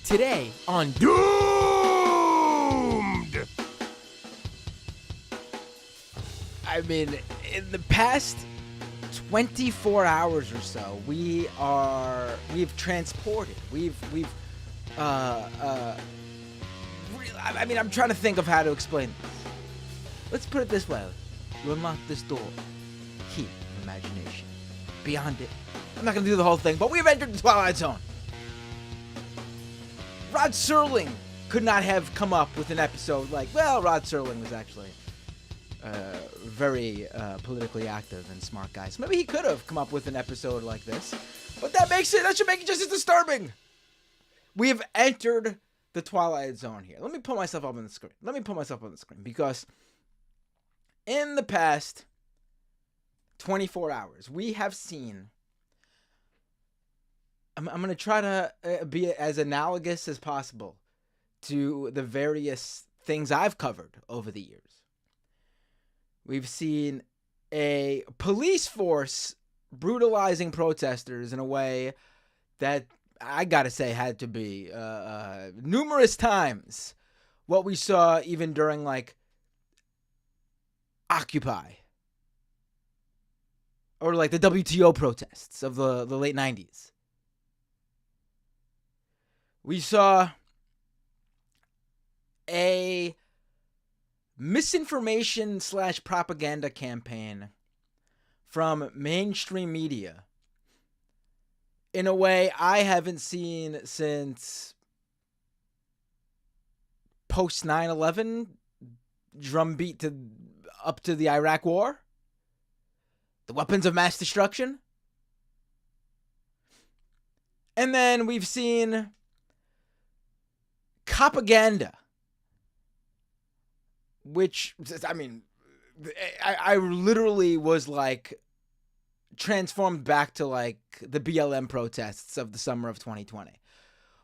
Today on Doomed! I mean, in the past 24 hours or so, we've transported. I'm trying to think of how to explain this. Let's put it this way. You unlock this door. Key of imagination. Beyond it. I'm not going to do the whole thing, but we've entered the Twilight Zone. Rod Serling could not have come up with an episode like, well, Rod Serling was actually very politically active and smart guy. So maybe he could have come up with an episode like this. But that should make it just as disturbing. We have entered the Twilight Zone here. Let me put myself up on the screen. Because in the past 24 hours, we have seen... I'm going to try to be as analogous as possible to the various things I've covered over the years. We've seen a police force brutalizing protesters in a way that I got to say had to be numerous times what we saw even during like Occupy or like the WTO protests of the late 90s. We saw a misinformation / propaganda campaign from mainstream media in a way I haven't seen since post 9/11 drumbeat up to the Iraq War, the weapons of mass destruction. And then we've seen propaganda, which, I mean, I literally was like transformed back to like the BLM protests of the summer of 2020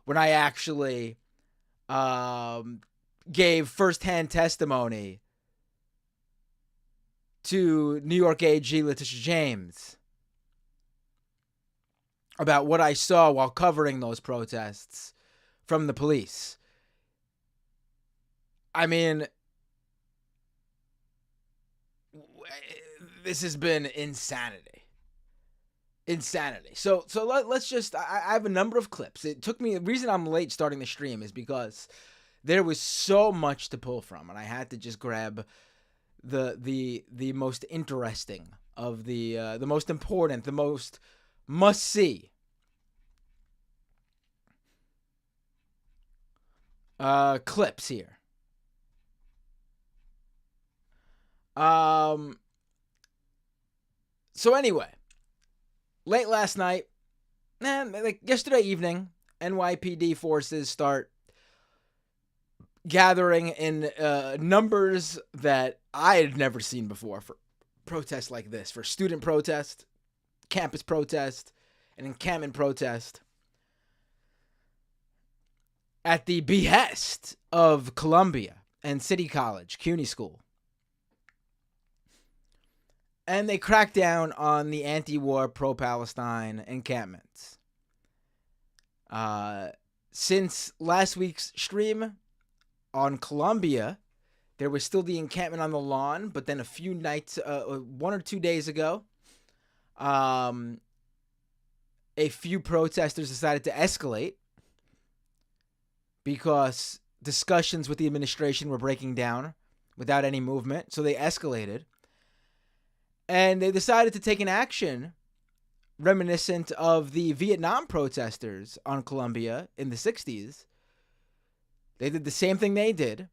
when I actually gave firsthand testimony to New York AG Letitia James about what I saw while covering those protests from the police. I mean, this has been insanity. So let's just, I have a number of clips. It took me, the reason I'm late starting the stream is because there was so much to pull from, and I had to just grab the most interesting of the most important, the most must-see clips here. So anyway, late last night, like yesterday evening, NYPD forces start gathering in numbers that I had never seen before for protests like this, for student protest, campus protest, and encampment protest, at the behest of Columbia and City College, CUNY School. And they cracked down on the anti-war pro-Palestine encampments. Since last week's stream on Columbia, there was still the encampment on the lawn, but then a few nights, 1 or 2 days ago, a few protesters decided to escalate because discussions with the administration were breaking down without any movement. So they escalated. And they decided to take an action reminiscent of the Vietnam protesters on Columbia in the 60s. They did the same thing they did.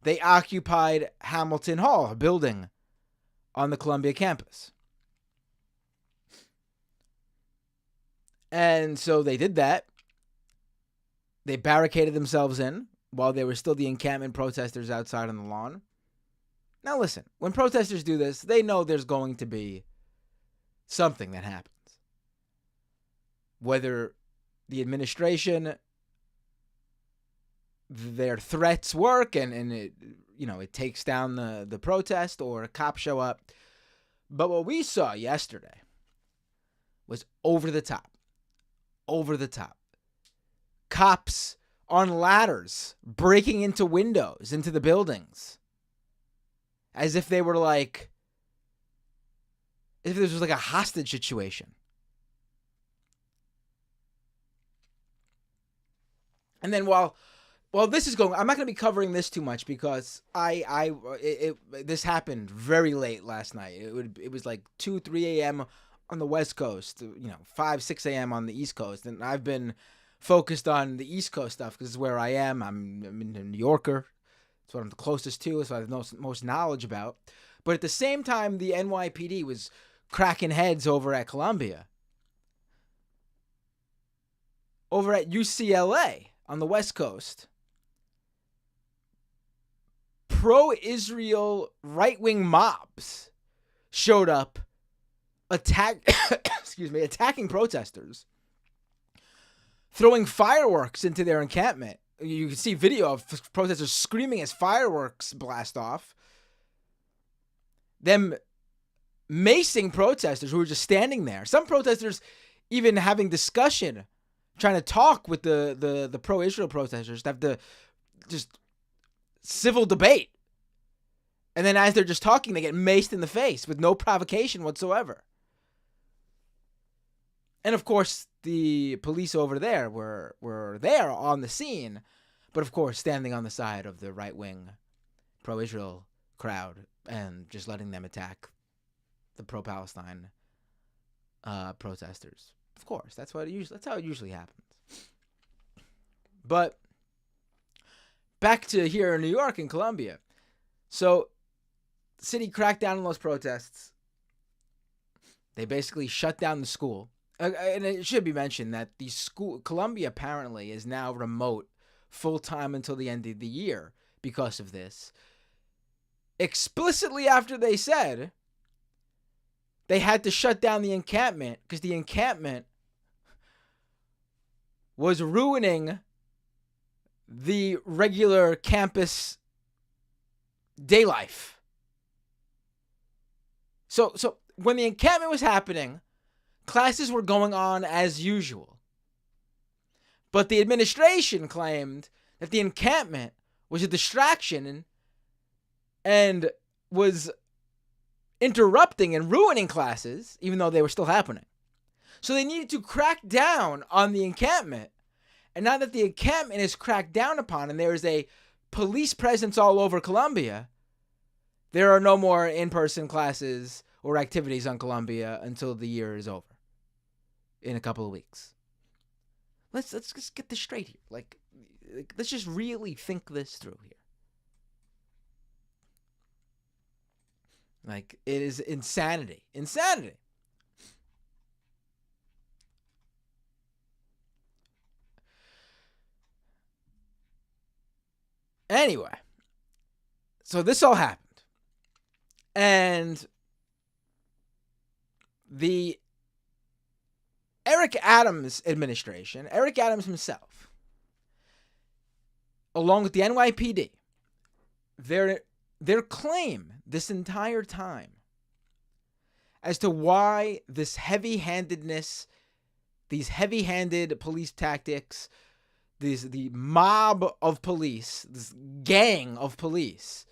They occupied Hamilton Hall, a building on the Columbia campus. And so they did that. They barricaded themselves in while there were still the encampment protesters outside on the lawn. Now listen, when protesters do this, they know there's going to be something that happens. Whether the administration, their threats work and it, it takes down the protest, or cops show up. But what we saw yesterday was over the top. cops on ladders breaking into windows, into the buildings, as if they were like, if this was like a hostage situation. And then while this is going, I'm not going to be covering this too much because this happened very late last night. It was like 2-3 a.m. on the West Coast, 5-6 a.m. on the East Coast, and I've been focused on the East Coast stuff because it's where I am. I'm a New Yorker. It's what I'm the closest to. It's what I have most knowledge about. But at the same time, the NYPD was cracking heads over at Columbia, over at UCLA on the West Coast. Pro-Israel right-wing mobs showed up, attacking protesters, throwing fireworks into their encampment. You can see video of protesters screaming as fireworks blast off. Them macing protesters who were just standing there. Some protesters even having discussion, trying to talk with the pro-Israel protesters, to have the just civil debate. And then as they're just talking, they get maced in the face with no provocation whatsoever. And of course, the police over there were there on the scene, but of course standing on the side of the right-wing pro-Israel crowd and just letting them attack the pro-Palestine protesters. Of course, that's how it usually happens. But back to here in New York and Columbia. So the city cracked down on those protests. They basically shut down the school. And it should be mentioned that the school, Columbia apparently is now remote full-time until the end of the year because of this. Explicitly after they said they had to shut down the encampment because the encampment was ruining the regular campus day life. So when the encampment was happening, classes were going on as usual. But the administration claimed that the encampment was a distraction and was interrupting and ruining classes, even though they were still happening. So they needed to crack down on the encampment. And now that the encampment is cracked down upon and there is a police presence all over Columbia, there are no more in-person classes or activities on Columbia until the year is over in a couple of weeks. Let's just get this straight here. Like, let's just really think this through here. Like, it is insanity. Insanity. Anyway, so this all happened. And the Eric Adams administration, Eric Adams himself, along with the NYPD, their claim this entire time as to why this heavy-handedness, these heavy-handed police tactics, the mob of police, this gang of police,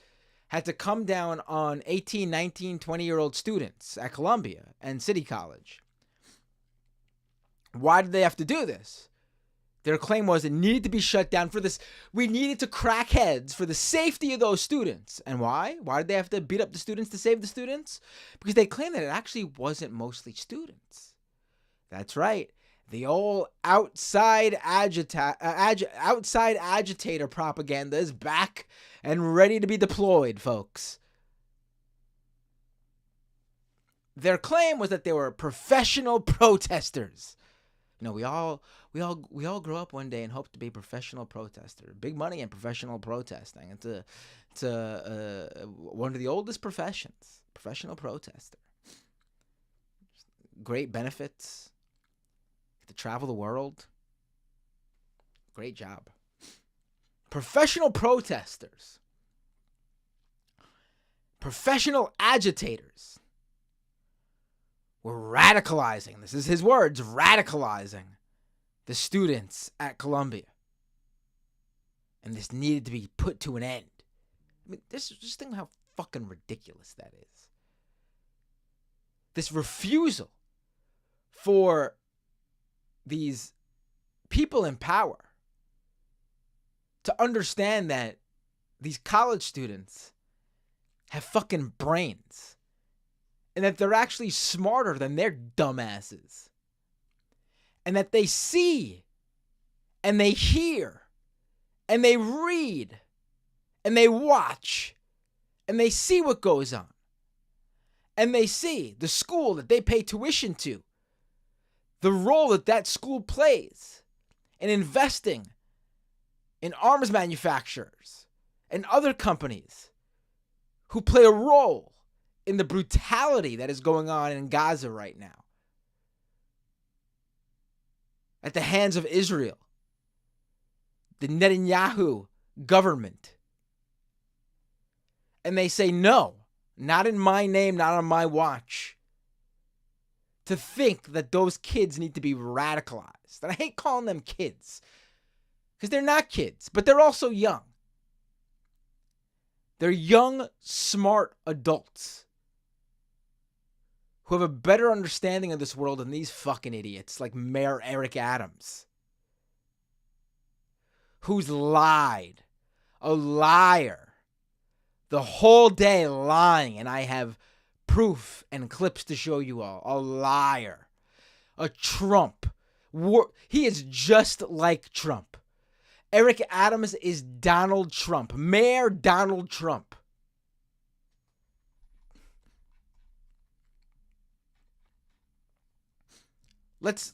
had to come down on 18, 19, 20-year-old students at Columbia and City College. Why did they have to do this? Their claim was it needed to be shut down for this. We needed to crack heads for the safety of those students. And why? Why did they have to beat up the students to save the students? Because they claimed that it actually wasn't mostly students. That's right. The old outside agitator propaganda is back and ready to be deployed, folks. Their claim was that they were professional protesters. You know, we all grow up one day and hope to be professional protester. Big money in professional protesting. It's one of the oldest professions. Professional protester. Great benefits. To travel the world. Great job. Professional protesters. Professional agitators. Were radicalizing. This is his words. Radicalizing the students at Columbia. And this needed to be put to an end. I mean, just think how fucking ridiculous that is. This refusal for these people in power to understand that these college students have fucking brains and that they're actually smarter than their dumbasses, and that they see and they hear and they read and they watch and they see what goes on, and they see the school that they pay tuition to, the role that that school plays in investing in arms manufacturers and other companies who play a role in the brutality that is going on in Gaza right now at the hands of Israel, the Netanyahu government. And they say, no, not in my name, not on my watch. To think that those kids need to be radicalized. And I hate calling them kids, because they're not kids, but they're also young. They're young, smart adults who have a better understanding of this world than these fucking idiots like Mayor Eric Adams, who's lied, a liar, the whole day lying, and I have proof and clips to show you all. A liar, a Trump. He is just like Trump. Eric Adams is Donald Trump, Mayor Donald Trump. Let's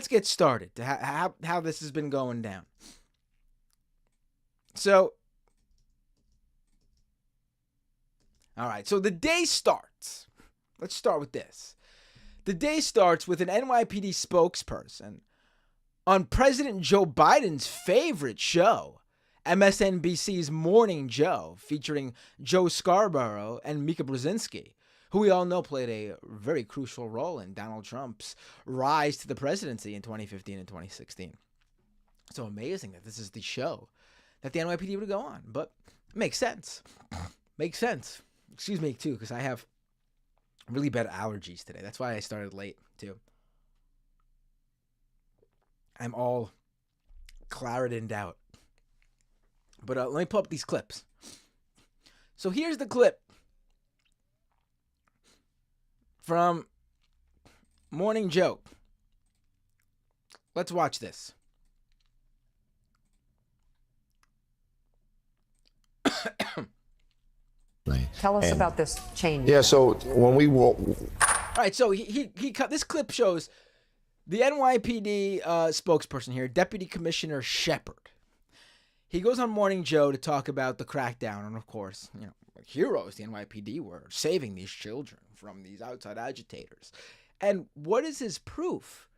get started to how this has been going down. So, all right. So the day starts. Let's start with this. The day starts with an NYPD spokesperson on President Joe Biden's favorite show, MSNBC's Morning Joe, featuring Joe Scarborough and Mika Brzezinski, who we all know played a very crucial role in Donald Trump's rise to the presidency in 2015 and 2016. So amazing that this is the show that the NYPD would go on, but it makes sense. Makes sense. Excuse me, too, because I have really bad allergies today. That's why I started late, too. I'm all claritined out. But let me pull up these clips. So here's the clip from Morning Joe. Let's watch this. Tell us about this change. Yeah, so when we walk... All right, so he cut this clip shows the NYPD spokesperson here, Deputy Commissioner Shepard. He goes on Morning Joe to talk about the crackdown, and of course, you know, heroes, the NYPD were saving these children from these outside agitators. And what is his proof?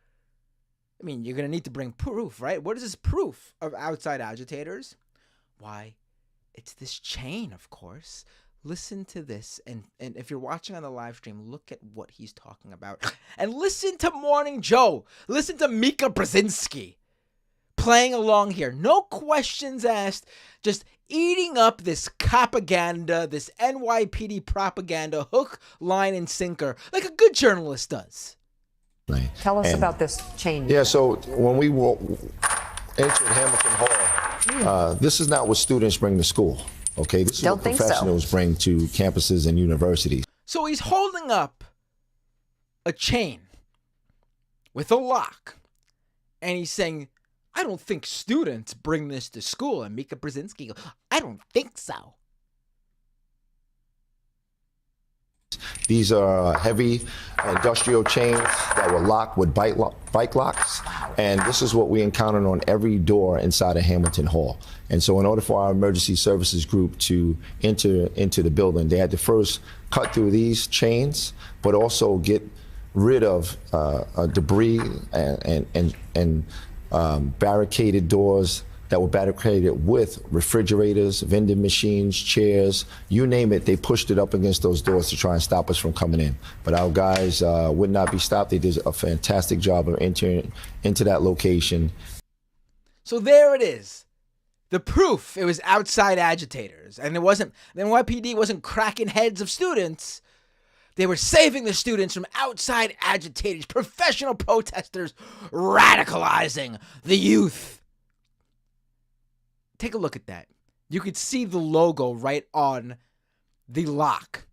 I mean, you're going to need to bring proof, right? What is his proof of outside agitators? Why, it's this chain, of course. Listen to this, and if you're watching on the live stream, look at what he's talking about. And listen to Morning Joe. Listen to Mika Brzezinski playing along here. No questions asked, just eating up this propaganda, this NYPD propaganda, hook, line, and sinker, like a good journalist does. Tell us about this change. Yeah, so when we entered Hamilton Hall, this is not what students bring to school. Okay, this is what professionals bring to campuses and universities. So he's holding up a chain with a lock, and he's saying, I don't think students bring this to school. And Mika Brzezinski goes, I don't think so. These are heavy industrial chains that were locked with bike locks. And this is what we encountered on every door inside of Hamilton Hall. And so in order for our emergency services group to enter into the building, they had to first cut through these chains, but also get rid of debris and barricaded doors that were barricaded with refrigerators, vending machines, chairs, you name it. They pushed it up against those doors to try and stop us from coming in. But our guys would not be stopped. They did a fantastic job of entering into that location. So there it is. The proof. It was outside agitators. And it wasn't, the NYPD wasn't cracking heads of students. They were saving the students from outside agitators, professional protesters, radicalizing the youth. Take a look at that. You could see the logo right on the lock.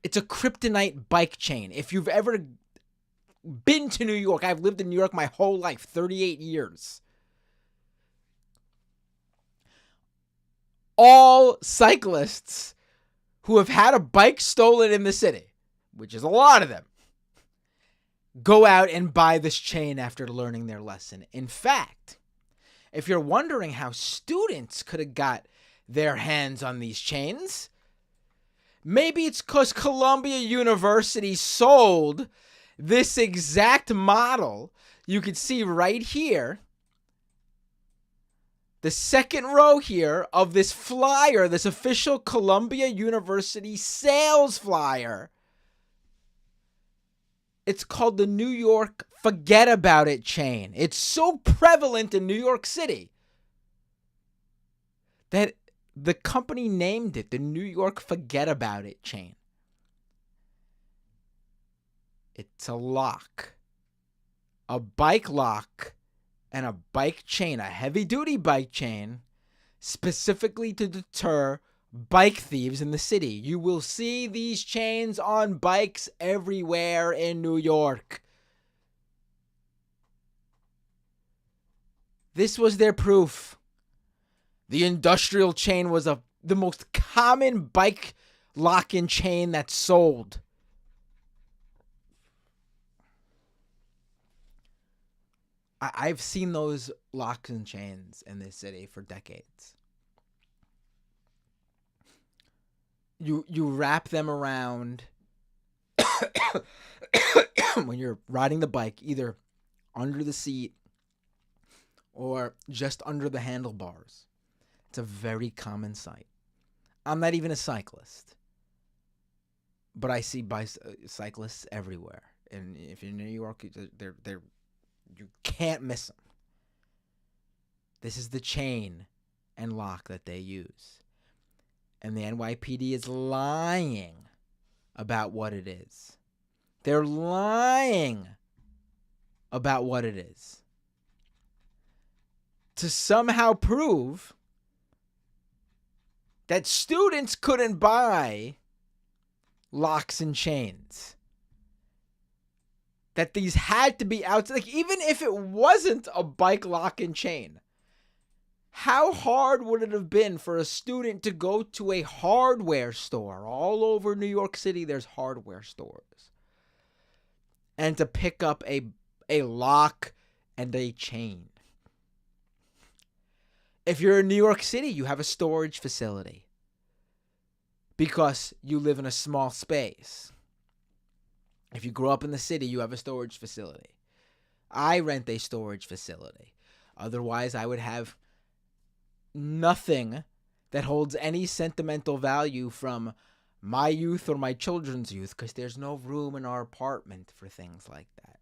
It's a kryptonite bike chain. If you've ever been to New York, I've lived in New York my whole life, 38 years. All cyclists who have had a bike stolen in the city, which is a lot of them, go out and buy this chain after learning their lesson. In fact, if you're wondering how students could have got their hands on these chains, maybe it's because Columbia University sold this exact model. You can see right here, the second row here of this flyer, this official Columbia University sales flyer. It's called the New York Forget About It chain. It's so prevalent in New York City that the company named it the New York Forget About It chain. It's a lock, a bike lock, and a bike chain, a heavy-duty bike chain, specifically to deter bike thieves in the city. You will see these chains on bikes everywhere in New York. This was their proof. The industrial chain was the most common bike lock-in chain that's sold. I've seen those locks and chains in this city for decades. You wrap them around when you're riding the bike, either under the seat or just under the handlebars. It's a very common sight. I'm not even a cyclist, but I see cyclists everywhere. And if you're in New York, they're you can't miss them. This is the chain and lock that they use. And the NYPD is lying about what it is. They're lying about what it is to somehow prove that students couldn't buy locks and chains. That these had to be outside. Like, even if it wasn't a bike lock and chain, how hard would it have been for a student to go to a hardware store? All over New York City, there's hardware stores. And to pick up a lock and a chain. If you're in New York City, you have a storage facility because you live in a small space. If you grow up in the city, you have a storage facility. I rent a storage facility. Otherwise, I would have nothing that holds any sentimental value from my youth or my children's youth because there's no room in our apartment for things like that.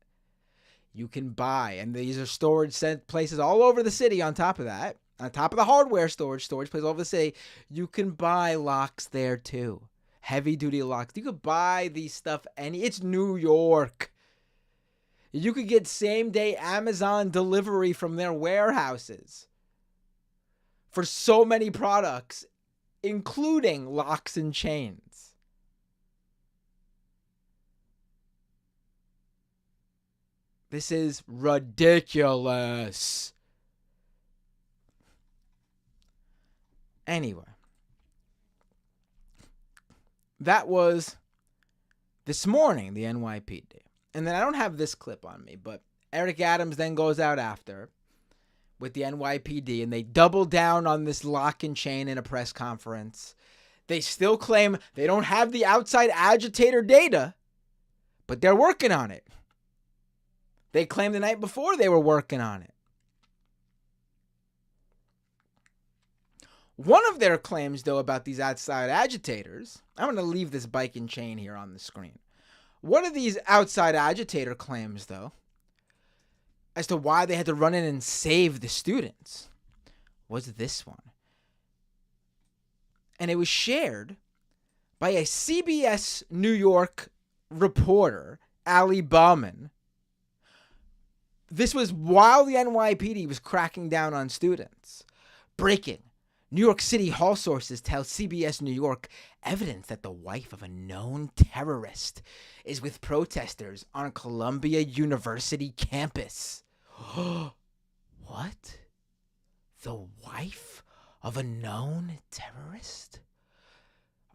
You can buy, and these are storage places all over the city on top of that. On top of the hardware storage places all over the city, you can buy locks there too. Heavy-duty locks. You could buy these stuff, and it's New York. You could get same-day Amazon delivery from their warehouses for so many products, including locks and chains. This is ridiculous. Anyway. That was this morning, the NYPD. And then I don't have this clip on me, but Eric Adams then goes out after with the NYPD, and they double down on this lock and chain in a press conference. They still claim they don't have the outside agitator data, but they're working on it. They claimed the night before they were working on it. One of their claims, though, about these outside agitators, I'm going to leave this bike and chain here on the screen. One of these outside agitator claims, though, as to why they had to run in and save the students, was this one. And it was shared by a CBS New York reporter, Ali Bauman. This was while the NYPD was cracking down on students. Breaking. New York City Hall sources tell CBS New York evidence that the wife of a known terrorist is with protesters on Columbia University campus. What? The wife of a known terrorist?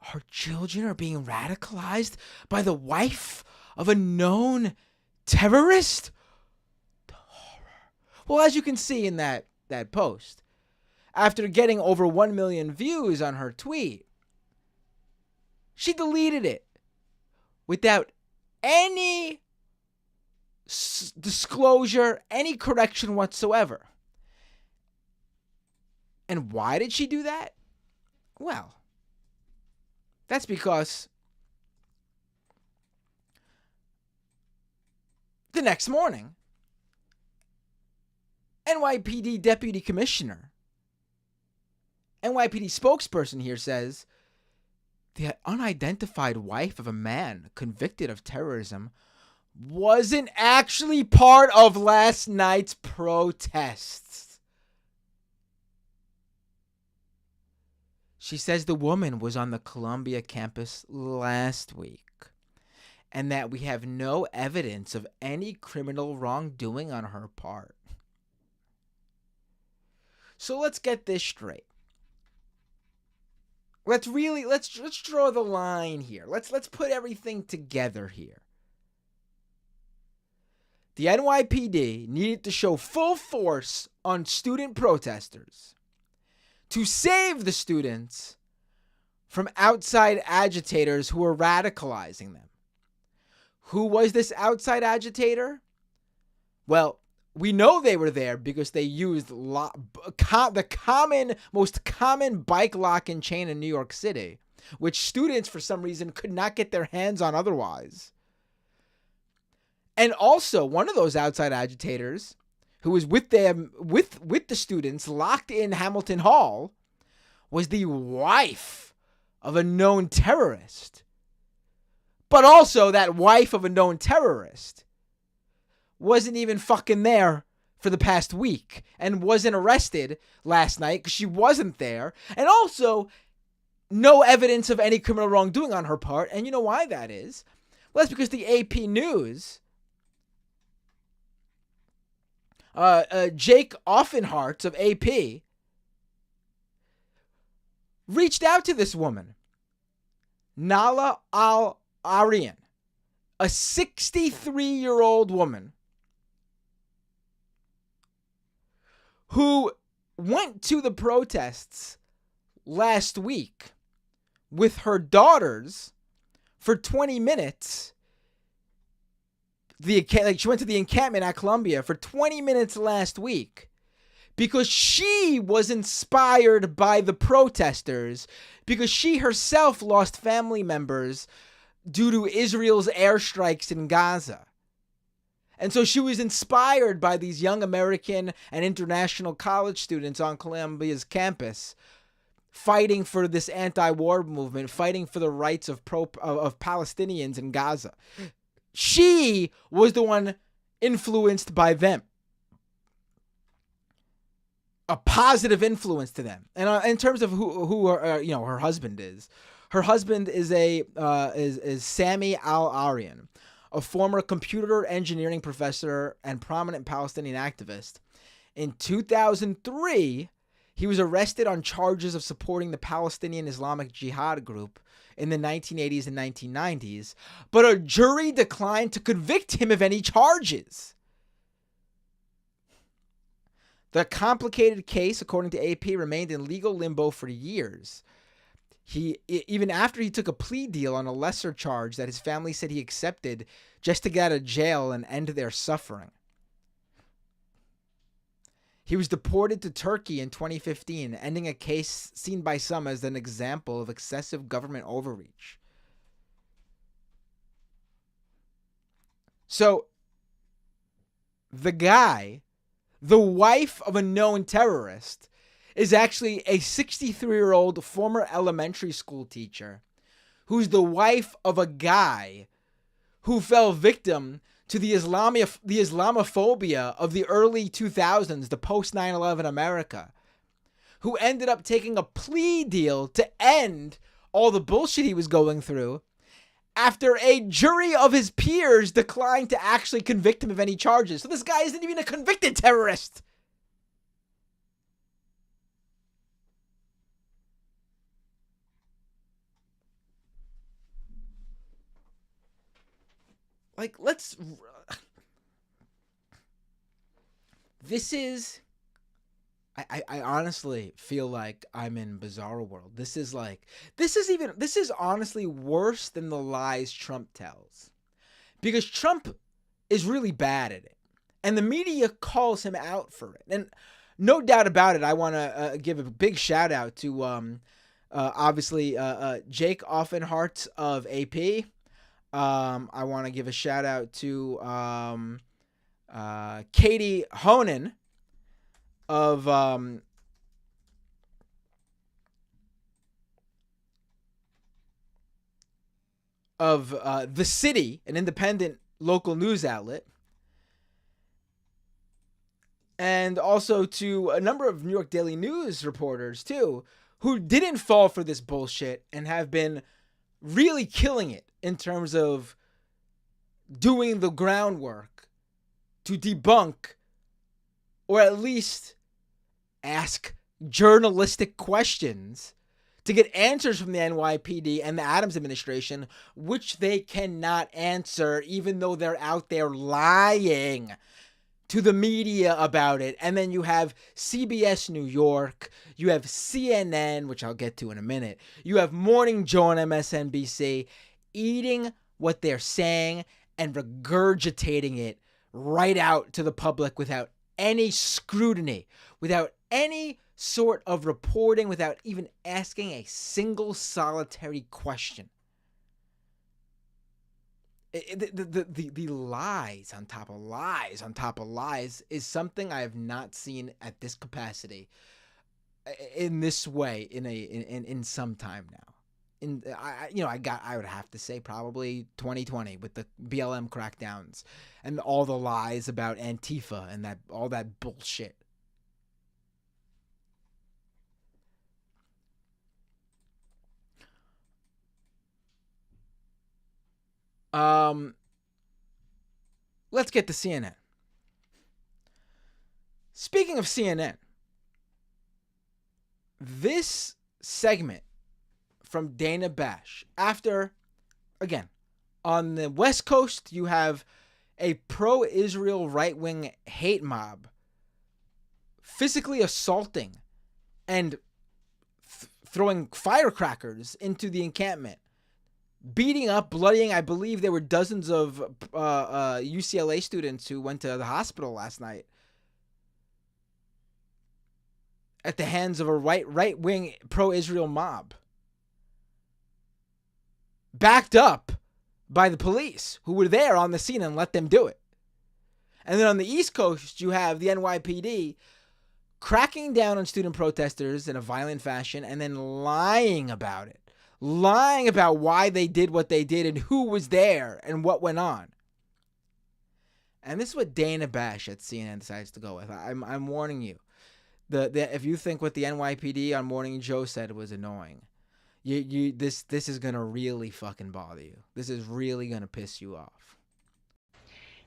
Her children are being radicalized by the wife of a known terrorist? The horror. Well, as you can see in that post, after getting over 1 million views on her tweet, she deleted it without any disclosure, any correction whatsoever. And why did she do that? Well, that's because the next morning, NYPD Deputy Commissioner, NYPD spokesperson here says, the unidentified wife of a man convicted of terrorism wasn't actually part of last night's protests. She says the woman was on the Columbia campus last week and that we have no evidence of any criminal wrongdoing on her part. So let's get this straight. Let's draw the line here. Let's put everything together here. The NYPD needed to show full force on student protesters to save the students from outside agitators who were radicalizing them. Who was this outside agitator? Well, we know they were there because they used the most common bike lock and chain in New York City, which students for some reason could not get their hands on otherwise. And also, one of those outside agitators who was with them with the students locked in Hamilton Hall was the wife of a known terrorist. But also, that wife of a known terrorist wasn't even fucking there for the past week and wasn't arrested last night because she wasn't there. And also, no evidence of any criminal wrongdoing on her part. And you know why that is? Well, that's because the AP News, Jake Offenhart of AP, reached out to this woman, Nala Al-Arian, a 63-year-old woman who went to the protests last week with her daughters for 20 minutes. She went to the encampment at Columbia for 20 minutes last week because she was inspired by the protesters, because she herself lost family members due to Israel's airstrikes in Gaza. And so she was inspired by these young American and international college students on Columbia's campus fighting for this anti-war movement, fighting for the rights of Palestinians in Gaza. She was the one influenced by them. A positive influence to them. And in terms of who her husband is. Her husband is Sami Al-Arian, a former computer engineering professor and prominent Palestinian activist. In 2003, he was arrested on charges of supporting the Palestinian Islamic Jihad group in the 1980s and 1990s, but a jury declined to convict him of any charges. The complicated case, according to AP, remained in legal limbo for years. Even after he took a plea deal on a lesser charge that his family said he accepted just to get out of jail and end their suffering. He was deported to Turkey in 2015, ending a case seen by some as an example of excessive government overreach. So, the guy, the wife of a known terrorist, is actually a 63-year-old former elementary school teacher who's the wife of a guy who fell victim to the Islamophobia of the early 2000s, the post 9/11 America, who ended up taking a plea deal to end all the bullshit he was going through after a jury of his peers declined to actually convict him of any charges. So this guy isn't even a convicted terrorist. Like, this is, I honestly feel like I'm in Bizarro World. This is honestly worse than the lies Trump tells. Because Trump is really bad at it. And the media calls him out for it. And no doubt about it, I want to give a big shout out to, obviously, Jake Offenhart of AP. I want to give a shout out to Katie Honan of The City, an independent local news outlet, and also to a number of New York Daily News reporters too, who didn't fall for this bullshit and have been really killing it in terms of doing the groundwork to debunk or at least ask journalistic questions to get answers from the NYPD and the Adams administration, which they cannot answer, even though they're out there lying to the media about it. And then you have CBS New York, you have CNN, which I'll get to in a minute, you have Morning Joe on MSNBC, eating what they're saying and regurgitating it right out to the public without any scrutiny, without any sort of reporting, without even asking a single solitary question. The lies on top of lies on top of lies is something I have not seen at this capacity, in this way, in some time now. I would have to say probably 2020 with the BLM crackdowns and all the lies about Antifa and all that bullshit. Let's get to CNN. Speaking of CNN, this segment from Dana Bash, after, again, on the West Coast, you have a pro-Israel right-wing hate mob physically assaulting and throwing firecrackers into the encampment, beating up, bloodying. I believe there were dozens of UCLA students who went to the hospital last night at the hands of a right-wing pro-Israel mob, backed up by the police who were there on the scene and let them do it. And then on the East Coast, you have the NYPD cracking down on student protesters in a violent fashion and then lying about it. Lying about why they did what they did and who was there and what went on. And this is what Dana Bash at CNN decides to go with. I'm warning you. If you think what the NYPD on Morning Joe said was annoying, this is gonna really fucking bother you. This is really gonna piss you off.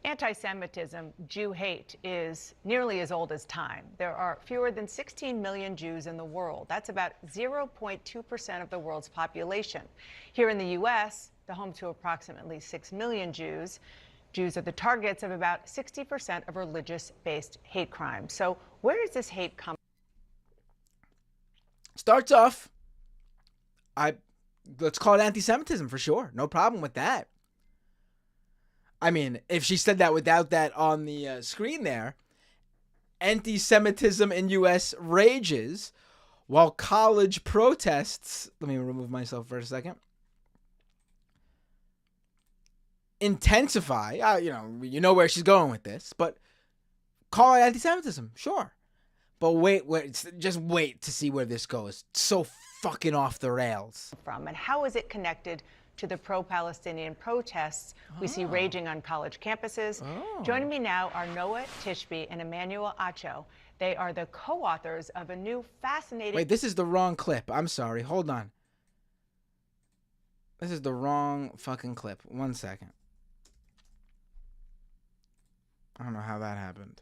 Anti-Semitism, Jew hate, is nearly as old as time. There are fewer than 16 million Jews in the world. That's about 0.2% of the world's population. Here in the U.S., the home to approximately 6 million Jews, Jews are the targets of about 60% of religious-based hate crimes. So where does this hate come from? Starts off, let's call it anti-Semitism for sure. No problem with that. I mean, if she said that without that on the screen there, anti-Semitism in U.S. rages while college protests, let me remove myself for a second, intensify. You know where she's going with this, but call it anti-Semitism, sure. But just wait to see where this goes. It's so fucking off the rails. And how is it connected to the pro-Palestinian protests we see raging on college campuses? Joining me now are Noah Tishby and Emmanuel Acho. They are the co-authors of a new fascinating... Wait, this is the wrong clip. I'm sorry. Hold on. This is the wrong fucking clip. 1 second. I don't know how that happened.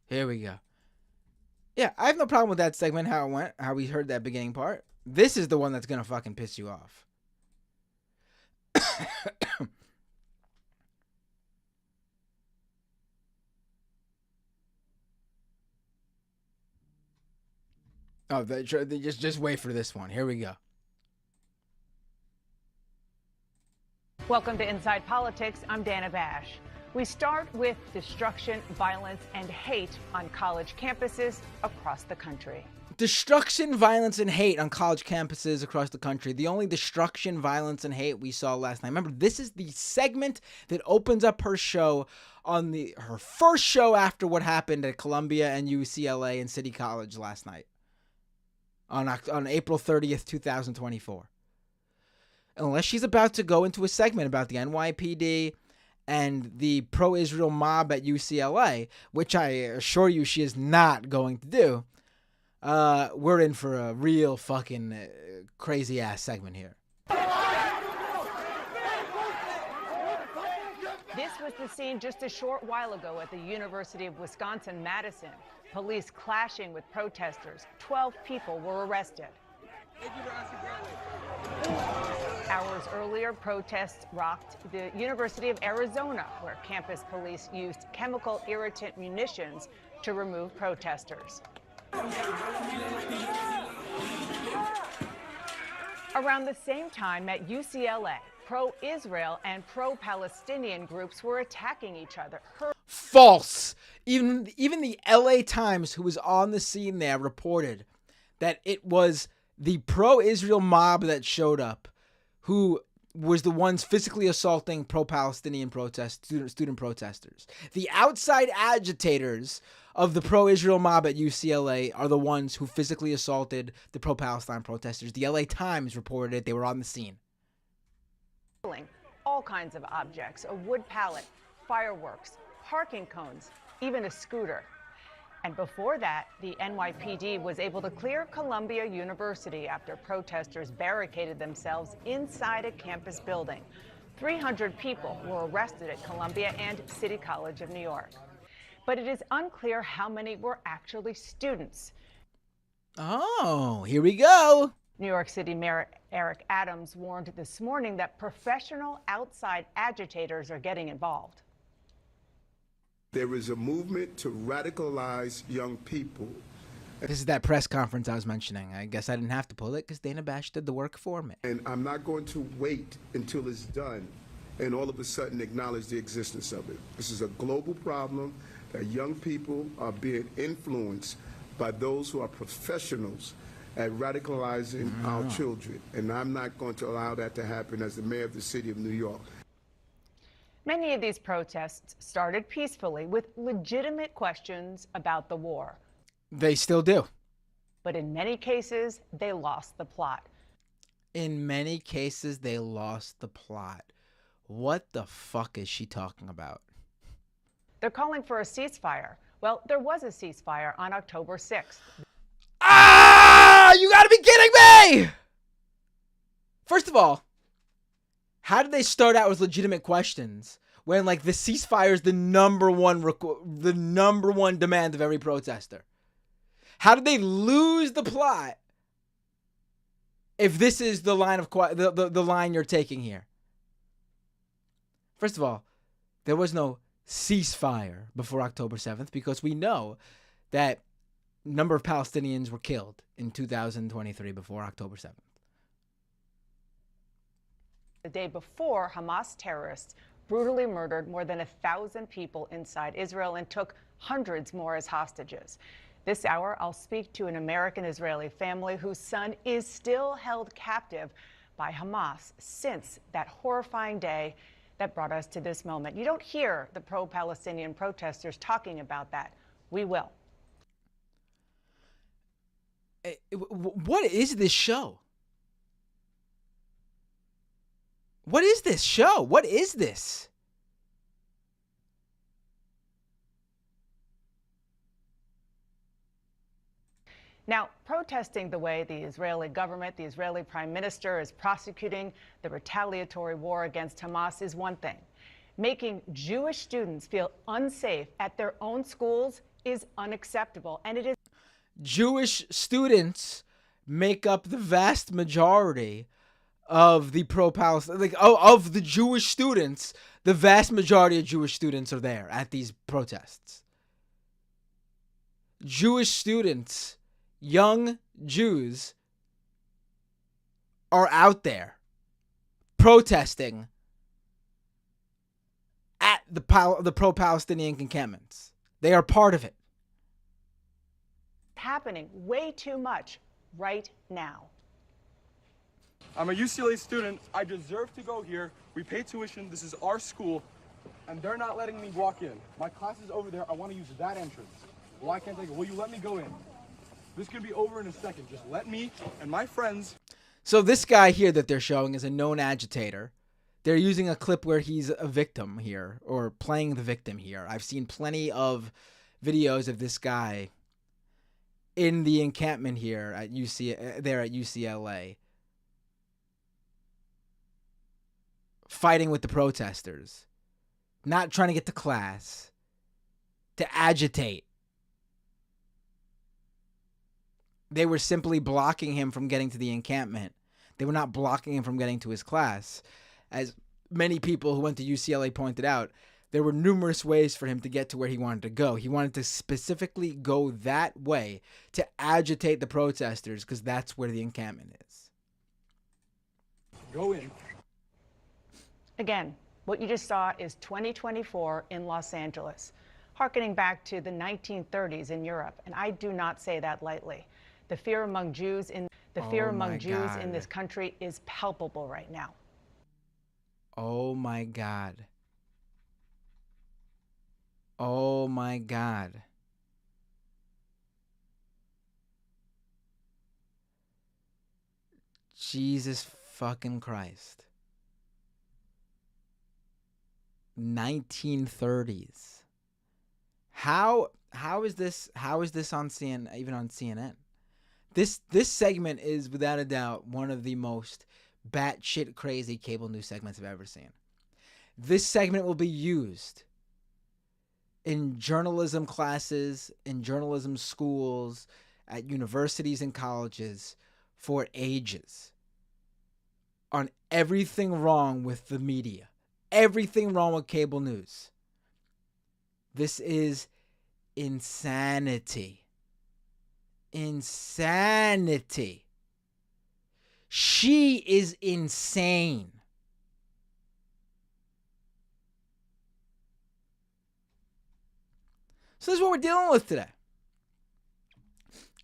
Here we go. Yeah, I have no problem with that segment, how it went, how we heard that beginning part. This is the one that's gonna fucking piss you off. Oh, just wait for this one. Here we go. Welcome to Inside Politics. I'm Dana Bash. We start with destruction, violence, and hate on college campuses across the country. Destruction, violence, and hate on college campuses across the country. The only destruction, violence, and hate we saw last night. Remember, this is the segment that opens up her show on her first show after what happened at Columbia and UCLA and City College last night on April 30th, 2024. Unless she's about to go into a segment about the NYPD and the pro-Israel mob at UCLA, which I assure you she is not going to do, we're in for a real fucking crazy-ass segment here. This was the scene just a short while ago at the University of Wisconsin-Madison. Police clashing with protesters. 12 people were arrested. Hours earlier, protests rocked the University of Arizona, where campus police used chemical irritant munitions to remove protesters. Around the same time at UCLA, pro-Israel and pro-Palestinian groups were attacking each other. False. Even the LA Times, who was on the scene there, reported that it was the pro-Israel mob that showed up who was the ones physically assaulting pro-Palestinian student protesters. The outside agitators of the pro-Israel mob at UCLA are the ones who physically assaulted the pro-Palestine protesters. The LA Times reported it. They were on the scene. All kinds of objects, a wood pallet, fireworks, parking cones, even a scooter. And before that, the NYPD was able to clear Columbia University after protesters barricaded themselves inside a campus building. 300 people were arrested at Columbia and City College of New York. But it is unclear how many were actually students. Oh, here we go. New York City Mayor Eric Adams warned this morning that professional outside agitators are getting involved. There is a movement to radicalize young people. This is that press conference I was mentioning. I guess I didn't have to pull it because Dana Bash did the work for me. And I'm not going to wait until it's done and all of a sudden acknowledge the existence of it. This is a global problem that young people are being influenced by those who are professionals at radicalizing our children. And I'm not going to allow that to happen as the mayor of the city of New York. Many of these protests started peacefully with legitimate questions about the war. They still do. But in many cases, they lost the plot. In many cases, they lost the plot. What the fuck is she talking about? They're calling for a ceasefire. Well, there was a ceasefire on October 6th. Ah! You gotta be kidding me! First of all, how did they start out with legitimate questions when, like, the ceasefire is the number one demand of every protester? How did they lose the plot if this is the line of the line you're taking here? First of all, there was no ceasefire before October 7th because we know that a number of Palestinians were killed in 2023 before October 7th. The day before, Hamas terrorists brutally murdered more than 1,000 people inside Israel and took hundreds more as hostages. This hour, I'll speak to an American-Israeli family whose son is still held captive by Hamas since that horrifying day that brought us to this moment. You don't hear the pro-Palestinian protesters talking about that. We will. What is this show? What is this show? What is this? Now, protesting the way the Israeli government, the Israeli prime minister is prosecuting the retaliatory war against Hamas is one thing. Making Jewish students feel unsafe at their own schools is unacceptable, and it is. Jewish students make up the vast majority of the pro-Palestine, of the Jewish students. The vast majority of Jewish students are there at these protests. Jewish students, young Jews, are out there protesting at the pro-Palestinian encampments. They are part of it. Happening way too much right now. I'm a UCLA student. I deserve to go here. We pay tuition. This is our school, and they're not letting me walk in. My class is over there. I want to use that entrance. Why can't I go? Will you let me go in? This could be over in a second. Just let me and my friends. So this guy here that they're showing is a known agitator. They're using a clip where he's a victim here, or playing the victim here. I've seen plenty of videos of this guy in the encampment here at UCLA, fighting with the protesters, not trying to get to class, to agitate. They were simply blocking him from getting to the encampment. They were not blocking him from getting to his class. As many people who went to UCLA pointed out, there were numerous ways for him to get to where he wanted to go. He wanted to specifically go that way to agitate the protesters because that's where the encampment is. Go in. Again, what you just saw is 2024 in Los Angeles, harkening back to the 1930s in Europe, and I do not say that lightly. The fear among Jews in this country is palpable right now. Oh my God. Oh my God. Jesus fucking Christ. 1930s. How is this on CNN, even on CNN? This segment is without a doubt one of the most batshit crazy cable news segments I've ever seen. This segment will be used in journalism classes, in journalism schools, at universities and colleges for ages. On everything wrong with the media. Everything wrong with cable news. This is insanity. Insanity. She is insane. So this is what we're dealing with today.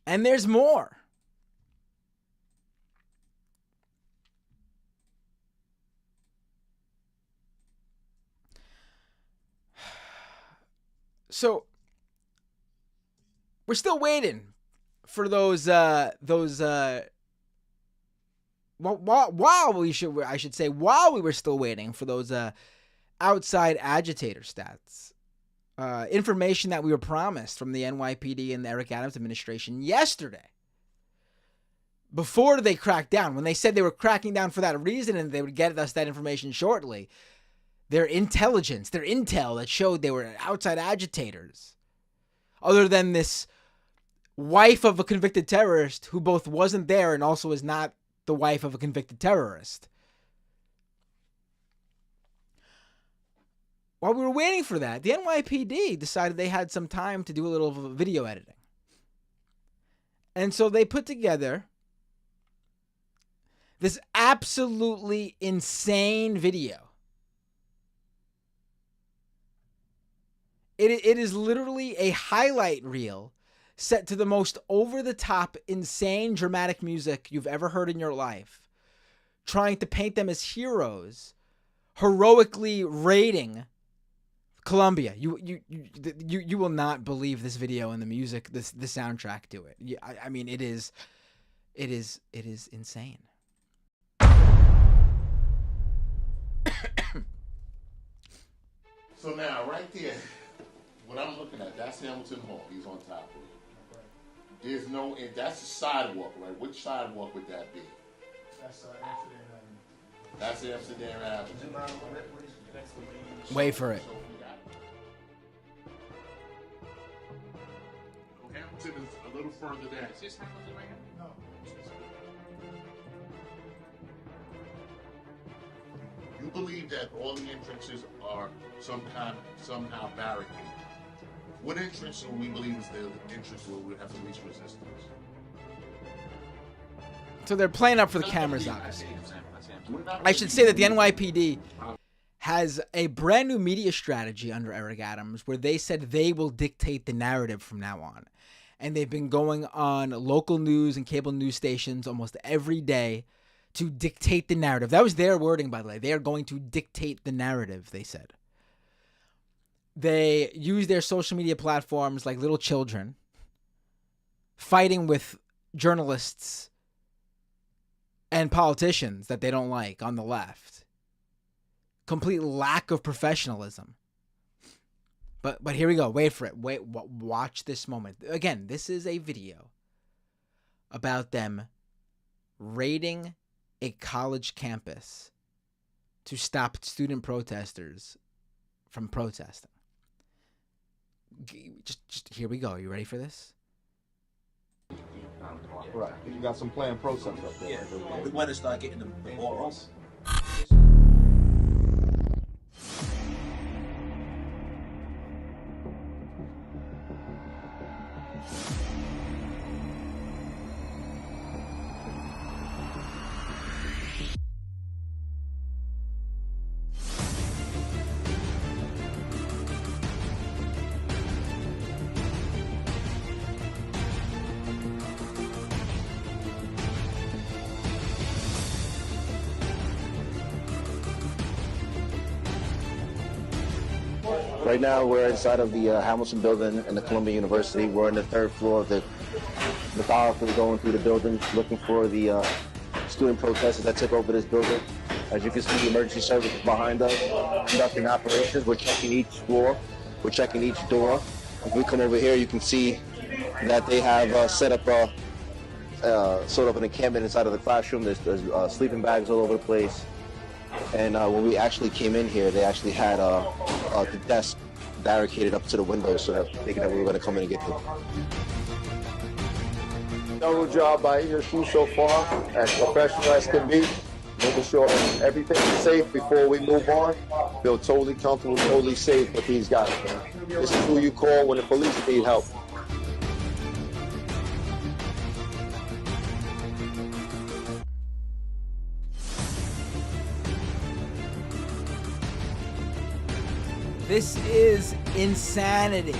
And there's more. So we're still waiting for those while we were still waiting for those outside agitator stats. Information that we were promised from the NYPD and the Eric Adams administration yesterday. Before they cracked down, when they said they were cracking down for that reason and they would get us that information shortly, their intelligence, their intel that showed they were outside agitators, other than this wife of a convicted terrorist who both wasn't there and also is not the wife of a convicted terrorist. While we were waiting for that, the NYPD decided they had some time to do a little video editing. And so they put together this absolutely insane video It is literally a highlight reel set to the most over-the-top, insane, dramatic music you've ever heard in your life, trying to paint them as heroes, heroically raiding Colombia. You will not believe this video and the music, the soundtrack to it. I mean, it is insane. So now, right there, what I'm looking at, that's Hamilton Hall. He's on top of it. There's no, and that's the sidewalk, right? Which sidewalk would that be? That's Amsterdam Avenue. That's Amsterdam Avenue. Wait for it. So Hamilton is a little further down. Is this Hamilton right here? No. You believe that all the entrances are somehow barricaded. What entrance do we believe is the entrance where we have the least resistance? So they're playing up for the cameras, obviously. I should say that the NYPD has a brand new media strategy under Eric Adams where they said they will dictate the narrative from now on. And they've been going on local news and cable news stations almost every day to dictate the narrative. That was their wording, by the way. They are going to dictate the narrative, they said. They use their social media platforms like little children, fighting with journalists and politicians that they don't like on the left. Complete lack of professionalism. But here we go. Wait for it. Watch this moment. Again, this is a video about them raiding a college campus to stop student protesters from protesting. Just here we go. Are you ready for this? Right. You got some planned protests up there. Yeah. We want to start getting the ball rolling. Right now, we're inside of the Hamilton building in the Columbia University. We're on the third floor of the methodically going through the building, looking for the student protesters that took over this building. As you can see, the emergency service is behind us, conducting operations. We're checking each floor. We're checking each door. If we come over here, you can see that they have set up sort of an encampment inside of the classroom. There's sleeping bags all over the place. And when we actually came in here, they actually had the desk barricaded up to the windows so that thinking that we were going to come in and get them. Thorough job by ESU so far, as professional as can be, making sure everything is safe before we move on. Feel totally comfortable, totally safe with these guys, man. This is who you call when the police need help. This is insanity.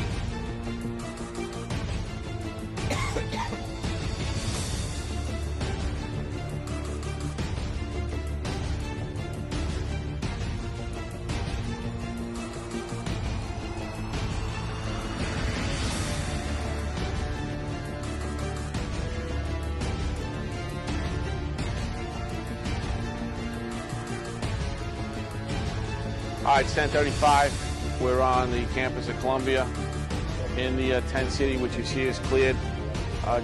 All right, it's 10:35. We're on the campus of Columbia in the tent city, which you see is cleared.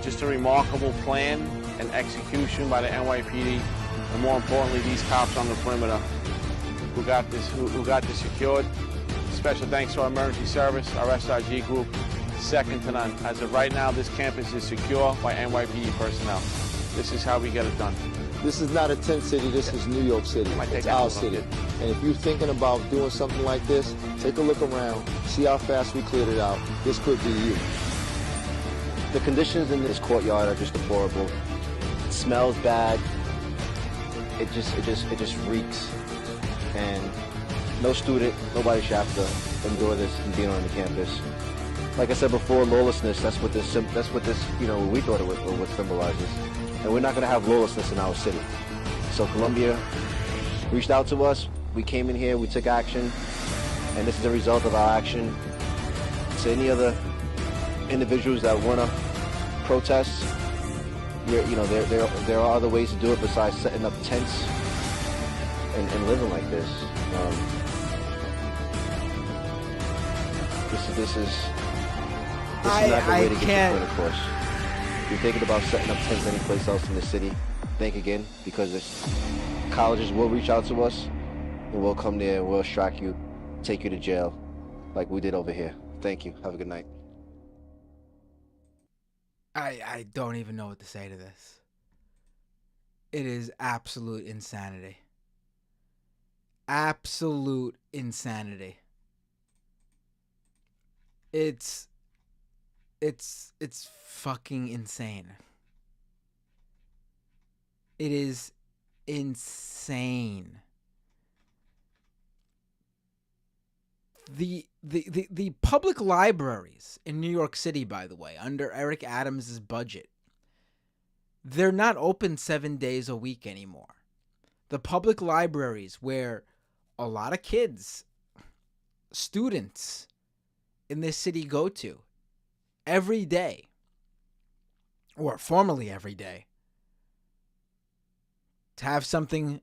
Just a remarkable plan and execution by the NYPD, and more importantly, these cops on the perimeter who got this secured. Special thanks to our emergency service, our SRG group, second to none. As of right now, this campus is secure by NYPD personnel. This is how we get it done. This is not a tent city, this is New York City. It's our city. And if you're thinking about doing something like this, take a look around, see how fast we cleared it out. This could be you. The conditions in this courtyard are just deplorable. It smells bad. It just reeks. And no student, nobody should have to endure this and being on the campus. Like I said before, lawlessness, that's what this, we thought it what symbolizes. And we're not going to have lawlessness in our city. So Columbia reached out to us, we came in here, we took action, and this is the result of our action. To any other individuals that want to protest, there are other ways to do it besides setting up tents and living like this. This is not the way to get your point across. If you're thinking about setting up tents anyplace else in the city, think again, because colleges will reach out to us and we'll come there and we'll extract you, take you to jail like we did over here. Thank you. Have a good night. I don't even know what to say to this. It is absolute insanity. Absolute insanity. It's fucking insane. It is insane. The public libraries in New York City, by the way, under Eric Adams' budget, they're not open 7 days a week anymore. The public libraries where a lot of kids, students in this city go to every day, or formerly every day, to have something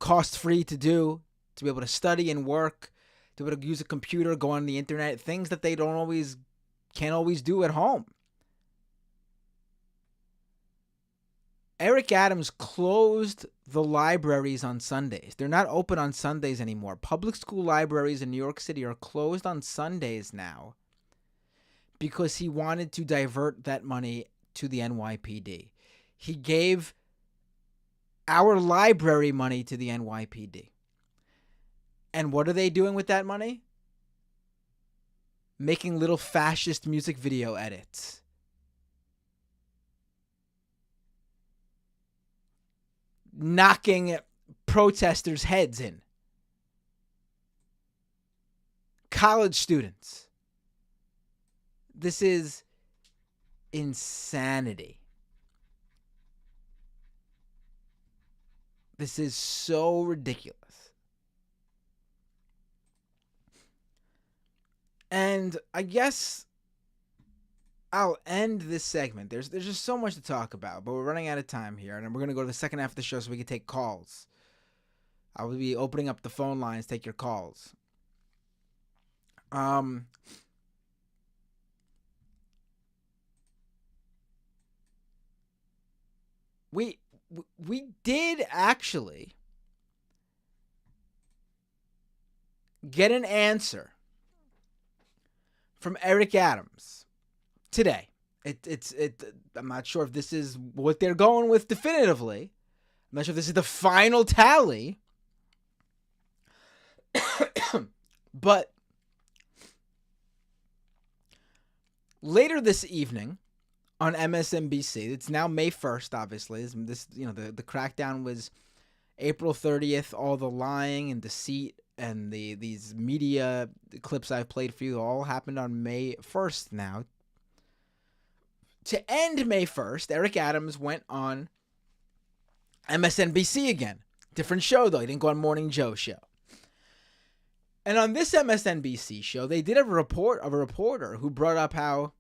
cost-free to do, to be able to study and work, to be able to use a computer, go on the internet, things that they can't always do at home. Eric Adams closed the libraries on Sundays. They're not open on Sundays anymore. Public school libraries in New York City are closed on Sundays now because he wanted to divert that money to the NYPD. He gave our library money to the NYPD. And what are they doing with that money? Making little fascist music video edits. Knocking protesters' heads in. College students. This is insanity. This is so ridiculous. And I guess I'll end this segment. There's just so much to talk about, but we're running out of time here, and we're going to go to the second half of the show so we can take calls. I will be opening up the phone lines, take your calls. We did actually get an answer from Eric Adams today. I'm not sure if this is what they're going with definitively. I'm not sure if this is the final tally. But later this evening on MSNBC, it's now May 1st, obviously. The crackdown was April 30th. All the lying and deceit and these media clips I've played for you all happened on May 1st now. To end May 1st, Eric Adams went on MSNBC again. Different show, though. He didn't go on Morning Joe's show. And on this MSNBC show, they did have a reporter who brought up how,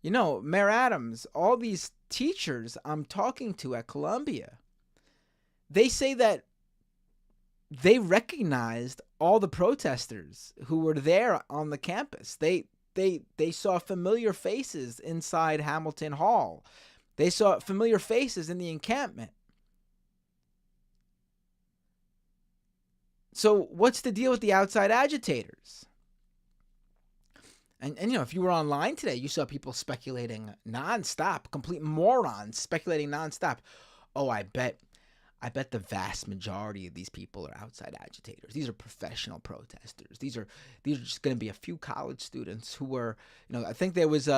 Mayor Adams, all these teachers I'm talking to at Columbia, they say that they recognized all the protesters who were there on the campus. They saw familiar faces inside Hamilton Hall. They saw familiar faces in the encampment. So what's the deal with the outside agitators? And if you were online today, you saw people speculating nonstop, complete morons speculating nonstop. Oh, I bet the vast majority of these people are outside agitators. These are professional protesters. These are just going to be a few college students who were, I think there was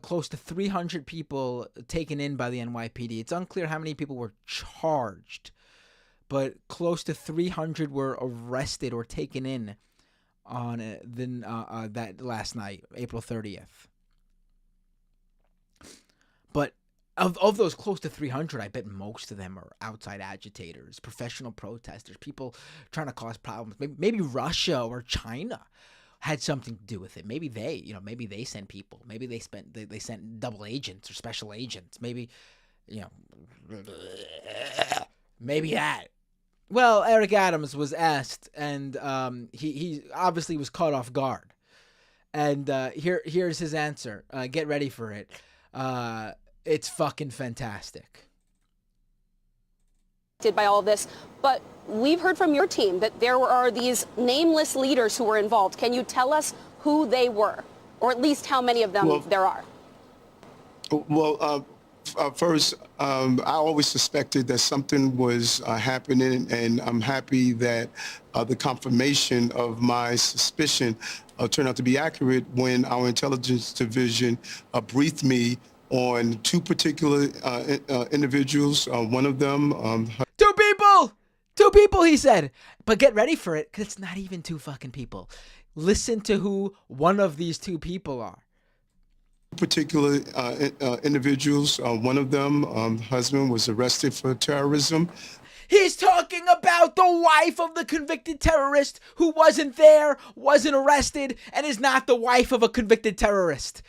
close to 300 people taken in by the NYPD. It's unclear how many people were charged but close to 300 were arrested or taken in on that last night, April 30th. But of those close to 300, I bet most of them are outside agitators, professional protesters, people trying to cause problems. Maybe Russia or China had something to do with it. Maybe they sent people. Maybe they sent double agents or special agents. Maybe, maybe that. Well, Eric Adams was asked, and he obviously was caught off guard. And here's his answer. Get ready for it. It's fucking fantastic. By all of this, but we've heard from your team that there are these nameless leaders who were involved. Can you tell us who they were, or at least how many of them there are? Well, first, I always suspected that something was happening, and I'm happy that the confirmation of my suspicion turned out to be accurate when our intelligence division briefed me on two particular individuals. One of them... Two people, he said. But get ready for it, because it's not even two fucking people. Listen to who one of these two people are. Particular individuals. One of them, husband, was arrested for terrorism. He's talking about the wife of the convicted terrorist who wasn't there, wasn't arrested, and is not the wife of a convicted terrorist.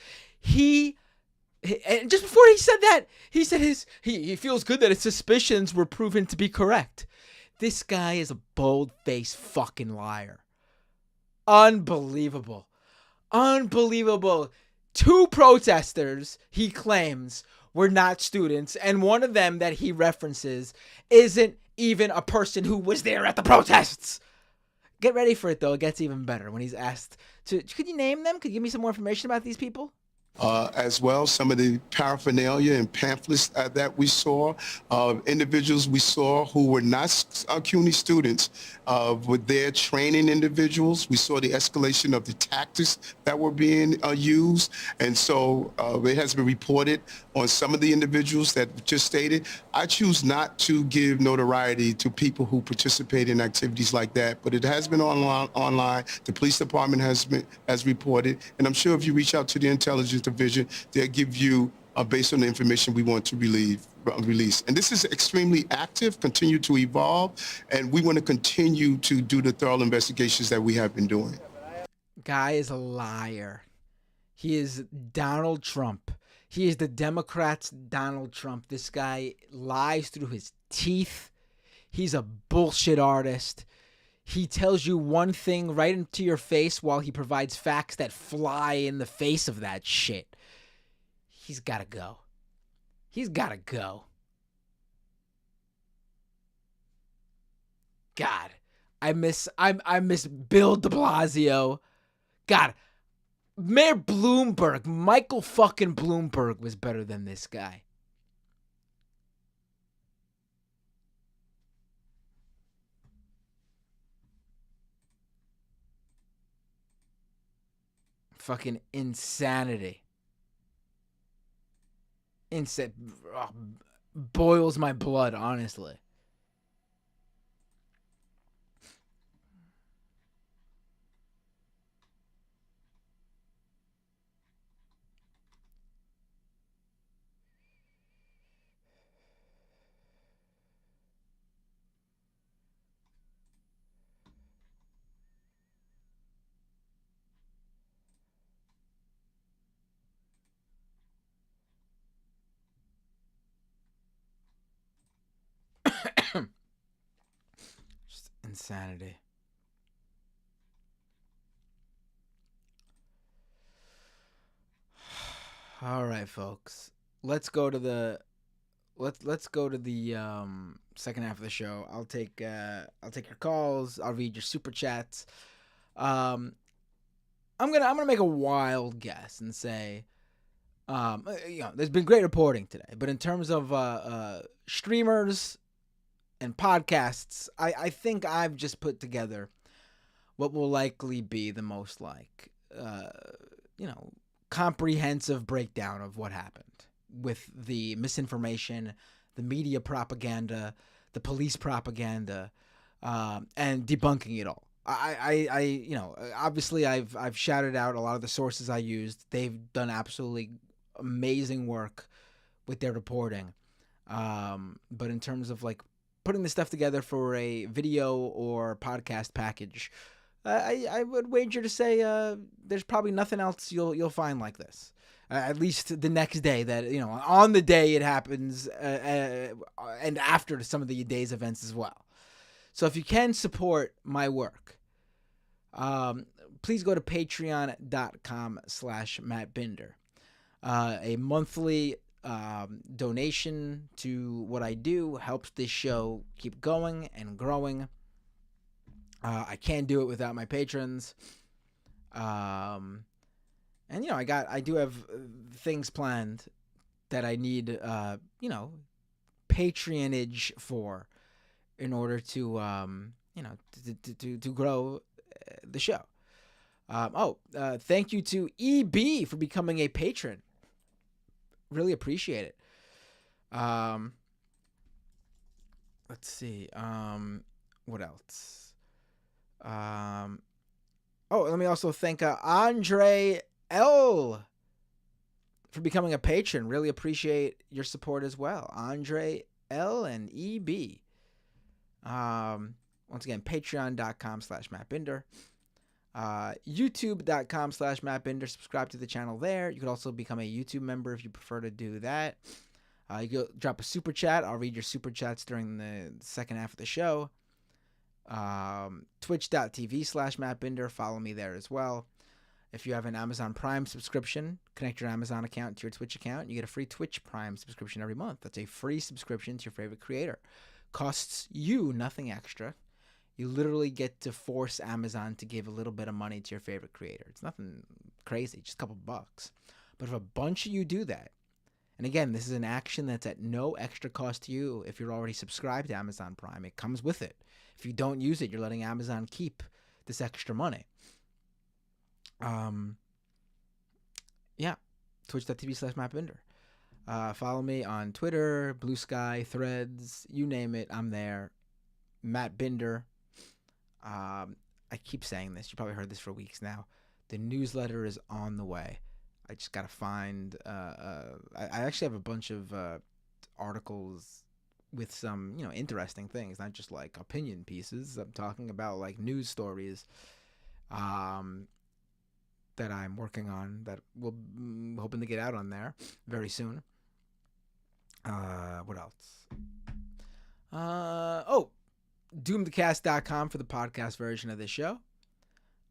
And just before he said that, he said he feels good that his suspicions were proven to be correct. This guy is a bold-faced fucking liar. Unbelievable. Two protesters, he claims, were not students, and one of them that he references isn't even a person who was there at the protests. Get ready for it, though. It gets even better when he's asked could you name them? Could you give me some more information about these people? As well, some of the paraphernalia and pamphlets that we saw, individuals we saw who were not CUNY students, were there training individuals. We saw the escalation of the tactics that were being used, and so it has been reported on some of the individuals that just stated. I choose not to give notoriety to people who participate in activities like that, but it has been online. The police department has reported, and I'm sure if you reach out to the intelligence division, they'll give you based on the information we want to release. And this is extremely active, continue to evolve, and we want to continue to do the thorough investigations that we have been doing. Guy is a liar. He is Donald Trump. He is the Democrats' Donald Trump. This guy lies through his teeth. He's a bullshit artist. He tells you one thing right into your face while he provides facts that fly in the face of that shit. He's got to go. God, I miss Bill de Blasio. God, Mayor Bloomberg, Michael fucking Bloomberg was better than this guy. Fucking insanity. Boils my blood, honestly. Just insanity. All right, folks. Let's go to the second half of the show. I'll take your calls. I'll read your super chats. I'm gonna make a wild guess and say, there's been great reporting today, but in terms of streamers and podcasts, I think I've just put together what will likely be the most comprehensive breakdown of what happened with the misinformation, the media propaganda, the police propaganda, and debunking it all. Obviously I've shouted out a lot of the sources I used. They've done absolutely amazing work with their reporting. But in terms of like putting this stuff together for a video or podcast package, I would wager to say there's probably nothing else you'll find like this. At least the next day, that on the day it happens, and after some of the day's events as well. So if you can support my work, please go to patreon.com/MattBinder. A monthly donation to what I do helps this show keep going and growing. I can't do it without my patrons. And I do have things planned that I need patronage for in order to to grow the show. Thank you to EB for becoming a patron. Really appreciate it. Let's see. What else? Let me also thank Andre L for becoming a patron. Really appreciate your support as well. Andre L and EB. Once again, patreon.com/MattBinder. YouTube.com/MattBinder. Subscribe to the channel there. You could also become a YouTube member if you prefer to do that. You can drop a super chat. I'll read your super chats during the second half of the show. Twitch.tv/MattBinder. Follow me there as well. If you have an Amazon Prime subscription, connect your Amazon account to your Twitch account. You get a free Twitch Prime subscription every month. That's a free subscription to your favorite creator. Costs you nothing extra. You literally get to force Amazon to give a little bit of money to your favorite creator. It's nothing crazy, just a couple bucks. But if a bunch of you do that, and again, this is an action that's at no extra cost to you if you're already subscribed to Amazon Prime. It comes with it. If you don't use it, you're letting Amazon keep this extra money. Twitch.tv/MattBinder. Follow me on Twitter, Blue Sky, Threads, you name it, I'm there. Matt Binder. I keep saying this. You probably heard this for weeks now. The newsletter is on the way. I just got to find... I actually have a bunch of articles with some, interesting things, not just like opinion pieces. I'm talking about like news stories that I'm working on that we'll hoping to get out on there very soon. What else? Doomedcast.com for the podcast version of this show.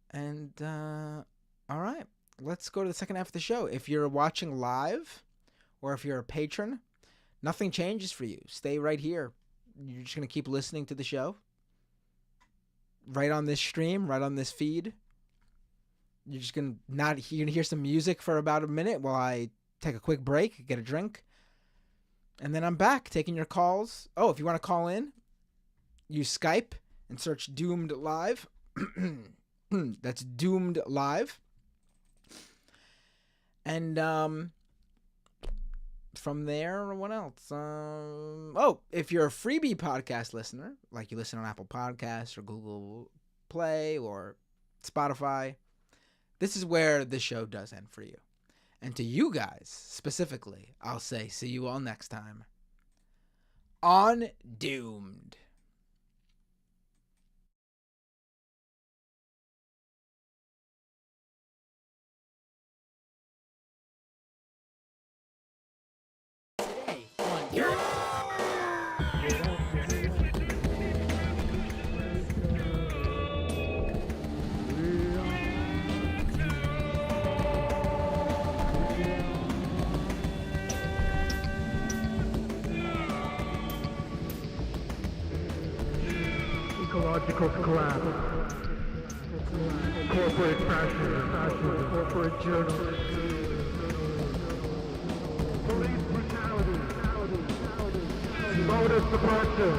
And, all right, let's go to the second half of the show. If you're watching live or if you're a patron, nothing changes for you. Stay right here. You're just going to keep listening to the show. Right on this stream, right on this feed. You're just going to hear some music for about a minute while I take a quick break, get a drink. And then I'm back taking your calls. If you want to call in, use Skype and search Doomed Live. That's Doomed Live. And from there, what else? If you're a freebie podcast listener, like you listen on Apple Podcasts or Google Play or Spotify, this is where the show does end for you. And to you guys, specifically, I'll say see you all next time on Doomed. Today on Doomed. Ecological collapse, corporate fascism, corporate journalism, police brutality, voter suppression,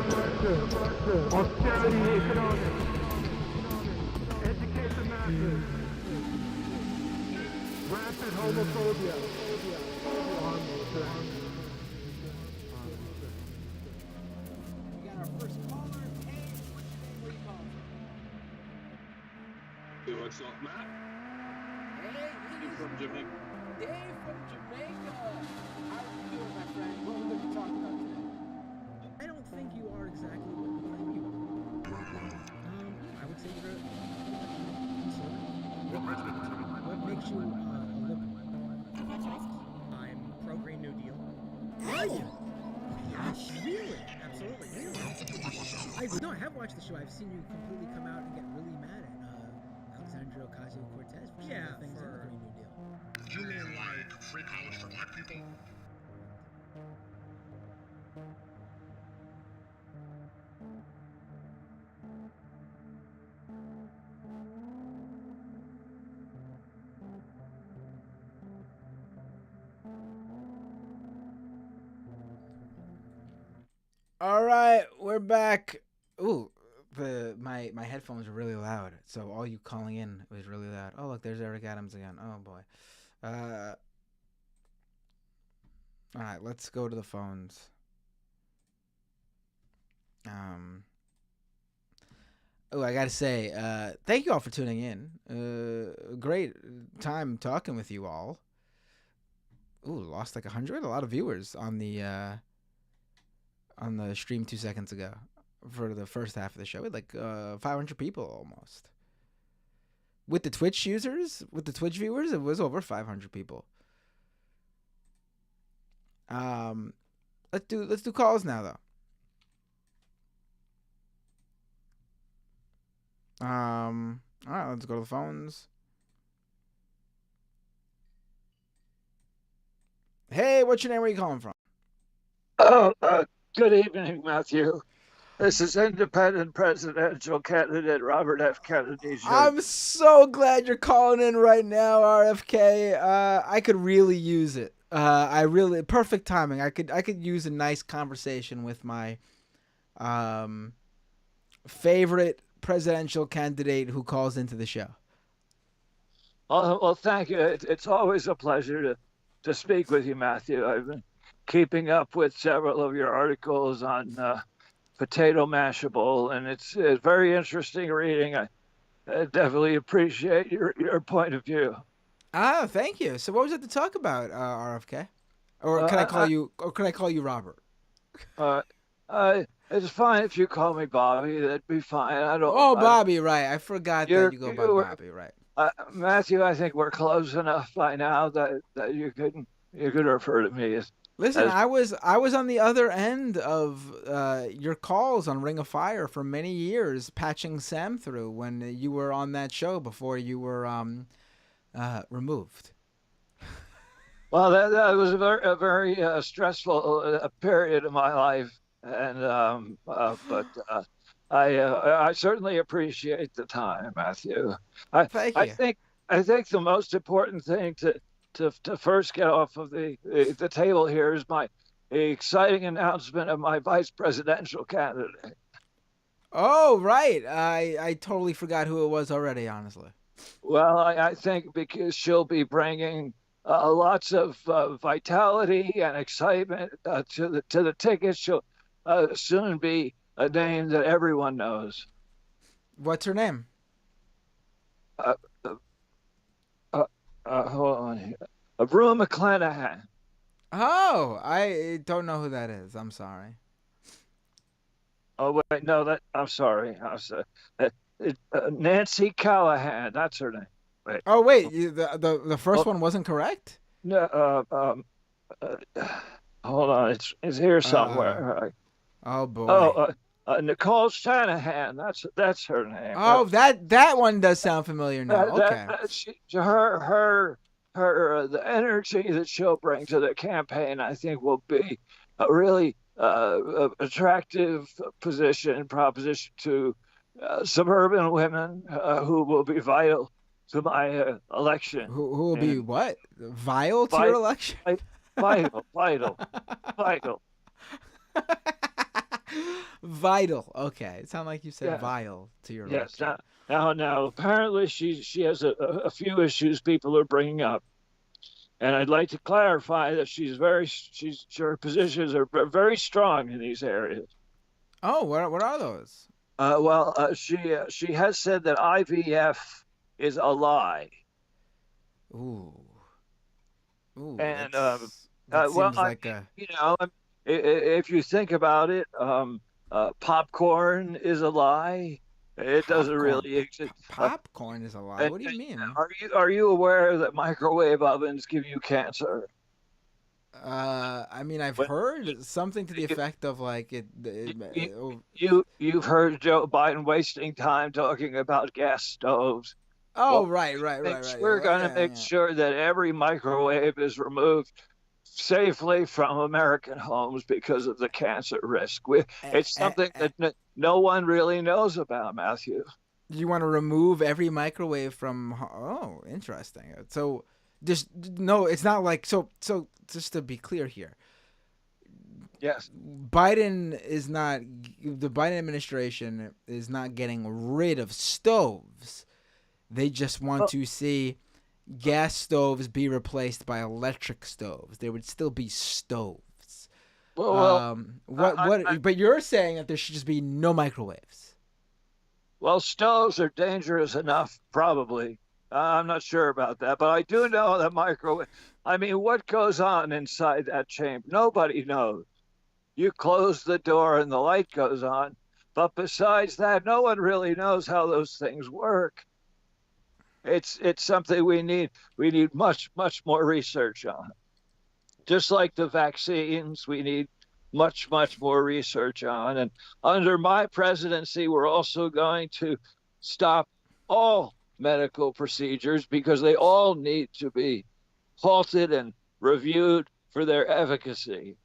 austerity economics, educate the masses, rampant homophobia, armed strength. What's up, Matt? Hey, You from Jamaica? Dave from Jamaica. How are you doing, my friend? What are we going to talk about today? I don't think you are exactly what you claim you are. I would say you're conservative. What makes you a liberal? I'm pro-Green New Deal. Are you? Yes, really? Absolutely. No, I have watched the show. I've seen you completely come out and get really mad at Alexandria Ocasio-Cortez for some of the things in the Green New Deal. You mean like free college for black people? All right, we're back. Ooh, my headphones are really loud, so all you calling in was really loud. Oh, look, there's Eric Adams again. Oh boy. All right, let's go to the phones. Oh, I gotta say, thank you all for tuning in. Great time talking with you all. Ooh, lost like 100. A lot of viewers on the stream 2 seconds ago for the first half of the show. We had like 500 people almost. With the Twitch users, with the Twitch viewers, it was over 500 people. Let's do calls now though. All right, let's go to the phones. Hey, what's your name? Where are you calling from? Oh, good evening, Matthew. This is independent presidential candidate Robert F. Kennedy Jr. I'm so glad you're calling in right now, RFK. I could really use it. Perfect timing. I could use a nice conversation with my favorite presidential candidate who calls into the show. Well, thank you. It's always a pleasure to speak with you, Matthew. I've been keeping up with several of your articles on Potato Mashable, and it's very interesting reading. I definitely appreciate your point of view. Ah, thank you. So what was it to talk about, RFK? Or can I call you? Or can I call you Robert? It's fine if you call me Bobby. That'd be fine. Bobby, right? I forgot that you go by Bobby, right? Matthew, I think we're close enough by now that you could refer to me as. Listen, I was on the other end of your calls on Ring of Fire for many years, patching Sam through when you were on that show before you were removed. Well, that was a very stressful period of my life, and but I certainly appreciate the time, Matthew. Thank you. I think the most important thing to first get off of the table here is my exciting announcement of my vice presidential candidate. Oh, right. I totally forgot who it was already, honestly. Well, I think because she'll be bringing lots of vitality and excitement to the tickets. She'll soon be a name that everyone knows. What's her name? Hold on here. Brew McClanahan. Oh, I don't know who that is. I'm sorry. Oh wait, no, I'm sorry. Nancy Callahan. That's her name. Wait. Oh wait, the first one wasn't correct? No. Hold on. It's here somewhere. Oh boy. Oh, Nicole Shanahan. That's her name. Oh, that one does sound familiar now. Okay. The energy that she'll bring to the campaign, I think, will be a really attractive proposition to suburban women who will be vital to my election. Who will be what? Vital to your election? Vital. Vital. Okay. It sounded like you said vile to your election. Yes. Now, apparently she has a few issues people are bringing up. And I'd like to clarify that her positions are very strong in these areas. Oh, what are those? She has said that IVF is a lie. Ooh. Ooh. And That well, seems like a. you know, if you think about it, popcorn is a lie. It doesn't really exist. Popcorn is a lie. What do you mean? Are you aware that microwave ovens give you cancer? I mean, I've heard something to the effect of like You've heard Joe Biden wasting time talking about gas stoves. Oh, Well, right. We're going to make sure that every microwave is removed safely from American homes because of the cancer risk. It's something that no one really knows about, Matthew. You want to remove every microwave from? Oh, interesting. So, just no. It's not like so. Just to be clear here. Yes. The Biden administration is not getting rid of stoves. They just want to see gas stoves be replaced by electric stoves. There would still be stoves. But you're saying that there should just be no microwaves. Well, stoves are dangerous enough, probably. I'm not sure about that, but I do know that microwave. I mean, what goes on inside that chamber? Nobody knows. You close the door and the light goes on, but besides that, no one really knows how those things work. It's something we need much more research on. Just like the vaccines, we need much more research on. And under my presidency, we're also going to stop all medical procedures because they all need to be halted and reviewed for their efficacy.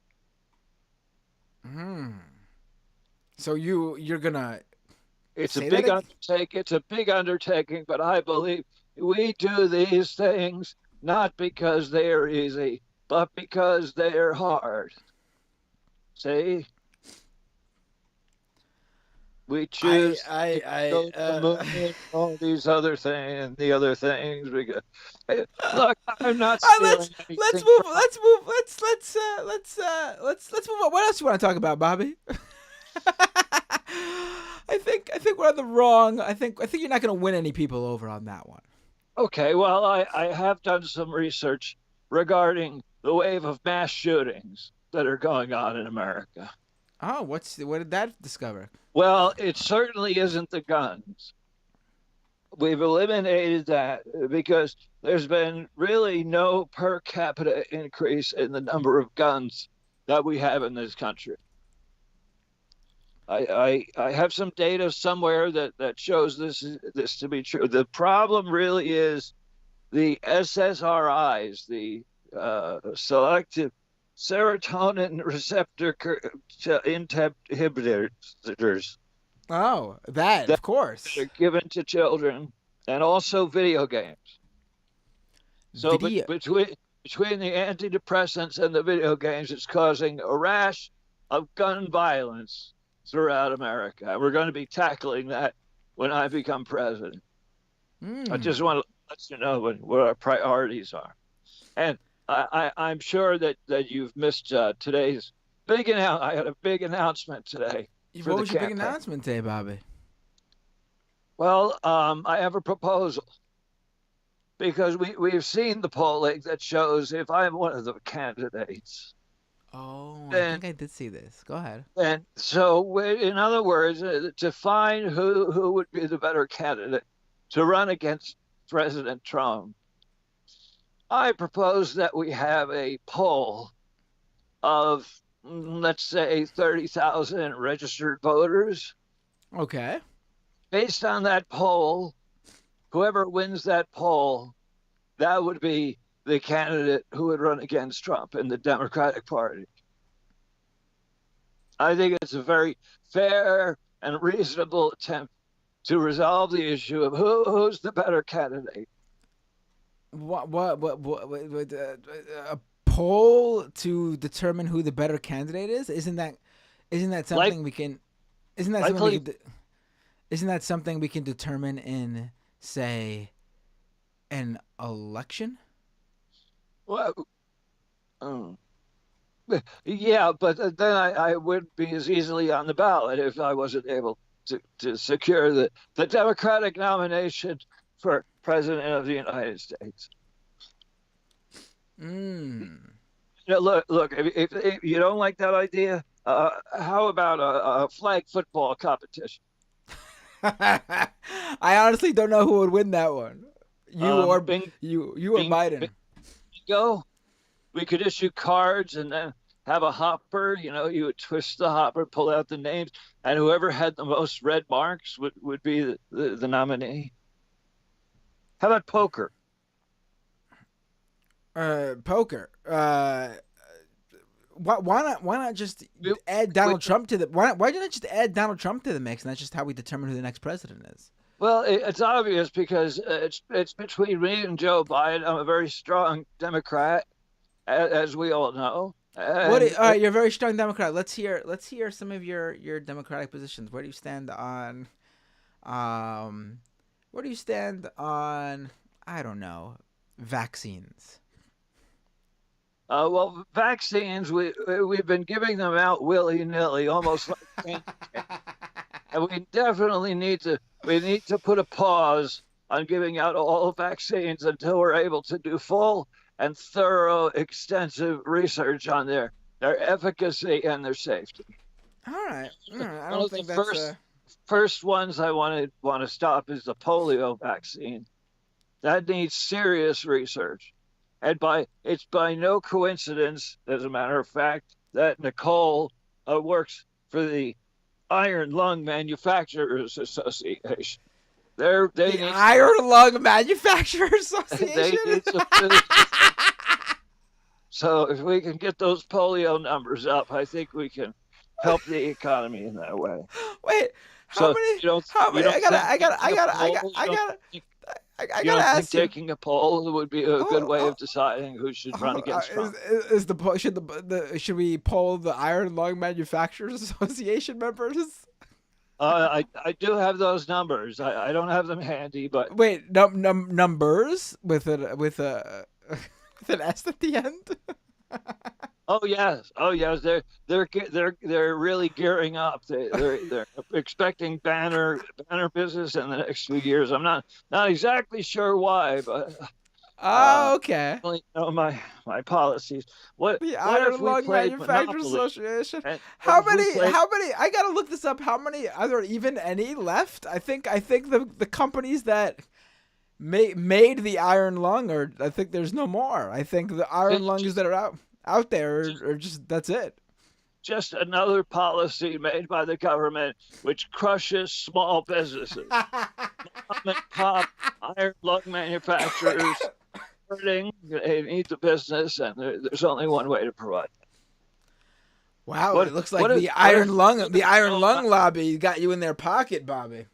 So you're gonna. It's a big undertaking. It's a big undertaking, but I believe we do these things not because they are easy, but because they are hard. See, we choose all these other things and the other things. Because look, I'm not. Let's move. Let's move on. What else do you want to talk about, Bobby? I think we're on the wrong. I think you're not going to win any people over on that one. Okay, well, I have done some research regarding the wave of mass shootings that are going on in America. Oh, what did that discover? Well, it certainly isn't the guns. We've eliminated that because there's been really no per capita increase in the number of guns that we have in this country. I have some data somewhere that shows this to be true. The problem really is the SSRIs, the selective serotonin receptor inhibitors. Oh, that of course. They're given to children, and also video games. So between the antidepressants and the video games, it's causing a rash of gun violence throughout America. We're going to be tackling that when I become president. I just want to let you know what our priorities are. And I'm sure that you've missed today's big announcement. I had a big announcement today. What was your big announcement today, Bobby? Well, I have a proposal. Because we've seen the polling that shows if I'm one of the candidates. Oh, I think I did see this. Go ahead. And so, in other words, to find who would be the better candidate to run against President Trump, I propose that we have a poll of, let's say, 30,000 registered voters. Okay. Based on that poll, whoever wins that poll, that would be the candidate who would run against Trump in the Democratic Party. I think it's a very fair and reasonable attempt to resolve the issue of who's the better candidate. A poll to determine who the better candidate is? Isn't that something we can? Isn't that something we can determine in, say, an election? Well, yeah, but then I wouldn't be as easily on the ballot if I wasn't able to secure the Democratic nomination for President of the United States. Look. If you don't like that idea, how about a flag football competition? I honestly don't know who would win that one. You or Biden. Bingo. We could issue cards and then have a hopper. You would twist the hopper, pull out the names, and whoever had the most red marks would be the nominee. How about poker? Poker. Why not just add Donald Trump to the? Why didn't I just add Donald Trump to the mix, and that's just how we determine who the next president is? Well, it's obvious because it's between me and Joe Biden. I'm a very strong Democrat, as we all know. All right, you're a very strong Democrat. Let's hear some of your Democratic positions. Where do you stand on? Where do you stand on? I don't know, vaccines. Well, vaccines, we've been giving them out willy-nilly, almost like and we definitely need to put a pause on giving out all vaccines until we're able to do full and thorough, extensive research on their efficacy and their safety. All right. I don't think that's first ones I want to stop is the polio vaccine. That needs serious research. And it's by no coincidence, as a matter of fact, that Nicole works for the Iron Lung Manufacturers Association. The Iron Lung Manufacturers Association? So if we can get those polio numbers up, I think we can help the economy in that way. Wait, how many? I gotta ask you. Taking a poll would be a good way of deciding who should run against Trump. Should we poll the Iron Lung Manufacturers Association members? I do have those numbers. I don't have them handy, but wait, numbers with an S at the end. Oh yes. They're really gearing up. They're expecting banner business in the next few years. I'm not exactly sure why, but okay. I really know my policies. The Iron Lung Manufacturers Association. How many? I gotta look this up. How many? Are there even any left? I think the companies that made the Iron Lung, or I think there's no more. I think the Iron Lungs that are out there are just, that's it. Just another policy made by the government which crushes small businesses. Mom and pop Iron Lung manufacturers hurting. They need the business, and there's only one way to provide it. Wow, it looks like the Iron Lung lobby got you in their pocket, Bobby.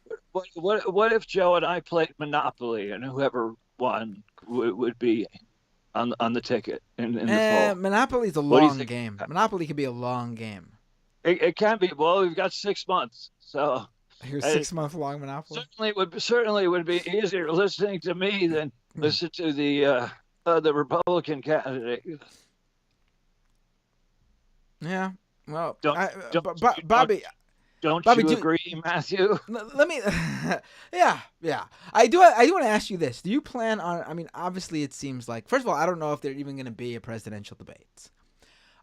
What if Joe and I played Monopoly, and whoever won would be on the ticket in the poll? Monopoly is a long game. Monopoly can be a long game. It can be. Well, we've got 6 months, so here's 6 month long Monopoly. Certainly would be easier listening to me than listen to the Republican candidate. Yeah. Well, Bobby. Don't you agree, Matthew? Let me. Yeah. I do want to ask you this. Do you plan on? I mean, obviously, it seems like. First of all, I don't know if there's even going to be a presidential debate.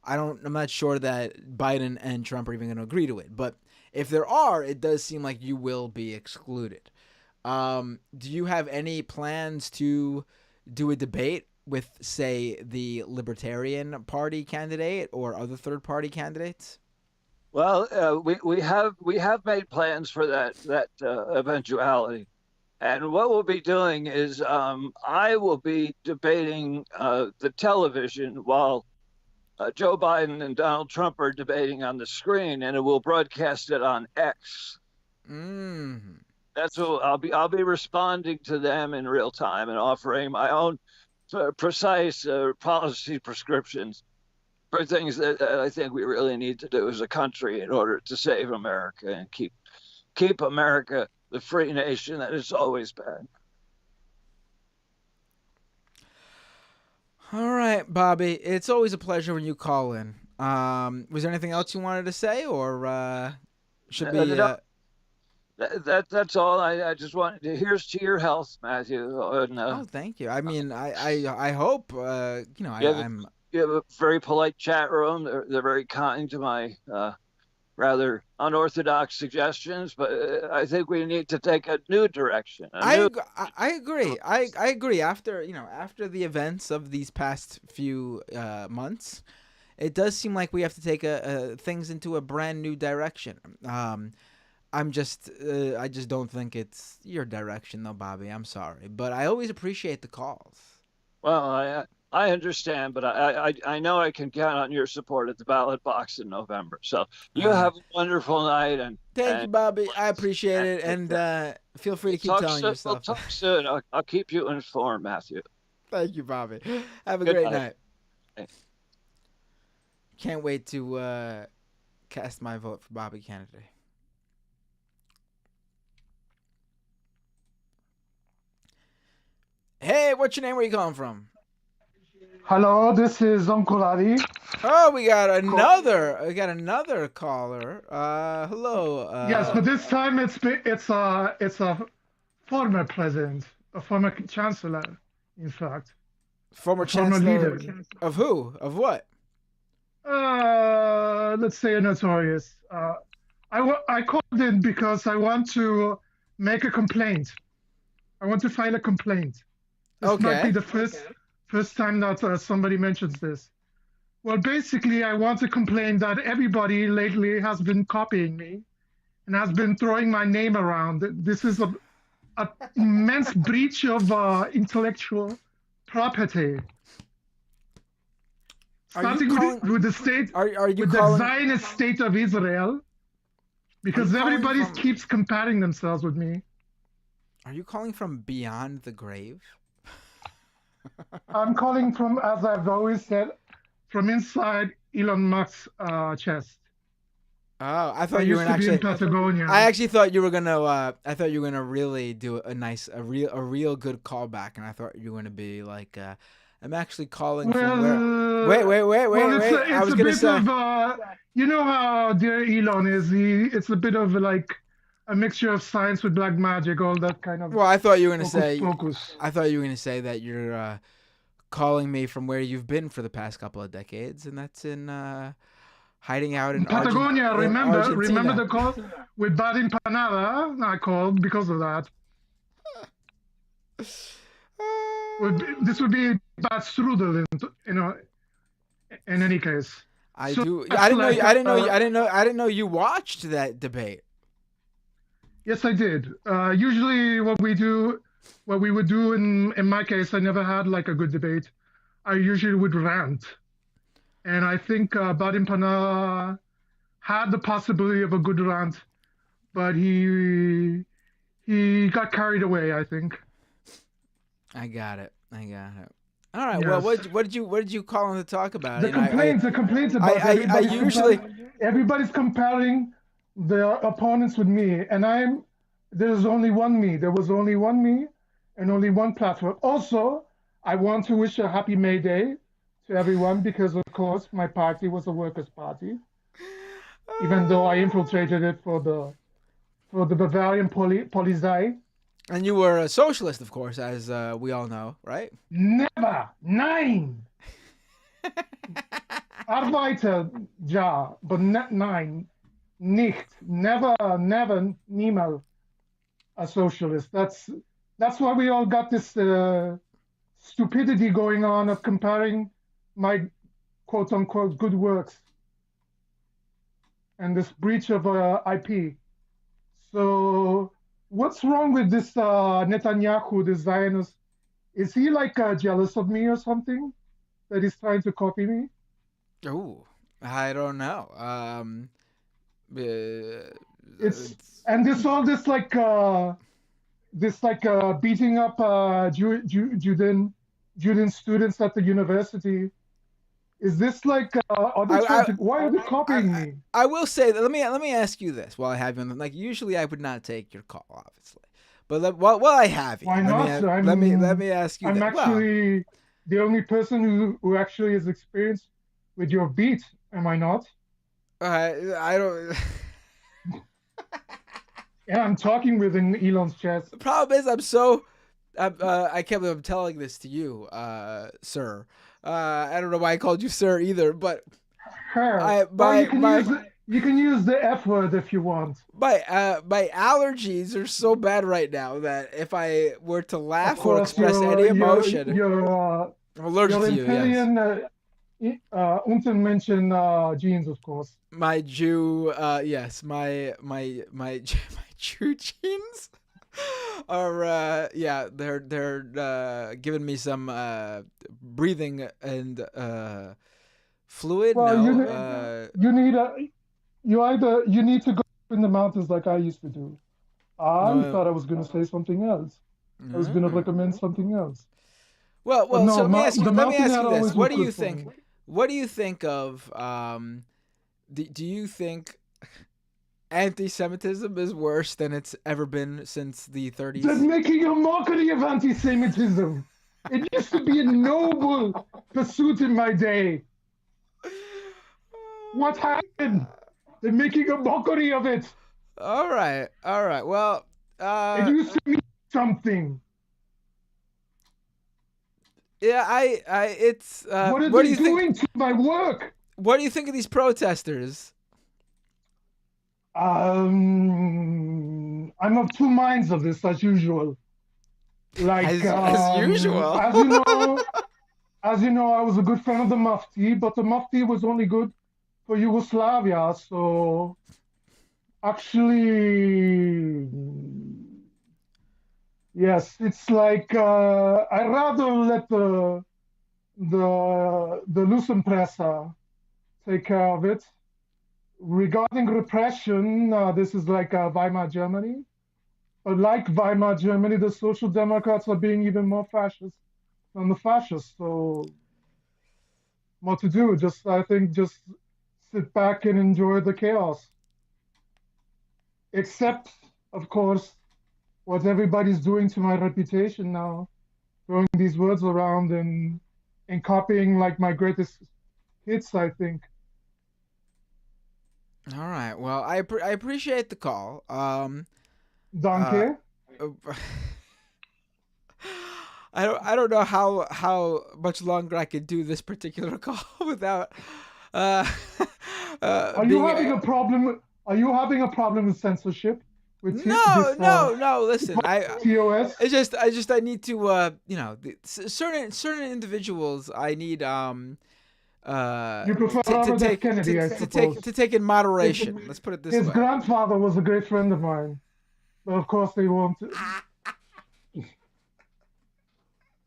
I'm not sure that Biden and Trump are even going to agree to it. But if there are, it does seem like you will be excluded. Do you have any plans to do a debate with, say, the Libertarian Party candidate or other third party candidates? Well, we have made plans for that eventuality, and what we'll be doing is I will be debating the television while Joe Biden and Donald Trump are debating on the screen, and it will broadcast it on X. That's what I'll be responding to them in real time and offering my own precise policy prescriptions for things that I think we really need to do as a country in order to save America and keep America the free nation that it's always been. All right, Bobby. It's always a pleasure when you call in. Was there anything else you wanted to say, or should we? That's all. I just wanted to. Here's to your health, Matthew. And, Oh, thank you. I mean, I hope I'm. You have a very polite chat room. They're very kind to my rather unorthodox suggestions, but I think we need to take a new direction. I agree. I agree. After the events of these past few months, it does seem like we have to take things into a brand new direction. I just don't think it's your direction, though, Bobby. I'm sorry, but I always appreciate the calls. Well, I understand, but I know I can count on your support at the ballot box in November. So you have a wonderful night, and thank you, Bobby. I appreciate it, and feel free to keep telling your stuff. We'll talk soon. I'll keep you informed, Matthew. Thank you, Bobby. Have a great night. Can't wait to cast my vote for Bobby Kennedy. Hey, what's your name? Where you calling from? Hello, this is Uncle Ali. Oh, we got another caller. Hello. Yes, but this time it's a former president, a former chancellor, in fact. Former chancellor leader. Of who? Of what? Let's say a notorious. I called in because I want to make a complaint. I want to file a complaint. This might be the first time that somebody mentions this. Well, basically, I want to complain that everybody lately has been copying me and has been throwing my name around. This is an immense breach of intellectual property. Starting with the state, with the Zionist state of Israel, because everybody keeps comparing themselves with me. Are you calling from beyond the grave? I'm calling from, as I've always said, from inside Elon Musk's chest. Oh, I thought you were actually. Patagonia. I actually thought you were gonna. I thought you were gonna really do a real good callback, and I thought you were gonna be like, I'm actually calling from where. Wait. I was gonna say. You know how dear Elon is. It's a bit of like a mixture of science with black magic, all that kind of. Well, I thought you were gonna say. Focus. I thought you were gonna say that you're calling me from where you've been for the past couple of decades, and that's in hiding out in Patagonia. Remember the call with Bad Empanada? I called because of that. This would be bad strudel, in any case. I didn't know you watched that debate. Yes, I did. Usually what we would do in my case, I never had like a good debate. I usually would rant. And I think Badim Pana had the possibility of a good rant, but he got carried away, I think. I got it. All right. Yes. Well, what did you call him to talk about? The complaints about everybody's comparing their opponents with me, and there's only one me. There was only one me, and only one platform. Also, I want to wish a happy May Day to everyone because, of course, my party was a workers' party, even though I infiltrated it for the Bavarian Polizei. And you were a socialist, of course, as we all know, right? Never. Nein. Arbeiter, ja, but not nein. Nicht. Never, niemals a socialist. That's why we all got this stupidity going on of comparing my quote-unquote good works and this breach of IP. So what's wrong with this Netanyahu, the Zionist? Is he like jealous of me or something that he's trying to copy me? Oh, I don't know. And this beating up Judean students at the university. Is this like why are they copying me? I will say that. Let me ask you this while I have you on. Like usually I would not take your call, obviously, but while I have you, why not? Let me ask you. I'm actually the only person who actually is experienced with your beat. Am I not? I don't. Yeah, I'm talking within Elon's chest. The problem is I can't believe I'm telling this to you, sir. I don't know why I called you sir either, but You can use the F word if you want. My allergies are so bad right now that if I were to laugh or express any emotion, I'm allergic to you. Yes. Untermenschen genes, of course. My Jew, yes, my Jew genes are they're giving me some breathing and fluid. Well, no, you need to go in the mountains like I used to do. I thought I was going to say something else. I was going to recommend something else. Well. No, so let me ask you this: What do you think? Me. What do you think of? Do you think anti-Semitism is worse than it's ever been since the 30s? They're making a mockery of anti-Semitism. It used to be a noble pursuit in my day. What happened? They're making a mockery of it. All right. Well, it used to mean something. Yeah, it's. What are they doing to my work? What do you think of these protesters? I'm of two minds of this, as usual. Like as usual. As you know, I was a good friend of the Mufti, but the Mufti was only good for Yugoslavia. So actually, yes, it's like I rather let the Lucenpressa take care of it. Regarding repression, this is like Weimar Germany. But like Weimar Germany, the Social Democrats are being even more fascist than the fascists. So what to do? I think just sit back and enjoy the chaos. Except, of course, what everybody's doing to my reputation now, throwing these words around and copying like my greatest hits, I think. All right. Well, I appreciate the call. Danke. I don't know how much longer I could do this particular call without. Are you having a problem? Are you having a problem with censorship? No. Listen, TOS. It's just I need to certain individuals I need you prefer Robert F. Kennedy, I suppose. To take in moderation. Let's put it this way. His grandfather was a great friend of mine, but of course they won't.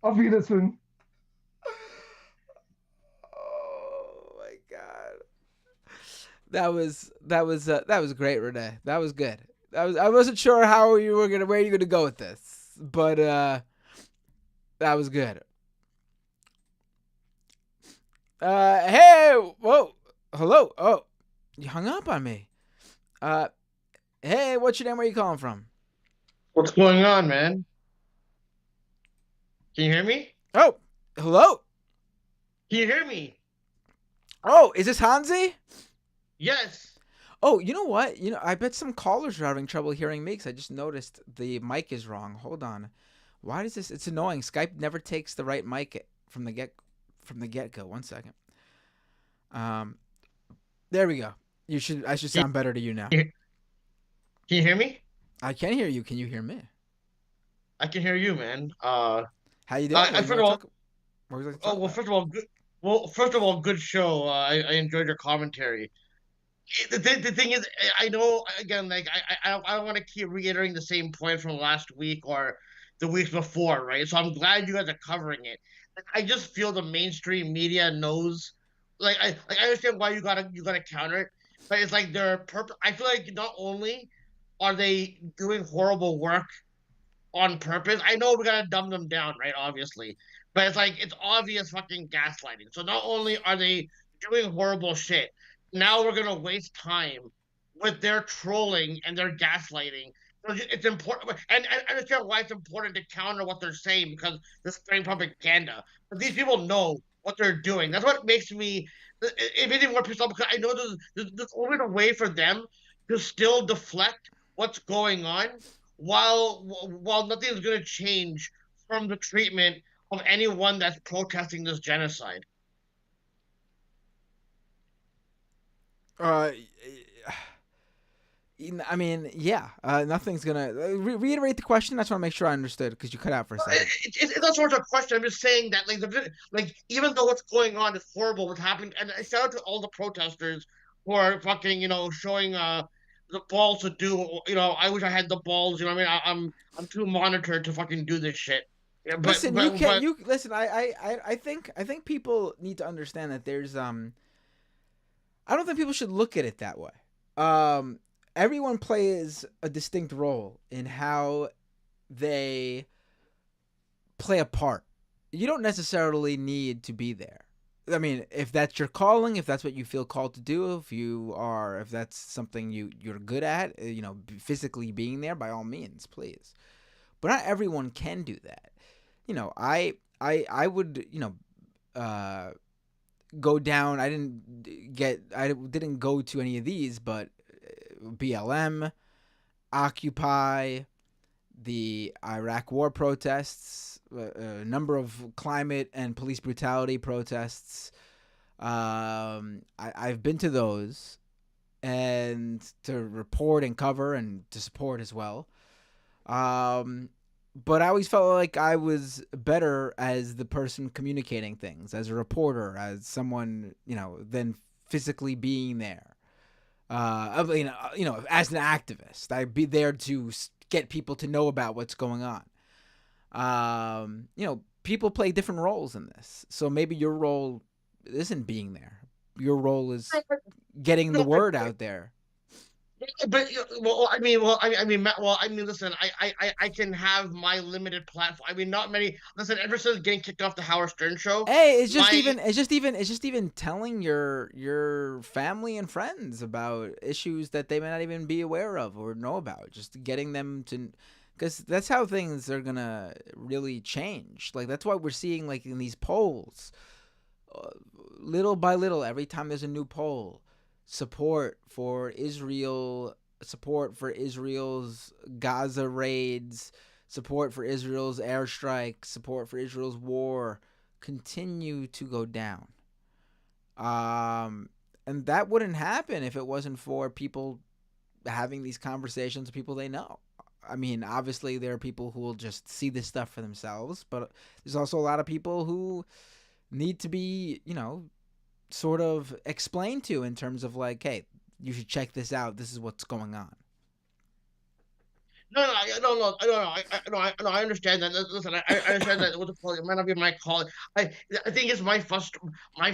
Auf Wiedersehen. Oh my God, that was great, Renee. That was good. I wasn't sure where you were gonna go with this, but that was good. Hey, whoa, hello. Oh, you hung up on me. Hey, what's your name? Where are you calling from? What's going on, man? Can you hear me? Oh, hello. Can you hear me? Oh, is this Hansi? Yes. Oh, you know what? I bet some callers are having trouble hearing me because I just noticed the mic is wrong. Hold on. Why does this? It's annoying. Skype never takes the right mic from the get-go. 1 second. There we go. I should sound better to you now. Can you hear me? I can hear you. Can you hear me? I can hear you, man. How you doing? First of all, good show. I enjoyed your commentary. The thing is, I know, again, like I don't want to keep reiterating the same point from last week or the weeks before, right? So I'm glad you guys are covering it. I just feel the mainstream media knows, like I understand why you gotta counter it, but it's like their purpose. I feel like not only are they doing horrible work on purpose, I know we gotta dumb them down, right? Obviously, but it's like it's obvious fucking gaslighting. So not only are they doing horrible shit, now we're gonna waste time with their trolling and their gaslighting. It's important, and I understand why it's important to counter what they're saying because they're spreading propaganda. But these people know what they're doing. That's what makes me, it made me more pissed off because I know there's always a way for them to still deflect what's going on, while nothing is going to change from the treatment of anyone that's protesting this genocide. I mean, yeah, nothing's gonna reiterate the question. I just want to make sure I understood because you cut out for a second. It's not sort of a question. I'm just saying that, even though what's going on is horrible, what's happened, and shout out to all the protesters who are fucking, showing the balls to do. I wish I had the balls. You know what I mean? I'm too monitored to fucking do this shit. Yeah, listen, listen. I think people need to understand that there's I don't think people should look at it that way. Everyone plays a distinct role in how they play a part. You don't necessarily need to be there. I mean, if that's your calling, if that's what you feel called to do, if that's something you're good at, physically being there, by all means, please. But not everyone can do that. I would, go down. I didn't go to any of these, but BLM, Occupy, the Iraq war protests, a number of climate and police brutality protests. I've been to those and to report and cover and to support as well. But I always felt like I was better as the person communicating things, as a reporter, as someone, than physically being there. As an activist, I'd be there to get people to know about what's going on. People play different roles in this. So maybe your role isn't being there. Your role is getting the word out there. But listen, I can have my limited platform. I mean, not many. Listen, ever since getting kicked off the Howard Stern show, hey, it's just even telling your family and friends about issues that they may not even be aware of or know about. Just getting them to, because that's how things are gonna really change. Like that's what we're seeing, like in these polls, little by little. Every time there's a new poll. Support for Israel, support for Israel's Gaza raids, support for Israel's airstrikes, support for Israel's war continue to go down. And that wouldn't happen if it wasn't for people having these conversations with people they know. I mean, obviously there are people who will just see this stuff for themselves, but there's also a lot of people who need to be, sort of explained to in terms of like, hey, you should check this out. This is what's going on. No, I understand that. Listen, I understand that. What the fuck? It might not be my call. I think it's my frustration. My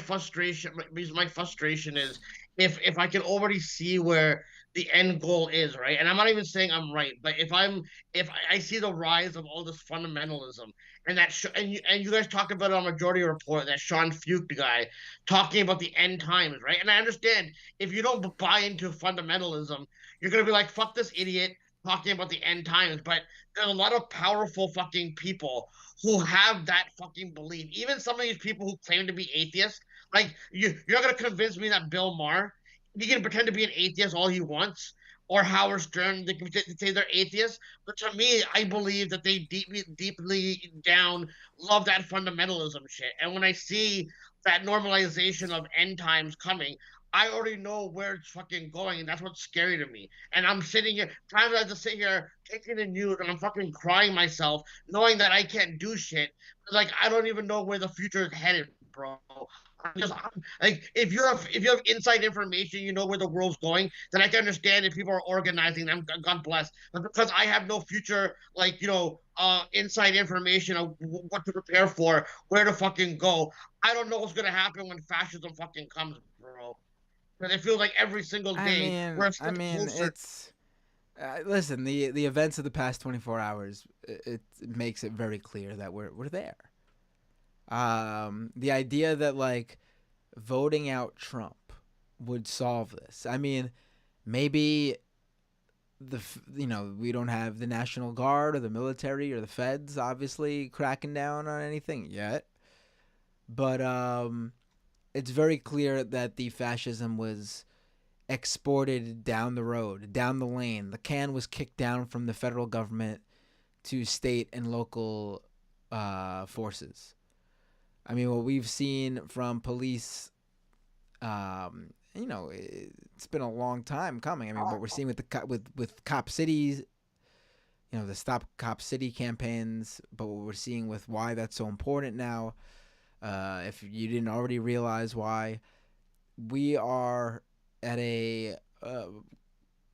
frustration is if I can already see where the end goal is, right? And I'm not even saying I'm right, but if I see the rise of all this fundamentalism, and and you guys talk about it on Majority Report, that Sean Fuke guy talking about the end times, right? And I understand if you don't buy into fundamentalism, you're gonna be like, fuck this idiot talking about the end times. But there's a lot of powerful fucking people who have that fucking belief. Even some of these people who claim to be atheists, like you're not gonna convince me that Bill Maher, he can pretend to be an atheist all he wants, or Howard Stern, they can say they're atheists. But to me, I believe that they deeply down love that fundamentalism shit. And when I see that normalization of end times coming, I already know where it's fucking going, and that's what's scary to me. And I'm sitting here, trying to sit here, taking the news, and I'm fucking crying myself, knowing that I can't do shit. Like, I don't even know where the future is headed, bro. Like, if you have inside information, you know where the world's going, then I can understand if people are organizing them. God bless. But because I have no future, inside information of what to prepare for, where to fucking go, I don't know what's gonna happen when fascism fucking comes, bro. But it feels like every single day we're closer. It's listen, the events of the past 24 hours, it makes it very clear that we're there. The idea that like voting out Trump would solve this. I mean, maybe we don't have the National Guard or the military or the feds obviously cracking down on anything yet. But it's very clear that the fascism was exported down the road, down the lane. The can was kicked down from the federal government to state and local forces. I mean, what we've seen from police, it's been a long time coming. I mean, what we're seeing with Cop Cities, the Stop Cop City campaigns, but what we're seeing with why that's so important now, if you didn't already realize why, we are at a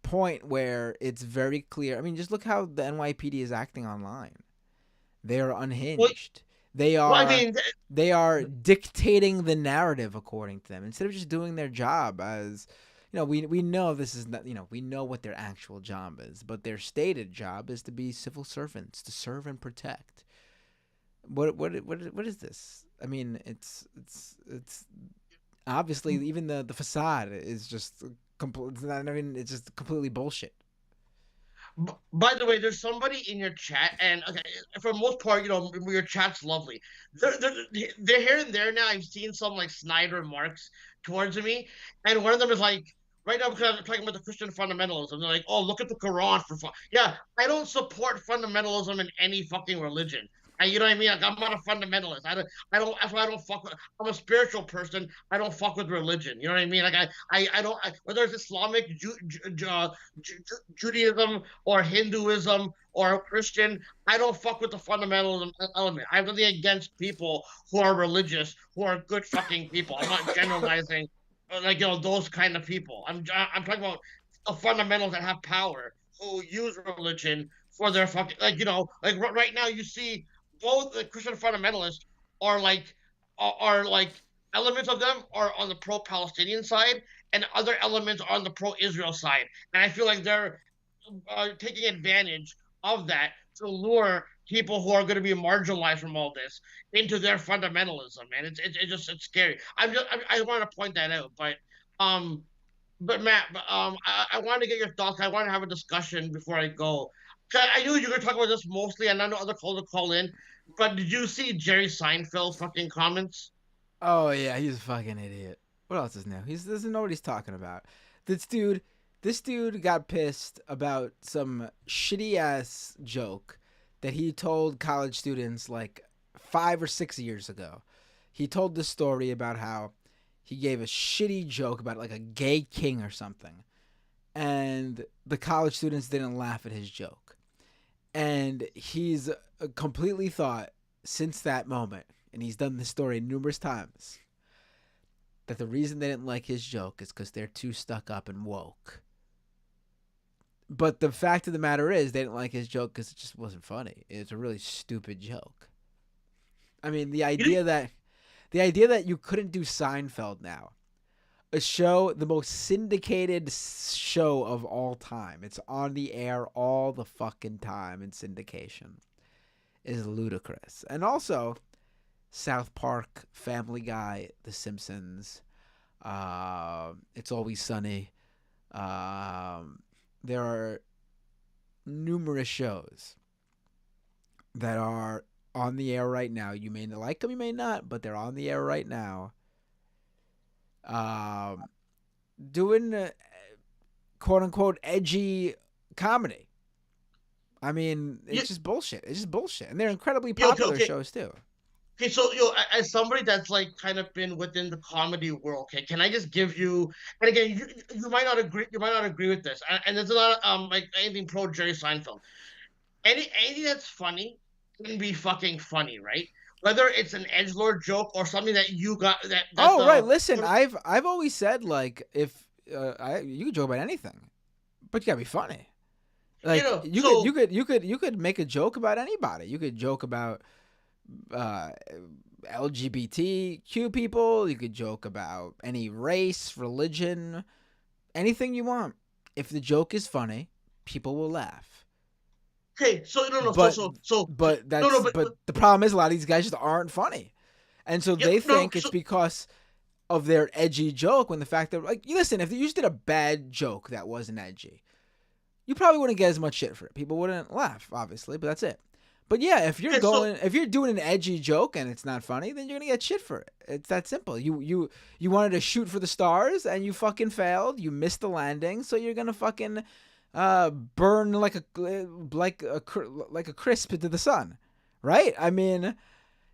point where it's very clear. I mean, just look how the NYPD is acting online. They are unhinged. They are dictating the narrative according to them instead of just doing their job as, we know this is not, we know what their actual job is, but their stated job is to be civil servants, to serve and protect. What is this? I mean, it's obviously even the facade is just it's just completely bullshit. By the way, there's somebody in your chat, and okay, for the most part, your chat's lovely. They're here and there now. I've seen some like snide remarks towards me, and one of them is like, right now because I'm talking about the Christian fundamentalism. They're like, "Oh, look at the Quran for fun." Yeah, I don't support fundamentalism in any fucking religion. You know what I mean? Like, I'm not a fundamentalist. I don't. That's why I don't fuck with. I'm a spiritual person. I don't fuck with religion. You know what I mean? Like I don't. Whether it's Islamic, Judaism, or Hinduism, or Christian, I don't fuck with the fundamentalism element. I'm really against people who are religious, who are good fucking people. I'm not generalizing, those kind of people. I'm talking about the fundamentals that have power, who use religion for their fucking right now you see. Both the Christian fundamentalists are like elements of them are on the pro-Palestinian side, and other elements are on the pro-Israel side. And I feel like they're taking advantage of that to lure people who are going to be marginalized from all this into their fundamentalism. And it's scary. I want to point that out, but Matt, I want to get your thoughts. I want to have a discussion before I go. I knew you were going to talk about this mostly, and I know other callers will call in, but did you see Jerry Seinfeld's fucking comments? Oh, yeah, he's a fucking idiot. What else is new? He doesn't know what he's talking about. This dude got pissed about some shitty-ass joke that he told college students like 5 or 6 years ago. He told this story about how he gave a shitty joke about like a gay king or something, and the college students didn't laugh at his joke. And he's completely thought since that moment, and he's done this story numerous times, that the reason they didn't like his joke is because they're too stuck up and woke. But the fact of the matter is they didn't like his joke because it just wasn't funny. It's a really stupid joke. I mean, the idea that you couldn't do Seinfeld now, a show, the most syndicated show of all time. It's on the air all the fucking time in syndication. Is ludicrous. And also, South Park, Family Guy, The Simpsons, It's Always Sunny. There are numerous shows that are on the air right now. You may like them, you may not, but they're on the air right now. Doing quote unquote edgy comedy. I mean, it's just bullshit. It's just bullshit, and they're incredibly popular shows too. Okay, so as somebody that's like kind of been within the comedy world, okay, can I just give you? And again, you might not agree. You might not agree with this, and there's a lot of like anything pro Jerry Seinfeld. Anything that's funny can be fucking funny, right? Whether it's an edgelord joke or something that you got right. Listen, I've always said like if you could joke about anything, but you gotta be funny. Like you could make a joke about anybody. You could joke about LGBTQ people. You could joke about any race, religion, anything you want. If the joke is funny, people will laugh. Okay, so but the problem is a lot of these guys just aren't funny, and so they think it's because of their edgy joke. When the fact that like, listen, if you just did a bad joke that wasn't edgy, you probably wouldn't get as much shit for it. People wouldn't laugh, obviously, but that's it. But yeah, if you're if you're doing an edgy joke and it's not funny, then you're gonna get shit for it. It's that simple. You wanted to shoot for the stars and you fucking failed. You missed the landing, so you're gonna fucking burn like a crisp into the sun, right? I mean,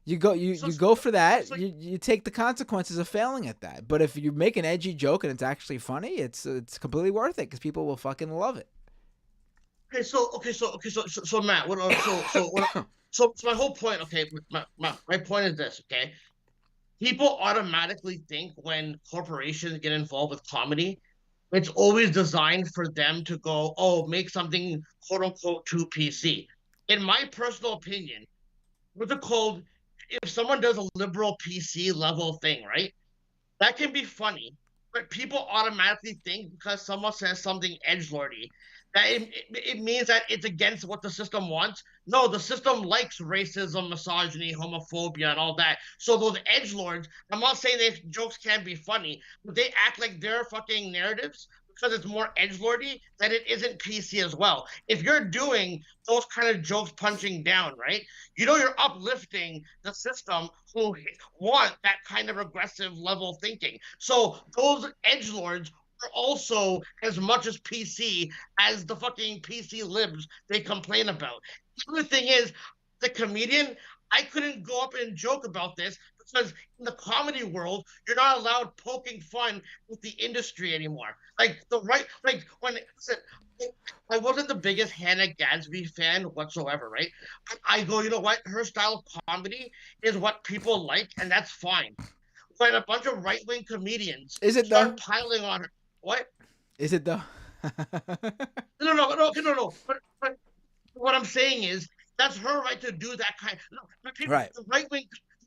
you go for that. You take the consequences of failing at that. But if you make an edgy joke and it's actually funny, it's completely worth it because people will fucking love it. So Matt, so my whole point, okay, my point is this, okay? People automatically think when corporations get involved with comedy, it's always designed for them to go, oh, make something quote unquote too PC. In my personal opinion, what's it called? If someone does a liberal PC level thing, right? That can be funny, but people automatically think because someone says something edgelordy that it means that it's against what the system wants. No, the system likes racism, misogyny, homophobia, and all that. So those edgelords, I'm not saying that jokes can't be funny, but they act like their fucking narratives because it's more edgelordy that it isn't PC as well. If you're doing those kind of jokes punching down, right? You know you're uplifting the system who want that kind of regressive level thinking. So those edgelords are also as much as PC as the fucking PC libs they complain about. The other thing is, the comedian, I couldn't go up and joke about this because in the comedy world, you're not allowed poking fun with the industry anymore. Like I wasn't the biggest Hannah Gadsby fan whatsoever, right? But I go, you know what? Her style of comedy is what people like, and that's fine. When a bunch of right-wing comedians start piling on her, what? Is it though? No. But what I'm saying is that's her right to do that kind. Right. The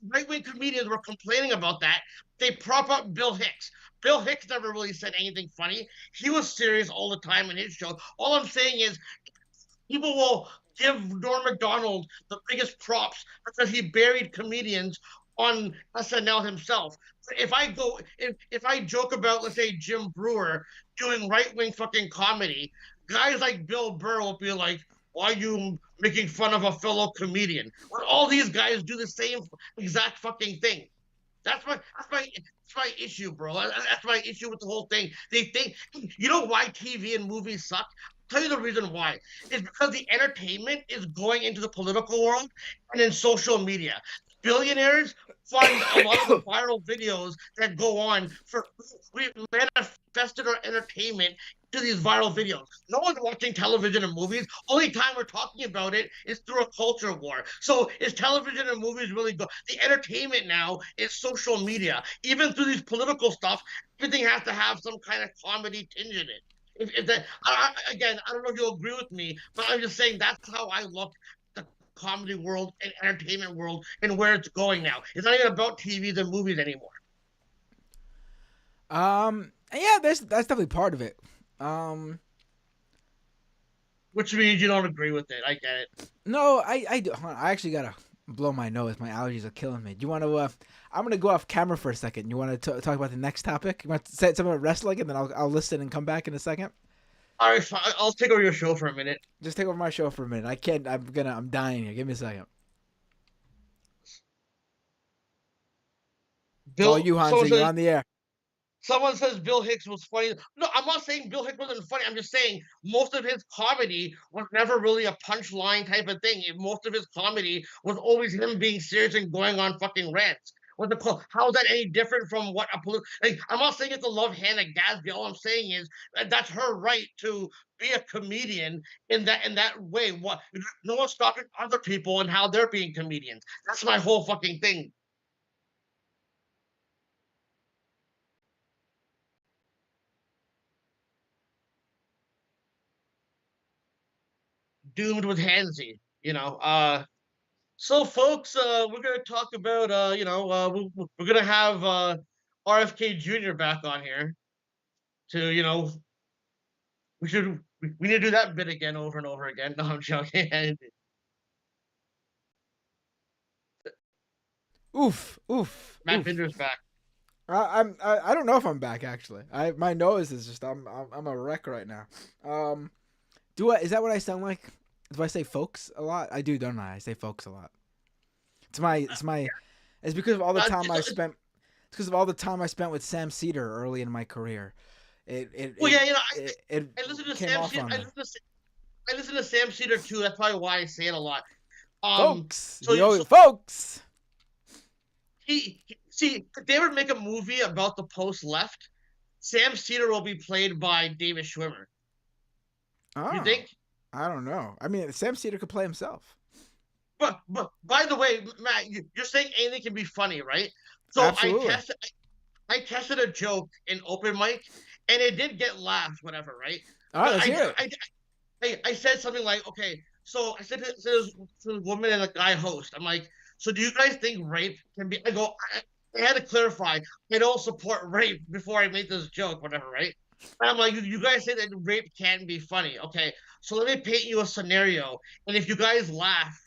right-wing comedians were complaining about that. They prop up Bill Hicks. Bill Hicks never really said anything funny. He was serious all the time in his show. All I'm saying is people will give Norm Macdonald the biggest props because he buried comedians on SNL himself. If I joke about, let's say, Jim Brewer doing right-wing fucking comedy, guys like Bill Burr will be like, why are you making fun of a fellow comedian? When all these guys do the same exact fucking thing. That's my issue, bro. That's my issue with the whole thing. They think, you know why TV and movies suck? I'll tell you the reason why. It's because the entertainment is going into the political world and in social media. Billionaires fund a lot of the viral videos that go on we manifested our entertainment to these viral videos. No one's watching television and movies. Only time we're talking about it is through a culture war. So is television and movies really good? The entertainment now is social media. Even through these political stuff, everything has to have some kind of comedy tinge in it. Again, I don't know if you'll agree with me, but I'm just saying that's how I look at the comedy world and entertainment world and where it's going now. It's not even about TVs and movies anymore. Yeah, that's definitely part of it. Which means you don't agree with it. I get it. No, I do. I actually gotta blow my nose. My allergies are killing me. Do you want to? I'm gonna go off camera for a second. You want to talk about the next topic? You want to say something about wrestling, and then I'll listen and come back in a second. All right, fine. I'll take over your show for a minute. Just take over my show for a minute. I can't. I'm dying here. Give me a second. Bill, you, Hansi. You're on the air. Someone says Bill Hicks was funny. No, I'm not saying Bill Hicks wasn't funny. I'm just saying most of his comedy was never really a punchline type of thing. Most of his comedy was always him being serious and going on fucking rants. How is that any different from what I'm not saying it's to love Hannah Gadsby. All I'm saying is that's her right to be a comedian in that way. What? No one's stopping other people and how they're being comedians. That's my whole fucking thing. Doomed with Hansi, So, folks, we're going to talk about, we're going to have RFK Jr. back on here to, we need to do that bit again over and over again. No, I'm joking. Oof. Matt Binder's back. I don't know if I'm back, actually. My nose is just, I'm a wreck right now. Is that what I sound like? Do I say folks a lot? I do, don't I? I say folks a lot. It's because of all the time I spent. It's because of all the time I spent with Sam Cedar early in my career. I listen to Sam Cedar. I listen to Sam Cedar too. That's probably why I say it a lot. Folks, folks. If they ever make a movie about the post left, Sam Cedar will be played by David Schwimmer. Oh, you think? I don't know. I mean, Sam Cedar could play himself. But by the way, Matt, you're saying anything can be funny, right? So absolutely. I tested a joke in open mic, and it did get laughs, whatever, right? All right, let's hear it. I said something like, okay, so I said to the woman and the guy host, I'm like, so do you guys think rape can be? I go, I had to clarify, I don't support rape before I made this joke, whatever, right? And I'm like, you guys say that rape can be funny, okay? So let me paint you a scenario, and if you guys laugh,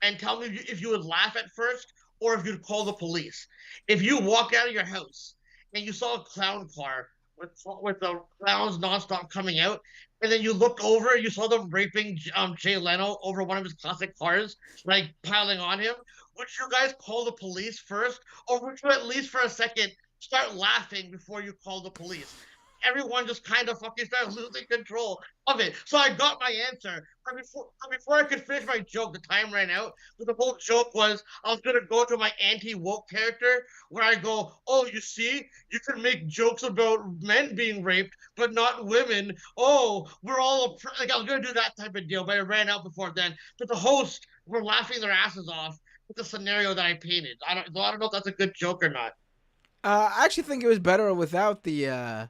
and tell me if you would laugh at first or if you'd call the police. If you walk out of your house and you saw a clown car with the clowns nonstop coming out, and then you looked over and you saw them raping Jay Leno over one of his classic cars, like piling on him, would you guys call the police first, or would you at least for a second start laughing before you call the police? Everyone just kind of fucking started losing control of it. So I got my answer. Before I could finish my joke, the time ran out. But the whole joke was I was going to go to my anti-woke character where I go, oh, you see? You can make jokes about men being raped, but not women. Oh, we're all... Like, I was going to do that type of deal, but it ran out before then. But the hosts were laughing their asses off with the scenario that I painted. I don't know if that's a good joke or not. I actually think it was better without the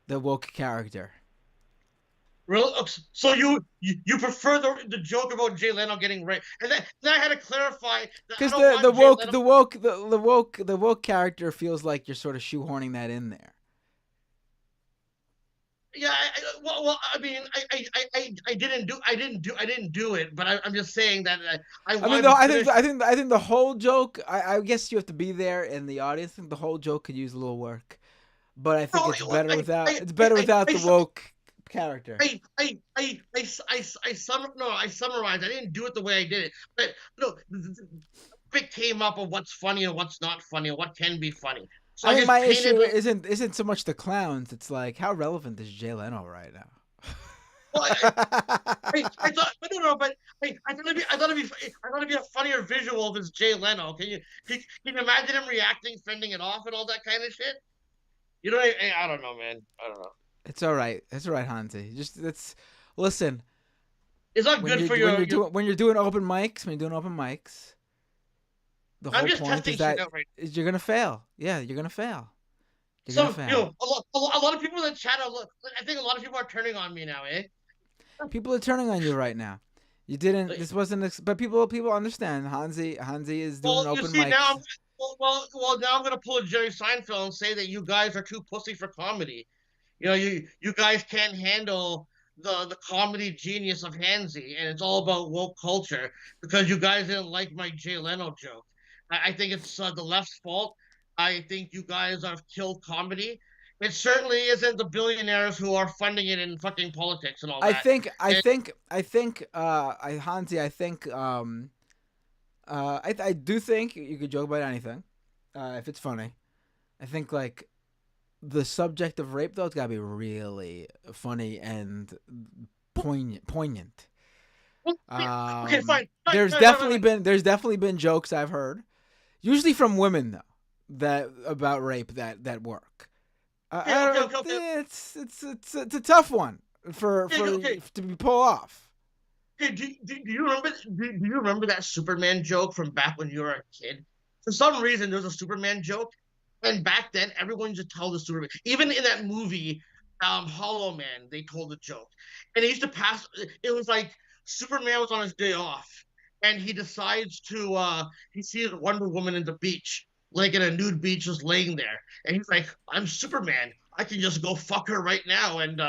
woke character. Really? So you prefer the joke about Jay Leno getting raped, and then I had to clarify because the woke character feels like you're sort of shoehorning that in there. Yeah, I mean, I didn't do it, but I'm just saying that I think the whole joke. I guess you have to be there in the audience. I think the whole joke could use a little work. But I think it's better without the woke character. I summarized. I didn't do it the way I did it, but no, it came up of what's funny and what's not funny and what can be funny. So I mean, my issue isn't so much the clowns. It's like, how relevant is Jay Leno right now? Well, I thought it'd be a funnier visual if it's Jay Leno. Can you imagine him reacting, fending it off, and all that kind of shit? You know, I don't know, man. I don't know. It's all right. It's all right, Hansi. Listen. It's not good for when you're doing open mics. The whole point is that you're gonna fail. Yeah, you're gonna fail. Gonna fail. A lot of people in the chat. I think a lot of people are turning on me now, eh? People are turning on you right now. You didn't. This wasn't. But people understand. Hansi is doing open mics. Well, now I'm gonna pull a Jerry Seinfeld and say that you guys are too pussy for comedy. You know, you guys can't handle the comedy genius of Hansi, and it's all about woke culture because you guys didn't like my Jay Leno joke. I think it's the left's fault. I think you guys have killed comedy. It certainly isn't the billionaires who are funding it in fucking politics and all that. I do think you could joke about anything, if it's funny. I think like the subject of rape though, it's gotta be really funny and poignant. Okay, fine. There's definitely been jokes I've heard, usually from women though, that about rape that work. Okay. It's a tough one to be pull off. Hey, do you remember that Superman joke from back when you were a kid? For some reason, there's a Superman joke, and back then everyone used to tell the Superman. Even in that movie, Hollow Man, they told the joke, and it used to pass. It was like Superman was on his day off, and he decides to he sees Wonder Woman in the beach, like in a nude beach, just laying there, and he's like, "I'm Superman. I can just go fuck her right now, and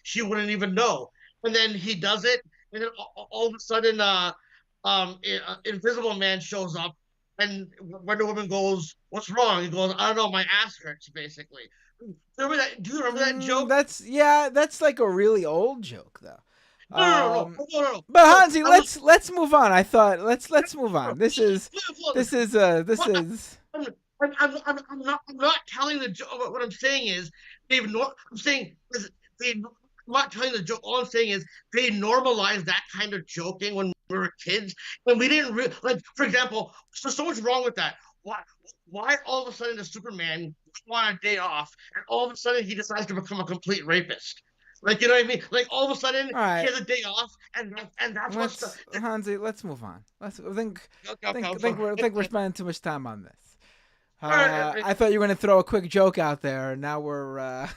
she wouldn't even know." And then he does it. And then all of a sudden, Invisible Man shows up, and Wonder Woman goes, "What's wrong?" He goes, "I don't know, my ass hurts." Basically, remember that? Do you remember that joke? That's like a really old joke, though. No. But Hansi, let's move on. I thought let's move on. This is. I'm not telling the joke. What I'm saying is I'm not telling the joke. All I'm saying is they normalized that kind of joking when we were kids, and we didn't like. For example, so what's wrong with that? Why all of a sudden does Superman want a day off, and all of a sudden he decides to become a complete rapist? Like, you know what I mean? Like, all of a sudden, he has a day off, and that's what's... Hansi, let's move on. I think we're spending too much time on this. I thought you were going to throw a quick joke out there, and now we're...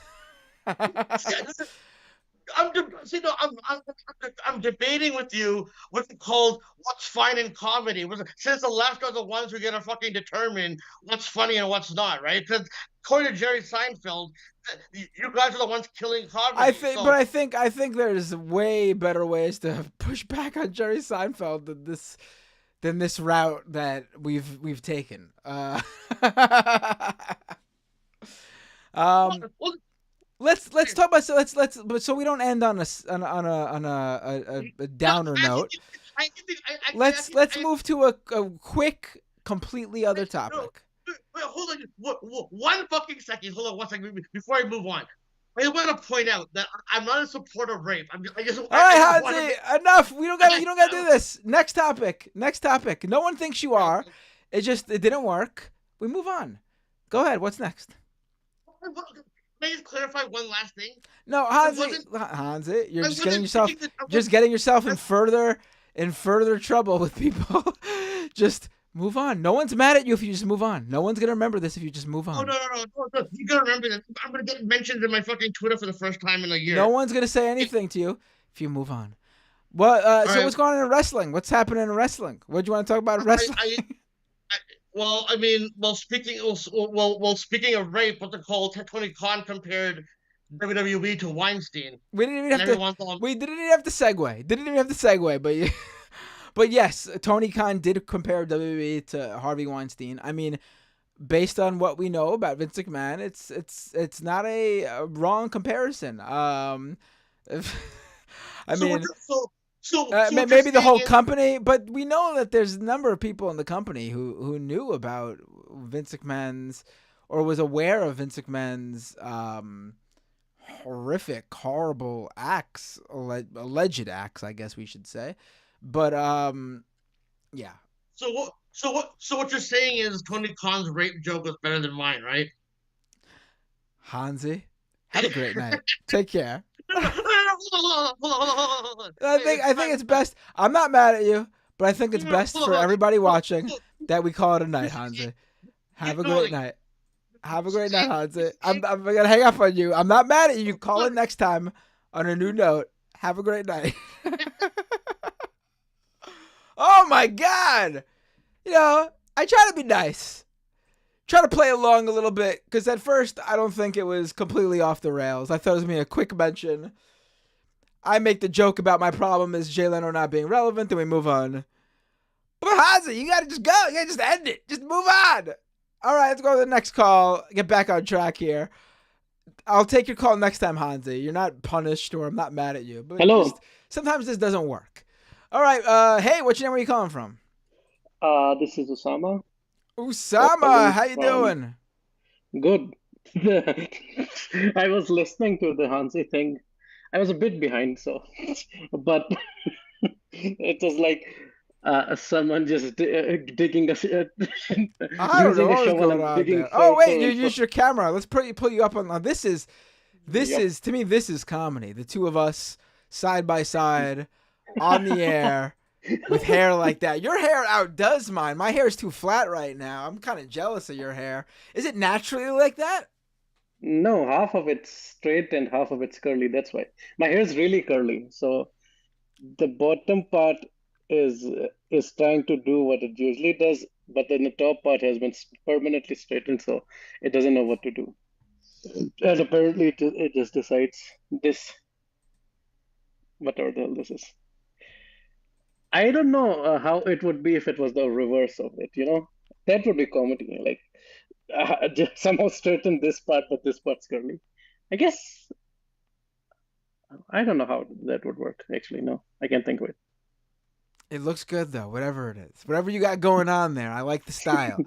I'm debating with you what's called what's fine in comedy. Since the left are the ones who are gonna fucking determine what's funny and what's not, right? Because according to Jerry Seinfeld, you guys are the ones killing comedy. I think there's way better ways to push back on Jerry Seinfeld than this route that we've taken. Let's talk about so we don't end on a downer note. Let's move to a quick, completely other topic. Wait, hold on, one fucking second. Hold on 1 second before I move on. I want to point out that I'm not in support of rape. All right, Hansi, enough. You don't gotta do this. Next topic. No one thinks you are. It didn't work. We move on. Go ahead. What's next? Can I just clarify one last thing? No, Hansi, you're just getting yourself in further trouble with people. Just move on. No one's mad at you if you just move on. No one's gonna remember this if you just move on. No. You gotta remember that I'm gonna get mentioned in my fucking Twitter for the first time in a year. No one's gonna say anything to you if you move on. Well, so what's going on in wrestling? What's happening in wrestling? What do you want to talk about in wrestling? Speaking of rape, what's it called? Tony Khan compared WWE to Weinstein. We didn't even have to segue. But yes, Tony Khan did compare WWE to Harvey Weinstein. I mean, based on what we know about Vince McMahon, it's not a wrong comparison. Maybe the whole company, but we know that there's a number of people in the company who knew about Vince McMahon's or was aware of Vince McMahon's horrible acts, alleged acts, I guess we should say. But yeah. So what you're saying is Tony Khan's rape joke was better than mine, right? Hansi, have a great night. Take care. Hold on. I think it's best. I'm not mad at you, but I think it's best for everybody watching that we call it a night, Hansi. Have a great night. Have a great night, Hansi. I'm gonna hang up on you. I'm not mad at you. Call it next time on a new note. Have a great night. Oh my God! I try to be nice. Try to play along a little bit, because at first I don't think it was completely off the rails. I thought it was going to be a quick mention. I make the joke about my problem is Jay Leno not being relevant, then we move on. But Hansi, you got to just go. You got to just end it. Just move on. All right, let's go to the next call. Get back on track here. I'll take your call next time, Hansi. You're not punished, or I'm not mad at you. But hello. Sometimes this doesn't work. All right. Hey, what's your name? Where are you calling from? This is Osama. Usama, how you doing? Good. I was listening to the Hansi thing. I was a bit behind, but it was like someone just digging using a shovel and digging. Oh wait, you use your camera. Let's pull you up on. This is to me. This is comedy. The two of us side by side on the air. With hair like that. Your hair outdoes mine. My hair is too flat right now. I'm kind of jealous of your hair. Is it naturally like that? No, half of it's straight and half of it's curly. That's why. My hair is really curly. So the bottom part is trying to do what it usually does, but then the top part has been permanently straightened, so it doesn't know what to do. And apparently it just decides this, whatever the hell this is. I don't know how it would be if it was the reverse of it, That would be comedy. Like, just somehow straighten this part, but this part's curly. I guess I don't know how that would work. Actually, no, I can't think of it. It looks good though, whatever it is. Whatever you got going on there. I like the style.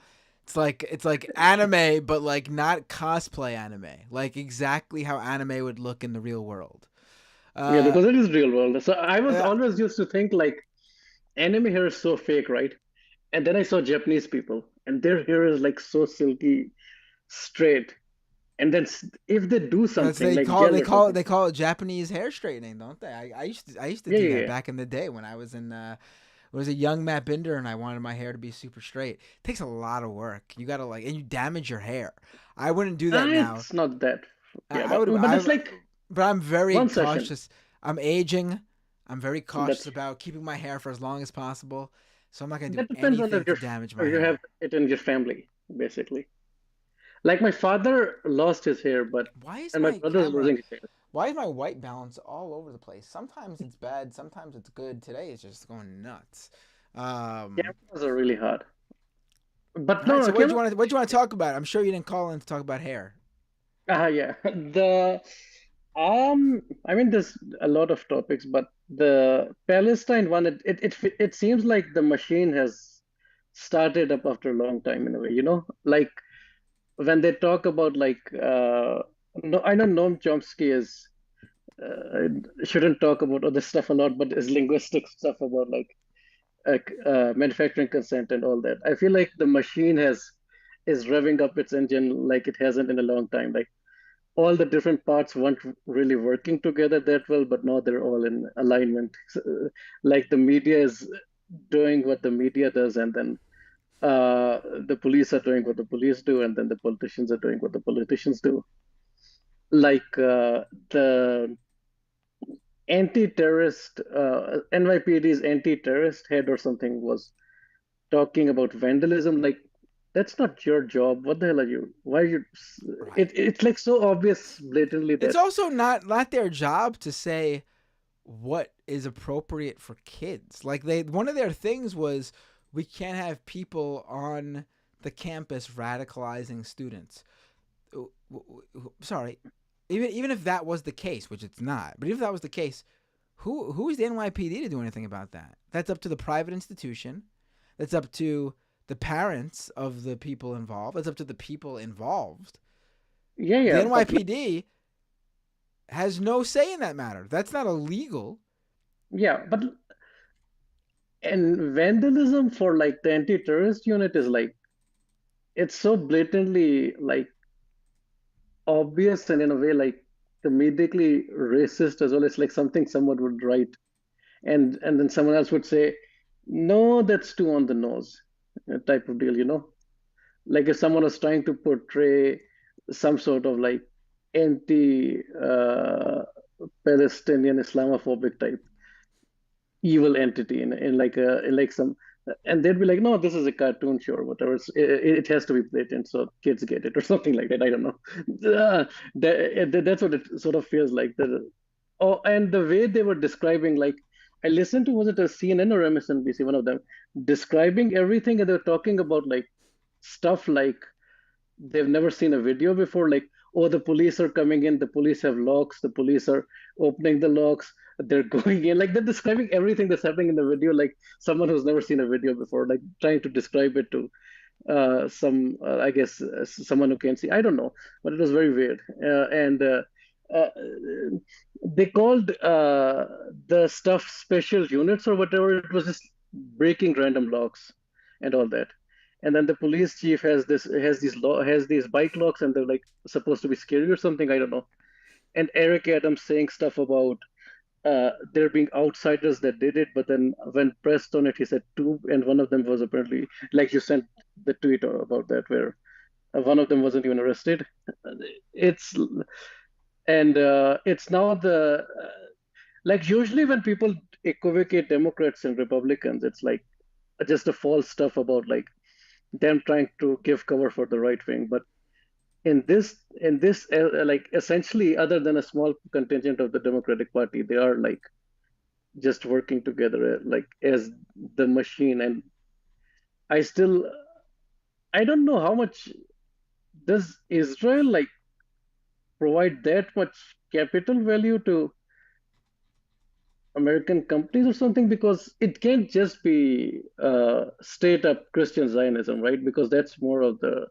It's like anime, but like not cosplay anime. Like exactly how anime would look in the real world. Yeah, because it is real world. So I was always used to think like anime hair is so fake, right? And then I saw Japanese people, and their hair is like so silky, straight. And then if they do something like they call it Japanese hair straightening, don't they? I used to do that back in the day when I was a young Matt Binder and I wanted my hair to be super straight. It takes a lot of work. You gotta and you damage your hair. I wouldn't do that now. It's not that. Yeah, but it's like. But I'm very cautious. Session. I'm aging. I'm very cautious about keeping my hair for as long as possible. So I'm not gonna do anything to damage my hair. You have it in your family, basically. Like my father lost his hair, but my brother's losing his hair. Why is my white balance all over the place? Sometimes it's bad, sometimes it's good. Today it's just going nuts. Cameras are really hard. But no, right, so what do you want to talk about? I'm sure you didn't call in to talk about hair. Yeah. I mean, there's a lot of topics, but the Palestine one, it seems like the machine has started up after a long time in a way, like when they talk about like, no, I know Noam Chomsky is shouldn't talk about other stuff a lot, but his linguistic stuff about like manufacturing consent and all that. I feel like the machine is revving up its engine like it hasn't in a long time. Like all the different parts weren't really working together that well, but now they're all in alignment. Like the media is doing what the media does, and then the police are doing what the police do, and then the politicians are doing what the politicians do. Like the anti-terrorist, NYPD's anti-terrorist head or something was talking about vandalism. Like, that's not your job. What the hell are you? Why are you? Right. It's like so obvious, blatantly. It's also not their job to say what is appropriate for kids. Like one of their things was we can't have people on the campus radicalizing students. Sorry, even if that was the case, which it's not, but if that was the case, who is the NYPD to do anything about that? That's up to the private institution. That's up to the parents of the people involved. It's up to the people involved. Yeah. The NYPD has no say in that matter. That's not illegal. Yeah, but and vandalism for like the anti-terrorist unit is like, it's so blatantly like obvious and in a way like comedically racist as well. It's like something someone would write, and then someone else would say, no, that's too on the nose. Type of deal, like if someone was trying to portray some sort of like anti-Palestinian Islamophobic type evil entity in like some, and they'd be like, no, this is a cartoon show or whatever. It has to be blatant so kids get it or something like that. I don't know. That's what it sort of feels like. And the way they were describing, like, I listened to, was it a CNN or MSNBC, one of them, describing everything, and they're talking about like stuff like they've never seen a video before, like, oh, the police are coming in, the police have locks, the police are opening the locks, they're going in, like they're describing everything that's happening in the video, like someone who's never seen a video before, like trying to describe it to I guess someone who can see. I don't know, but it was very weird. They called the stuff special units or whatever. It was just breaking random locks and all that. And then the police chief has these bike locks, and they're like supposed to be scary or something. I don't know. And Eric Adams saying stuff about there being outsiders that did it, but then when pressed on it, he said two, and one of them was apparently, like you sent the tweet about that, where one of them wasn't even arrested. It's now the like usually when people equivocate Democrats and Republicans, it's like just a false stuff about like them trying to give cover for the right wing. But in this like essentially, other than a small contingent of the Democratic Party, they are like just working together like as the machine. And I don't know how much does Israel like provide that much capital value to American companies or something? Because it can't just be straight up Christian Zionism, right? Because that's more of the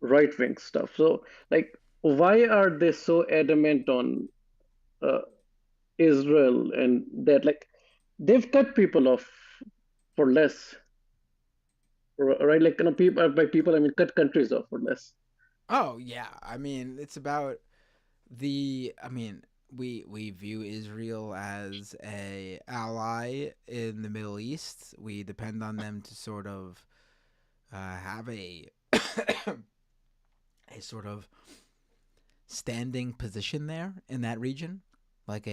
right wing stuff. So, like, why are they so adamant on uh, Israel and that? Like, they've cut people off for less, right? Like, people, by people, I mean cut countries off for less. Oh yeah, I mean it's about I mean we view Israel as a ally in the Middle East. We depend on them to sort of have a a sort of standing position there in that region, like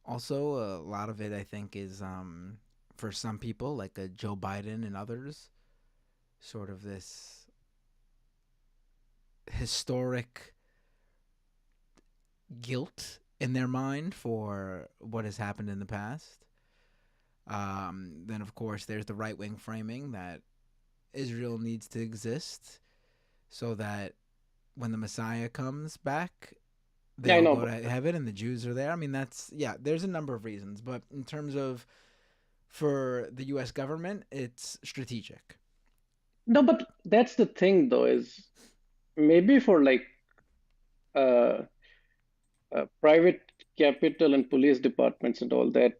also a lot of it I think is for some people like Joe Biden and others, sort of this historic guilt in their mind for what has happened in the past. Then, of course, there's the right-wing framing that Israel needs to exist so that when the Messiah comes back, they all go to heaven and the Jews are there. I mean, there's a number of reasons. But in terms of for the U.S. government, it's strategic. No, but that's the thing, though, is maybe for like private capital and police departments and all that,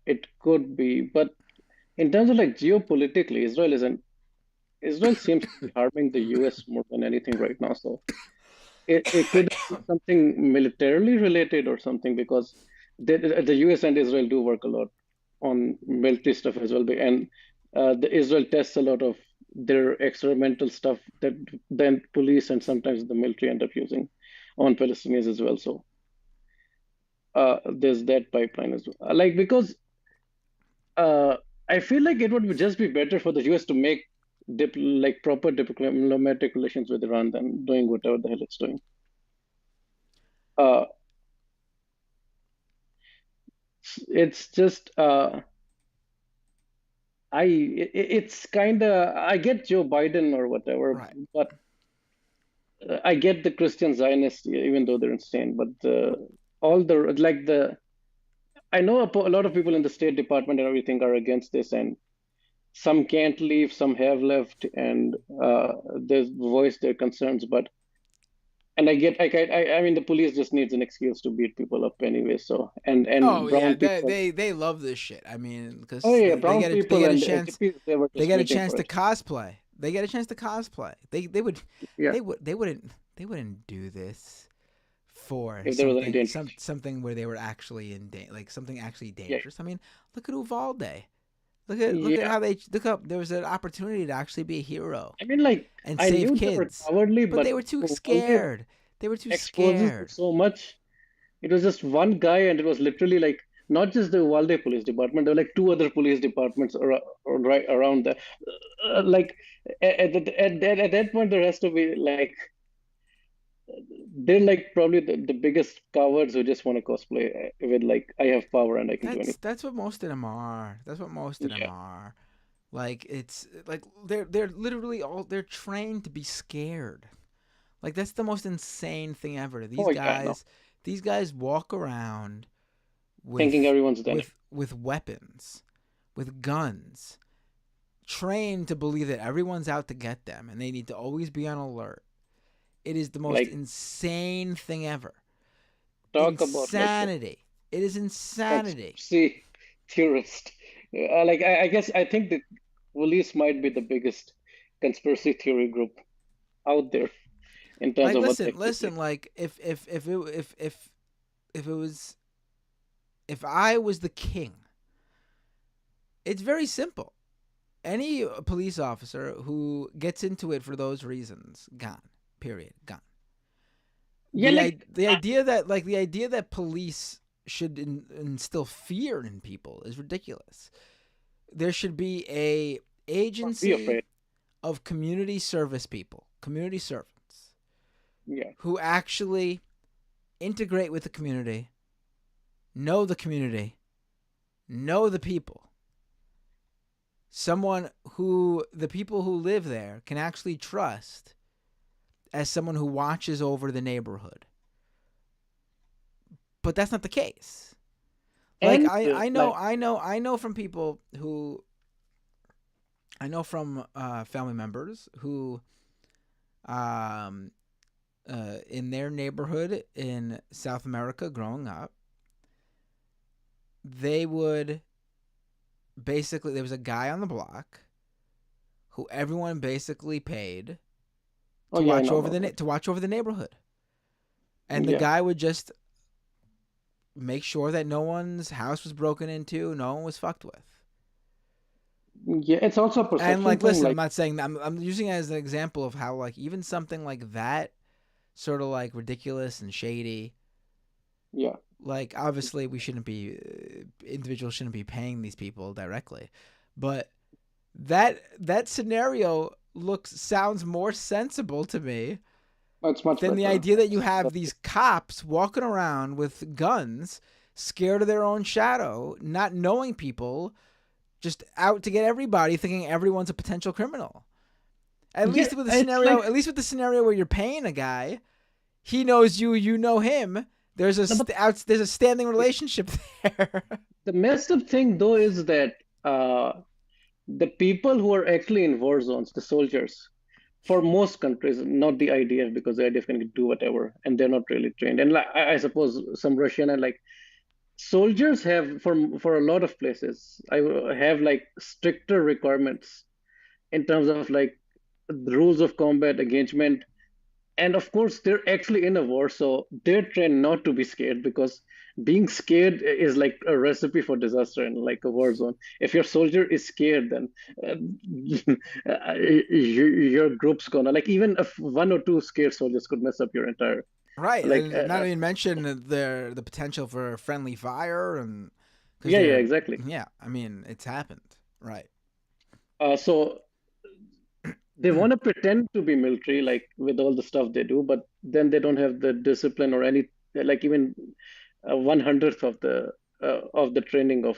it could be. But in terms of like geopolitically, Israel seems to be harming the U.S. more than anything right now. So it could be something militarily related or something, because the U.S. and Israel do work a lot on military stuff as well. And the Israel tests a lot of their experimental stuff that then police and sometimes the military end up using on Palestinians as well. So there's that pipeline as well. Like, because I feel like it would just be better for the US to make proper diplomatic relations with Iran than doing whatever the hell it's doing. It's just it's kind of, I get Joe Biden or whatever, right, but I get the Christian Zionists, even though they're insane. But I know a lot of people in the State Department and everything are against this, and some can't leave, some have left, and they voiced their concerns. And I mean, the police just needs an excuse to beat people up anyway. So and brown people, they love this shit. I mean, because they get a chance to cosplay. They get a chance to cosplay. They wouldn't do this for something where they were actually in something actually dangerous. I mean, look at Uvalde. Look at how there was an opportunity to actually be a hero. I mean, like, and save kids, cowardly, but they were too scared. They were too scared. So much. It was just one guy, and it was literally like not just the Uvalde Police Department. There were like 2 other police departments right around there. Like at that point, there has to be like they're like probably the biggest cowards who just want to cosplay with like, I have power and I can do anything. That's what most of them are. Like, it's like they're literally they're trained to be scared. Like, that's the most insane thing ever. These guys walk around thinking everyone's dead. With weapons, with guns, trained to believe that everyone's out to get them and they need to always be on alert. It is the most insane thing ever. Insanity. It is insanity. See, theorist. I guess I think the police might be the biggest conspiracy theory group out there in terms of listen. Like, if I was the king, it's very simple. Any police officer who gets into it for those reasons, gone. Period. Gone. Yeah, the idea that police should instill fear in people is ridiculous. There should be a agency of community service people, community servants, who actually integrate with the community, know the community, know the people. Someone who the people who live there can actually trust as someone who watches over the neighborhood. But that's not the case. Like And I know from people who I know from family members who in their neighborhood in South America growing up, they would basically, there was a guy on the block who everyone basically paid to watch over the neighborhood. And the guy would just make sure that no one's house was broken into, no one was fucked with. Yeah, it's also a perception And like, thing, listen, like, I'm not saying that. I'm using it as an example of how like even something like that, sort of like ridiculous and shady. Yeah. Like obviously we shouldn't be individuals shouldn't be paying these people directly, but that scenario sounds more sensible to me than the idea that you have these cops walking around with guns, scared of their own shadow, not knowing people, just out to get everybody, thinking everyone's a potential criminal. At least with the scenario where you're paying a guy, he knows you, you know him. There's a standing relationship there. The messed up thing though is that the people who are actually in war zones, the soldiers, for most countries, not the IDF, because the IDF can do whatever, and they're not really trained. And like, I suppose some Russian and like soldiers have for a lot of places, have like stricter requirements in terms of like the rules of combat, engagement. And of course, they're actually in a war, so they're trained not to be scared, because being scared is like a recipe for disaster in like a war zone. If your soldier is scared, then your group's gonna, like, even if one or two scared soldiers could mess up your entire. Right, like and not even mention the potential for friendly fire and. Yeah, exactly. Yeah, I mean it's happened, right? So they want to pretend to be military, like with all the stuff they do, but then they don't have the discipline or any, like even 1/100th of the training of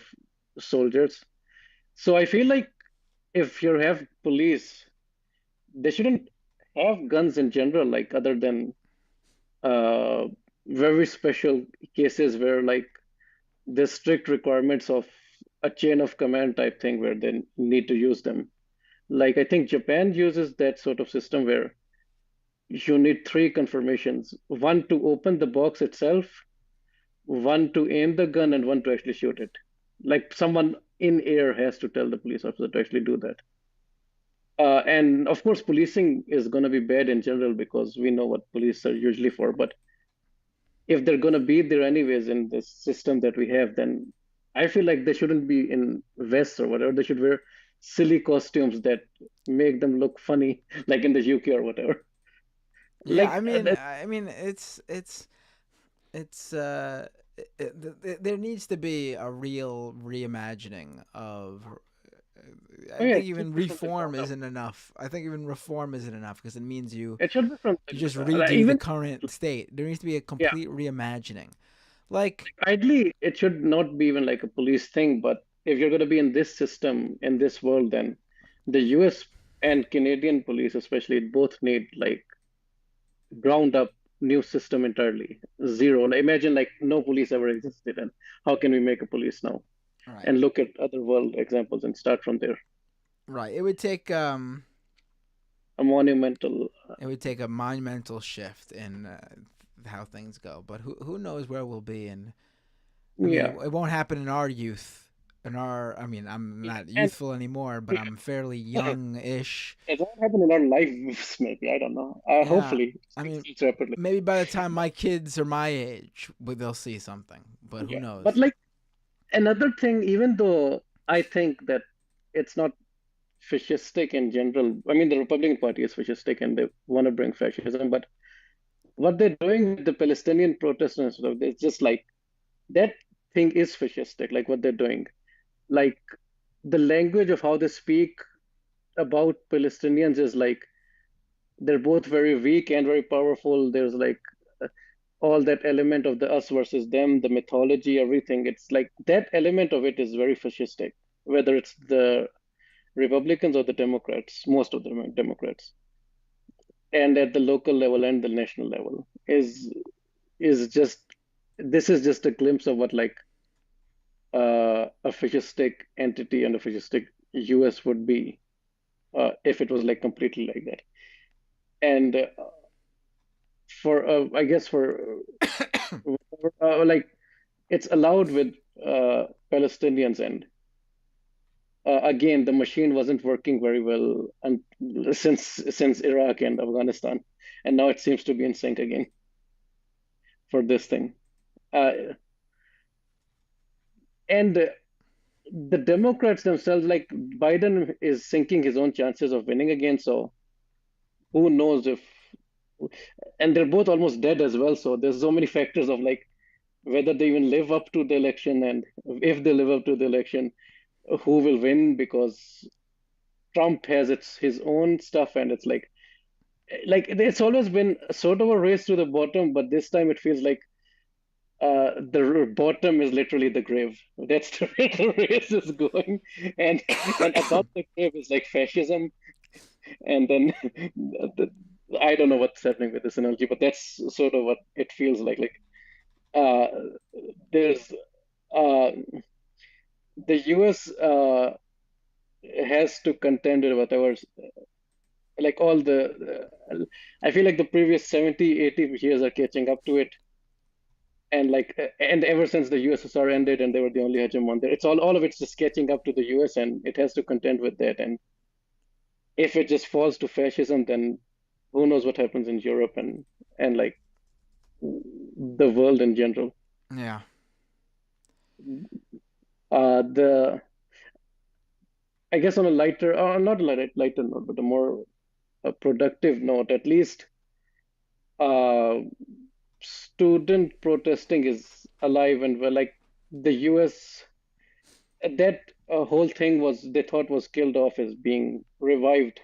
soldiers. So I feel like if you have police, they shouldn't have guns in general, like other than very special cases where like there's strict requirements of a chain of command type thing where they need to use them. Like I think Japan uses that sort of system where you need 3 confirmations: one to open the box itself, one to aim the gun, and one to actually shoot it. Like someone in air has to tell the police officer to actually do that. And of course, policing is going to be bad in general because we know what police are usually for. But if they're going to be there anyways in this system that we have, then I feel like they shouldn't be in vests or whatever. They should wear silly costumes that make them look funny, like in the UK or whatever. Yeah, like, I mean, there needs to be a real reimagining of. I think even reform isn't enough. I think even reform isn't enough because it means you just redo the current state. There needs to be a complete reimagining. Like ideally, it should not be even like a police thing, but if you're going to be in this system, in this world, then the US and Canadian police especially both need like ground up new system entirely. Zero. Imagine like no police ever existed, and how can we make a police now? Right. And look at other world examples and start from there. Right. It would take a monumental. It would take a monumental shift in how things go, but who knows where we'll be? And it won't happen in our youth. I'm not youthful anymore, but I'm fairly young-ish. It won't happen in our lives, maybe. I don't know. Hopefully, maybe by the time my kids are my age, they'll see something. But who knows? But like another thing, even though I think that it's not fascistic in general. I mean, the Republican Party is fascistic and they want to bring fascism, but what they're doing with the Palestinian protests and stuff, it's just like that thing is fascistic, like what they're doing. Like the language of how they speak about Palestinians is like they're both very weak and very powerful. There's like all that element of the us versus them, the mythology, everything. It's like that element of it is very fascistic, whether it's the Republicans or the Democrats, most of them are Democrats. And at the local level and the national level is just this is just a glimpse of what like a fascistic entity and a fascistic US would be if it was like completely like that. And for I guess for like it's allowed with Palestinians, and again the machine wasn't working very well since Iraq and Afghanistan, and now it seems to be in sync again for this thing. And the Democrats themselves, like Biden is sinking his own chances of winning again, so who knows if, and they're both almost dead as well, so there's so many factors of like whether they even live up to the election, and if they live up to the election, who will win, because Trump has his own stuff, and it's like it's always been sort of a race to the bottom, but this time it feels like the bottom is literally the grave. That's the way the race is going, and above the grave is like fascism, and then I don't know what's happening with this analogy, but that's sort of what it feels like. There's the US has to contend with whatever, like all the I feel like the previous 70, 80 years are catching up to it. And and ever since the USSR ended and they were the only hegemon there, it's all of it's just catching up to the US, and it has to contend with that. And if it just falls to fascism, then who knows what happens in Europe and like the world in general. Yeah. I guess on a lighter, or not a lighter note, but a more productive note, at least student protesting is alive and well. Like the US, that whole thing they thought was killed off, is being revived.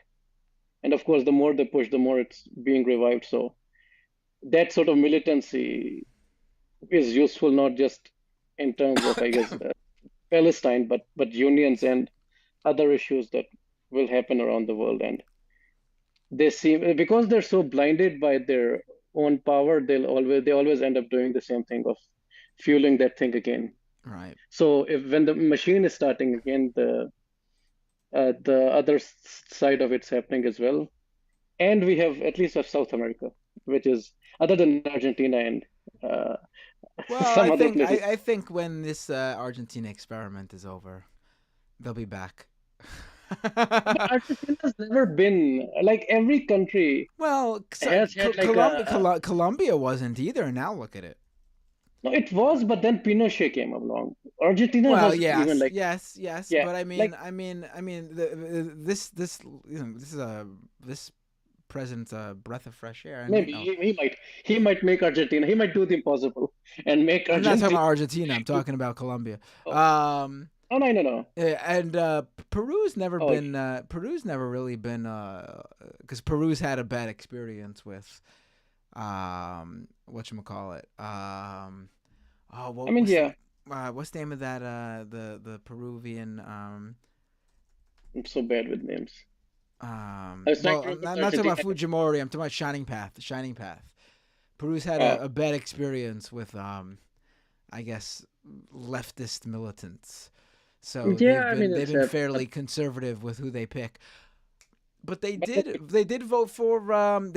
And of course, the more they push, the more it's being revived. So that sort of militancy is useful, not just in terms of, I guess, Palestine, but unions and other issues that will happen around the world. And they seem, because they're so blinded by their own power, they always end up doing the same thing of fueling that thing again. Right. So when the machine is starting again, the other side of it's happening as well. And we have at least South America, which is other than Argentina and some other places. I think when this Argentina experiment is over, they'll be back. But Argentina's never been like every country. Well, Colombia wasn't either. Now look at it. No, it was, but then Pinochet came along. Argentina was even like yes, yeah, but I mean, this president's a breath of fresh air. Maybe he might make Argentina. He might do the impossible and make Argentina. I'm not talking about Argentina. I'm talking about Colombia. Oh no. And Peru's never been. Peru's never really been. Because Peru's had a bad experience with, whatchamacallit. What's the name of that? The Peruvian. I'm so bad with names. I'm not talking about Fujimori. I'm talking about Shining Path. The Shining Path. Peru's had a bad experience with, I guess, leftist militants. So they've been fairly conservative with who they pick. But they did vote for and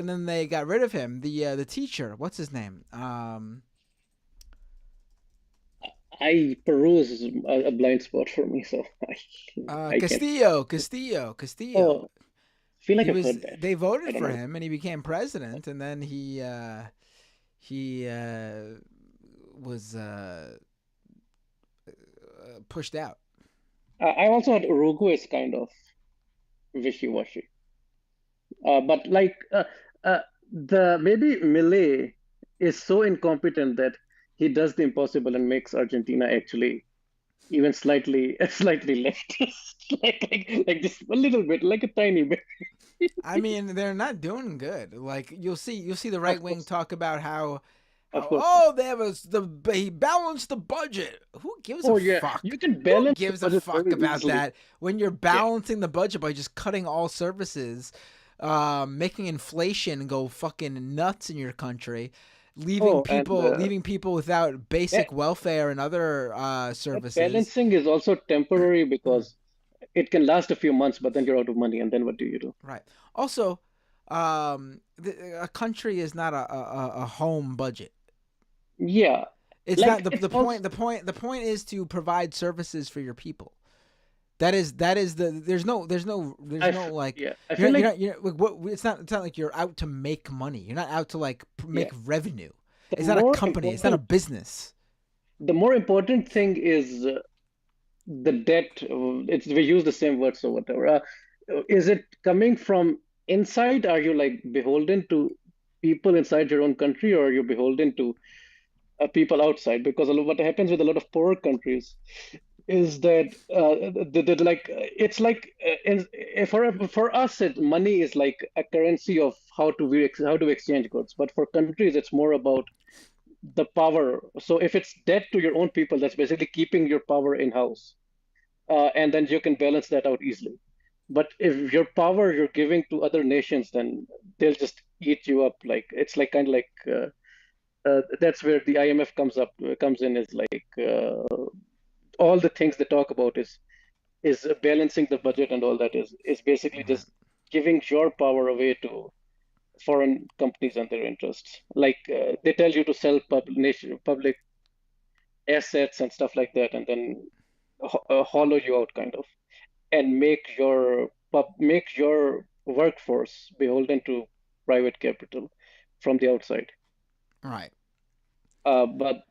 then they got rid of him. The teacher, what's his name? Peru is a blind spot for me, so Castillo. Oh, I feel like I've heard that. They voted for him, and he became president, and then he was pushed out. I also heard Uruguay is kind of wishy-washy, but like maybe Milei is so incompetent that he does the impossible and makes Argentina actually even slightly leftist, like just a little bit, like a tiny bit. I mean, they're not doing good. Like you'll see the right wing talk about how. He balanced the budget. Who gives a fuck? You can balance. Who gives a fuck about that when you're balancing the budget by just cutting all services, making inflation go fucking nuts in your country? leaving people without basic welfare and other services. Balancing is also temporary because it can last a few months, but then you're out of money, and then what do you do? Right. Also, a country is not a home budget. Yeah. It's not the point. The point is to provide services for your people. There's no like. Yeah. It's not like you're out to make money. You're not out to like make revenue. It's not a company. It's not a business. The more important thing is the debt. We use the same words or whatever. Is it coming from inside? Are you like beholden to people inside your own country, or are you beholden to people outside? Because what happens with a lot of poorer countries is that it's like for us, money is like a currency of how to exchange goods. But for countries, it's more about the power. So if it's debt to your own people, that's basically keeping your power in house, and then you can balance that out easily. But if your power you're giving to other nations, then they'll just eat you up. Like it's like kind of like that's where the IMF comes in. Is like all the things they talk about is balancing the budget, and all that is basically just giving your power away to foreign companies and their interests. Like they tell you to sell public assets and stuff like that, and then hollow you out kind of, and make your workforce beholden to private capital from the outside. Right. But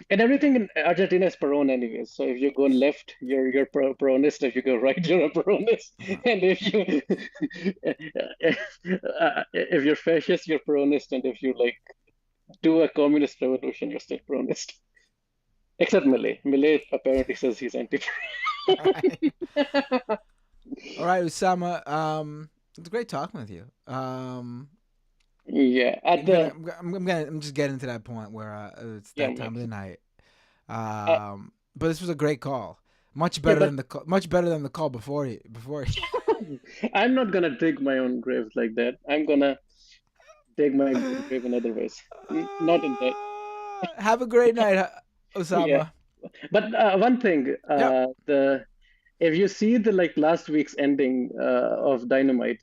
and everything in Argentina is Peron anyways. So if you go left, you're Peronist. If you go right, you're a Peronist. And if you're fascist, you're Peronist. And if you like do a communist revolution, you're still Peronist. Except Milei. Milei apparently says he's anti. All right, Usama. It's great talking with you. Yeah, I'm just getting to that point where it's that time of the night. But this was a great call. Much better than the call before. I'm not gonna dig my own grave like that. I'm gonna dig my grave in other ways. Not in that. Have a great night, Osama. Yeah. But one thing, if you see the last week's ending of Dynamite,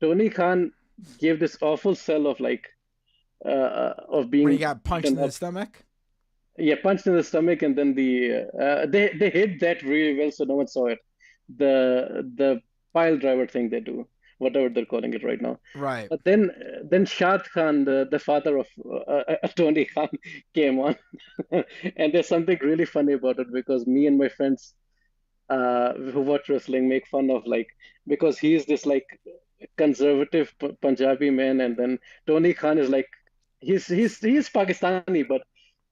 Tony Khan gave this awful sell of of being. When he got punched in the stomach. Yeah, punched in the stomach, and then they hid that really well, so no one saw it. The pile driver thing they do, whatever they're calling it right now. Right. But then Shad Khan, the father of Tony Khan, came on, and there's something really funny about it because me and my friends who watch wrestling make fun of because he's this conservative Punjabi man, and then Tony Khan is he's Pakistani, but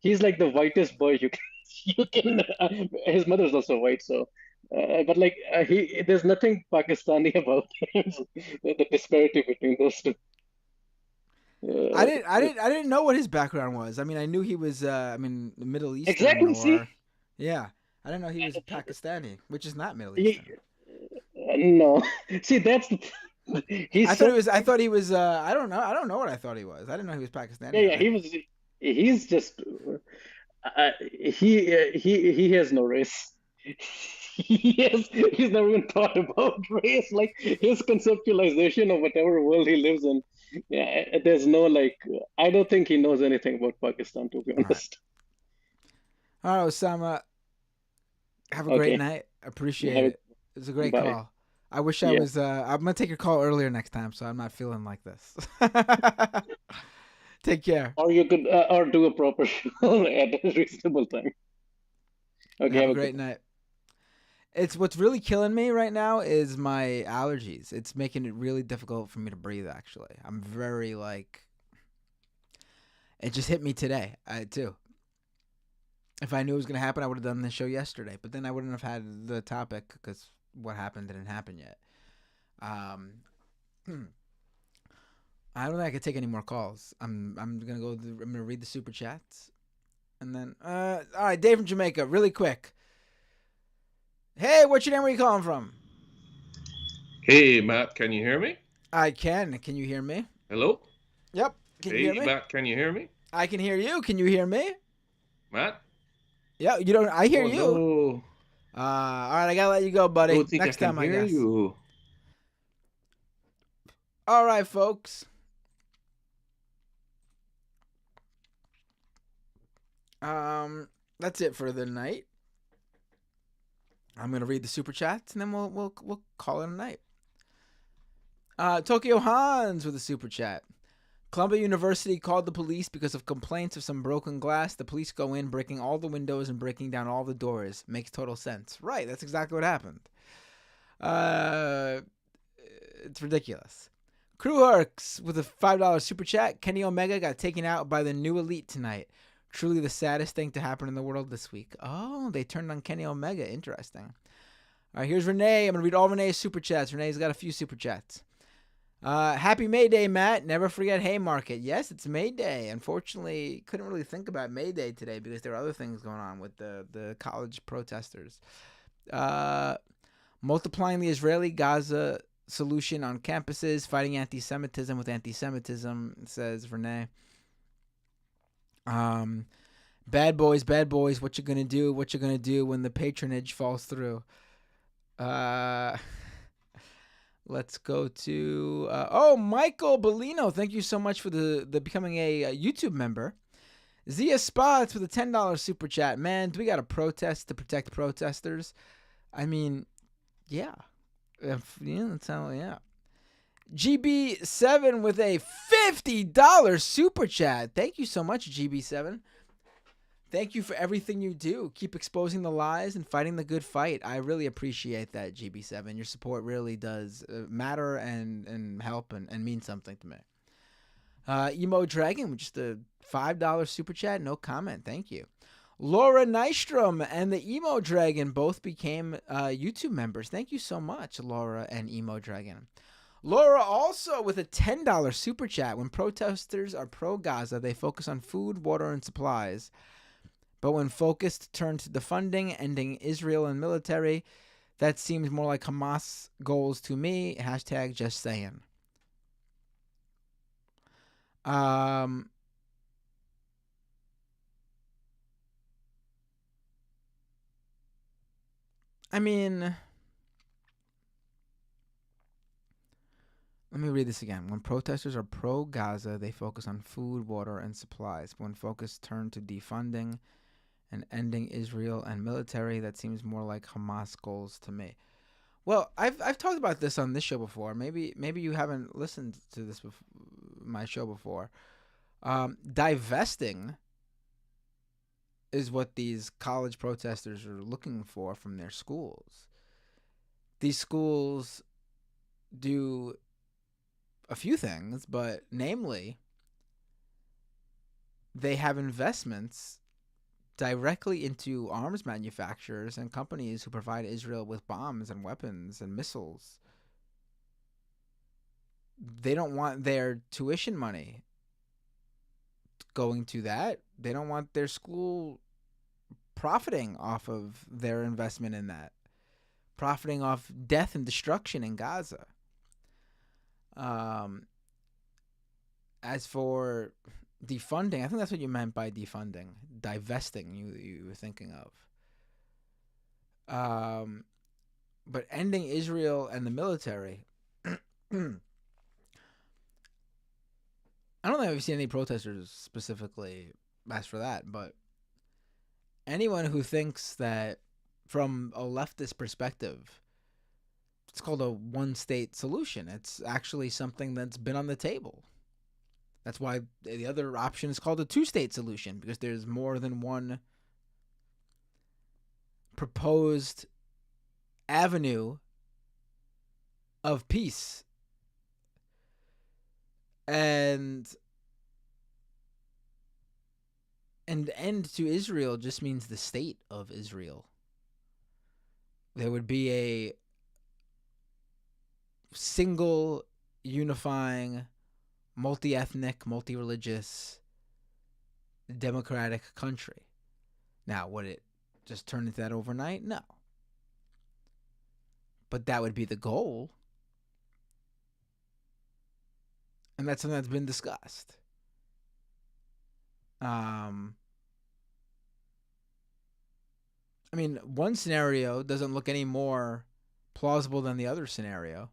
he's like the whitest boy you can. His mother's also white, so. But there's nothing Pakistani about him. The disparity between those two. I didn't know what his background was. I mean, I knew he was. The Middle Eastern. Exactly. See. Yeah, I didn't know he was Pakistani, which is not Middle Eastern. No, see that's. I thought he was. I don't know. I don't know what I thought he was. I didn't know he was Pakistani. Yeah, he was. He's just. He has no race. He's never even thought about race. His conceptualization of whatever world he lives in. Yeah, there's no I don't think he knows anything about Pakistan, to be honest. All right, Osama. Have a great night. Appreciate it. It was a great call. I wish I was. I'm gonna take your call earlier next time, so I'm not feeling like this. Take care. Or you could, or do a proper show at a reasonable time. Okay. Have a great night. It's what's really killing me right now is my allergies. It's making it really difficult for me to breathe. Actually, I'm very It just hit me today. Too. If I knew it was gonna happen, I would have done this show yesterday. But then I wouldn't have had the topic because what happened didn't happen yet. I don't think I could take any more calls. I'm gonna go. I'm gonna read the super chats, and then all right, Dave from Jamaica, really quick. Hey, what's your name? Where are you calling from? Hey, Matt, can you hear me? I can. Can you hear me? Hello? Yep. Can you hear me? Matt, can you hear me? I can hear you. Can you hear me? Matt? Yeah, you don't. I hear you. No. All right, I gotta let you go, buddy. Don't think Next I can time, I hear guess. you. All right, folks. That's it for the night. I'm gonna read the super chats and then we'll call it a night. Tokyo Hans with a super chat. Columbia University called the police because of complaints of some broken glass. The police go in, breaking all the windows and breaking down all the doors. Makes total sense. Right, that's exactly what happened. It's ridiculous. Crew Herks with a $5 super chat. Kenny Omega got taken out by the New Elite tonight. Truly the saddest thing to happen in the world this week. Oh, they turned on Kenny Omega. Interesting. All right, here's Renee. I'm going to read all Renee's super chats. Renee's got a few super chats. Happy May Day, Matt. Never forget Haymarket. Yes, it's May Day. Unfortunately, couldn't really think about May Day today because there are other things going on with the college protesters. Multiplying the Israeli-Gaza solution on campuses, fighting anti-Semitism with anti-Semitism, says Renee. Bad boys, what you gonna do? What you gonna do when the patronage falls through? Let's go to Michael Bellino. Thank you so much for the becoming a YouTube member. Zia Spots with a $10 super chat. Man, do we got to protest to protect protesters? I mean, yeah. Yeah. GB7 with a $50 super chat. Thank you so much, GB7. Thank you for everything you do. Keep exposing the lies and fighting the good fight. I really appreciate that, GB7. Your support really does matter and help and mean something to me. Emo Dragon with just a $5 super chat. No comment. Thank you. Laura Nystrom and the Emo Dragon both became YouTube members. Thank you so much, Laura and Emo Dragon. Laura also with a $10 super chat. When protesters are pro-Gaza, they focus on food, water, and supplies. But when focused turn to defunding, ending Israel and military, that seems more like Hamas goals to me. Hashtag just saying. I mean, let me read this again. When protesters are pro-Gaza, they focus on food, water, and supplies. When focus turn to defunding and ending Israel and military, that seems more like Hamas goals to me. Well, I've talked about this on this show before. Maybe you haven't listened to this my show before. Divesting is what these college protesters are looking for from their schools. These schools do a few things, but namely, they have investments directly into arms manufacturers and companies who provide Israel with bombs and weapons and missiles. They don't want their tuition money going to that. They don't want their school profiting off of their investment in that, profiting off death and destruction in Gaza. As for defunding, I think that's what you meant by defunding. Divesting, you were thinking of. But ending Israel and the military, I don't think I've seen any protesters specifically ask for that, but anyone who thinks that from a leftist perspective, it's called a one-state solution. It's actually something that's been on the table. That's why the other option is called a two-state solution, because there's more than one proposed avenue of peace. And end to Israel just means the state of Israel. There would be a single, unifying, multi-ethnic, multi-religious, democratic country. Now, would it just turn into that overnight? No. But that would be the goal. And that's something that's been discussed. I mean, one scenario doesn't look any more plausible than the other scenario.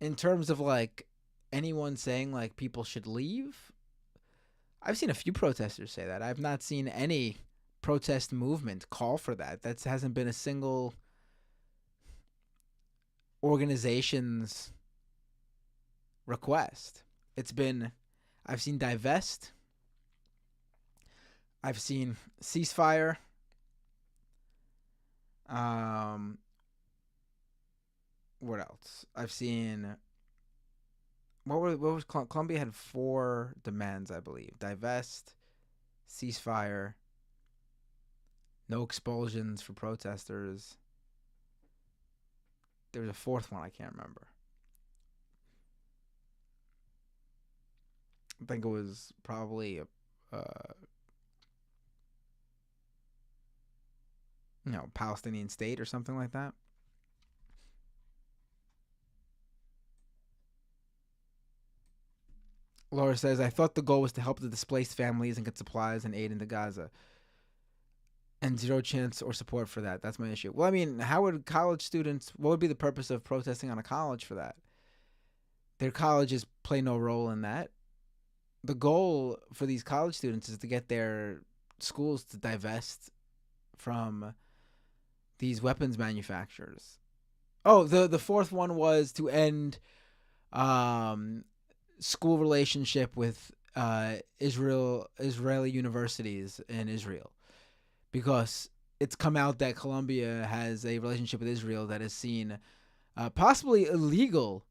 In terms of like anyone saying like people should leave, I've seen a few protesters say that. I've not seen any protest movement call for that. That hasn't been a single organization's request. It's been, I've seen divest, I've seen ceasefire, what else? I've seen, what was Colombia had 4 demands, I believe. Divest, ceasefire, no expulsions for protesters. There was a 4th one I can't remember. I think it was probably Palestinian state or something like that. Laura says, I thought the goal was to help the displaced families and get supplies and aid into Gaza. And zero chance or support for that. That's my issue. Well, I mean, how would college students, what would be the purpose of protesting on a college for that? Their colleges play no role in that. The goal for these college students is to get their schools to divest from these weapons manufacturers. Oh, the 4th one was to end school relationship with Israeli universities in Israel, because it's come out that Colombia has a relationship with Israel that is seen possibly illegal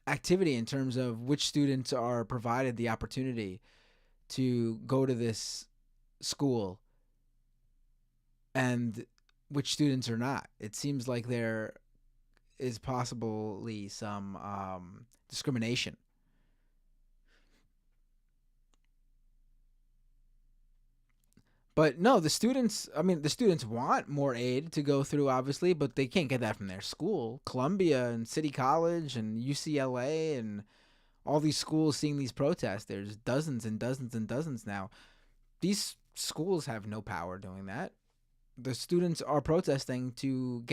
activity in terms of which students are provided the opportunity to go to this school and which students are not. It seems like there is possibly some discrimination. But no, the students want more aid to go through, obviously, but they can't get that from their school. Columbia and City College and UCLA and all these schools seeing these protests, there's dozens and dozens and dozens now. These schools have no power doing that. The students are protesting to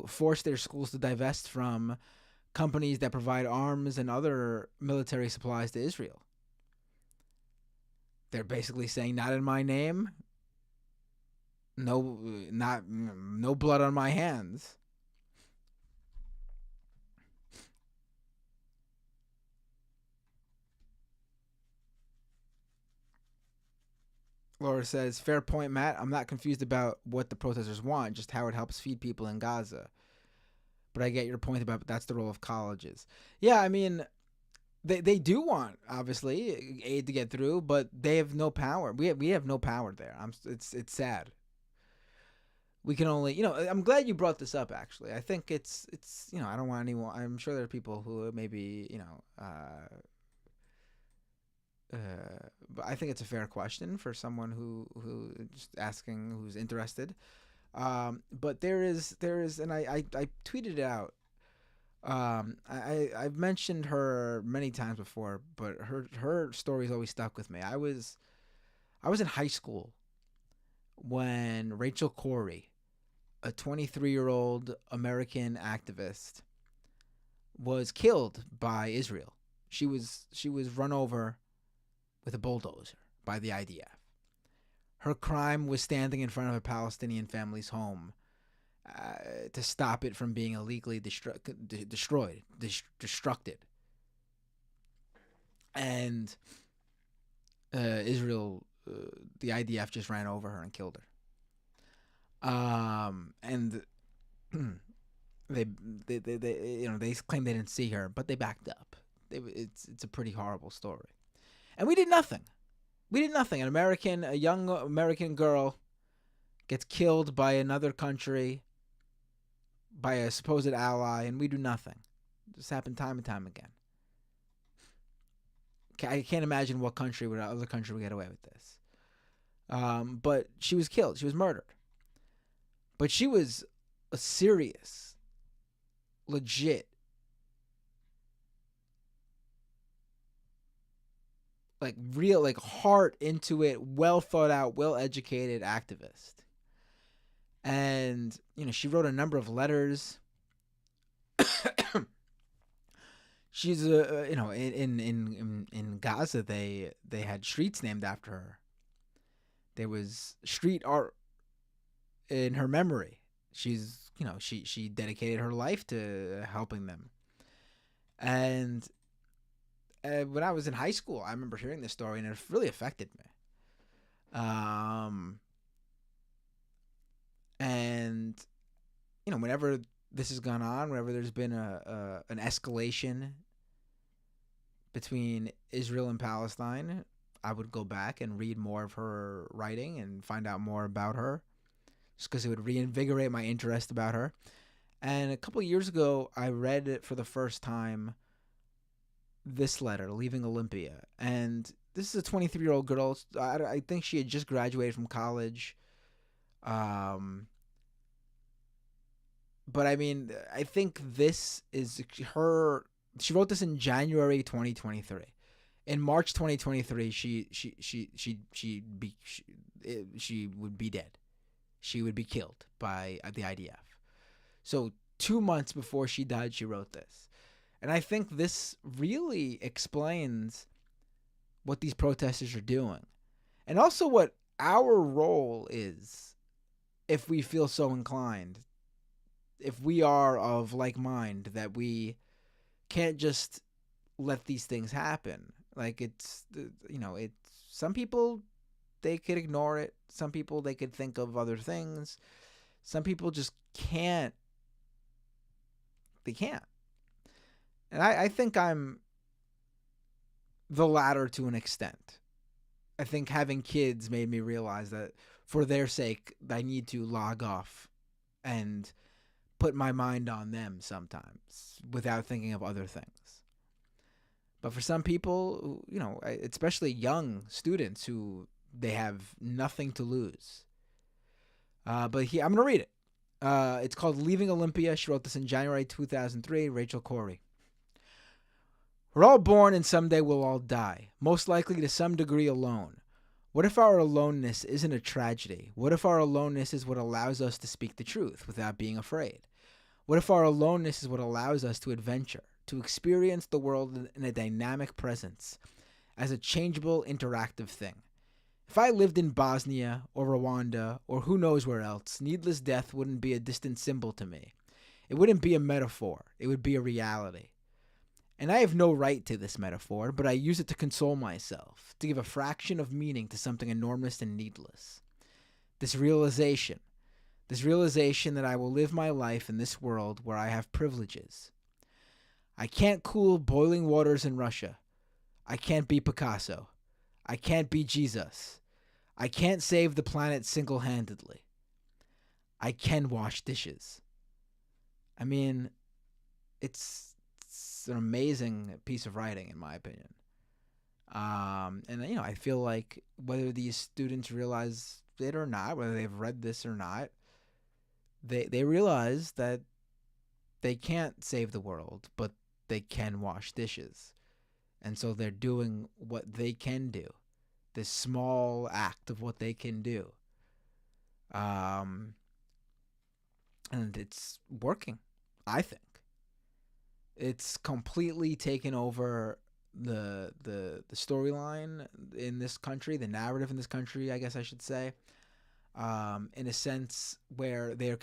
force their schools to divest from companies that provide arms and other military supplies to Israel. They're basically saying, not in my name, no blood on my hands. Laura says, fair point, Matt. I'm not confused about what the protesters want, just how it helps feed people in Gaza. But I get your point about that's the role of colleges. Yeah, I mean, they do want, obviously, aid to get through, but they have no power. We have no power there. It's sad. We can only, I'm glad you brought this up, actually. I think it's I don't want anyone, I'm sure there are people who maybe, but I think it's a fair question for someone who just asking, who's interested. But there is, and I tweeted it out. I've mentioned her many times before, but her story's always stuck with me. I was in high school when Rachel Corrie, a 23-year-old American activist, was killed by Israel. She was run over with a bulldozer by the IDF. Her crime was standing in front of a Palestinian family's home to stop it from being illegally destructed. And Israel, the IDF just ran over her and killed her. And they claim they didn't see her, but they backed up. It's a pretty horrible story. And we did nothing. A young American girl gets killed by another country, by a supposed ally, and we do nothing. This happened time and time again. I can't imagine what other country would get away with this. But she was killed. She was murdered. But she was a serious legit, like real, like heart into it, well thought out, well educated activist. And, you know, she wrote a number of letters. She's you know, in Gaza they had streets named after her. There was street art in her memory. She's, you know, she dedicated her life to helping them. And when I was in high school, I remember hearing this story, and it really affected me. And, you know, whenever this has gone on, whenever there's been an escalation between Israel and Palestine, I would go back and read more of her writing and find out more about her, just because it would reinvigorate my interest about her. And a couple of years ago, I read it for the first time, this letter, Leaving Olympia. And this is a 23-year-old girl. I think she had just graduated from college. But I mean, I think this is her. She wrote this in January 2023. In March 2023, she would be dead. She would be killed by the IDF. So 2 months before she died, she wrote this. And I think this really explains what these protesters are doing. And also what our role is, if we feel so inclined, if we are of like mind, that we can't just let these things happen. Like, it's, you know, it's, some people, they could ignore it. Some people, they could think of other things. Some people just can't. They can't. And I think I'm the latter to an extent. I think having kids made me realize that for their sake, I need to log off and put my mind on them sometimes without thinking of other things. But for some people, you know, especially young students who they have nothing to lose. But here, I'm going to read it. It's called Leaving Olympia. She wrote this in January 2003, Rachel Corey. We're all born and someday we'll all die, most likely to some degree alone. What if our aloneness isn't a tragedy? What if our aloneness is what allows us to speak the truth without being afraid? What if our aloneness is what allows us to adventure, to experience the world in a dynamic presence, as a changeable, interactive thing? If I lived in Bosnia or Rwanda or who knows where else, needless death wouldn't be a distant symbol to me. It wouldn't be a metaphor. It would be a reality. And I have no right to this metaphor, but I use it to console myself, to give a fraction of meaning to something enormous and needless. This realization that I will live my life in this world where I have privileges. I can't cool boiling waters in Russia. I can't be Picasso. I can't be Jesus. I can't save the planet single-handedly. I can wash dishes. I mean, it's an amazing piece of writing, in my opinion. And, you know, I feel like whether these students realize it or not, whether they've read this or not, they realize that they can't save the world, but they can wash dishes. And so they're doing what they can do, this small act of what they can do. And it's working, I think. It's completely taken over the storyline in this country, the narrative in this country, I guess I should say, in a sense where they are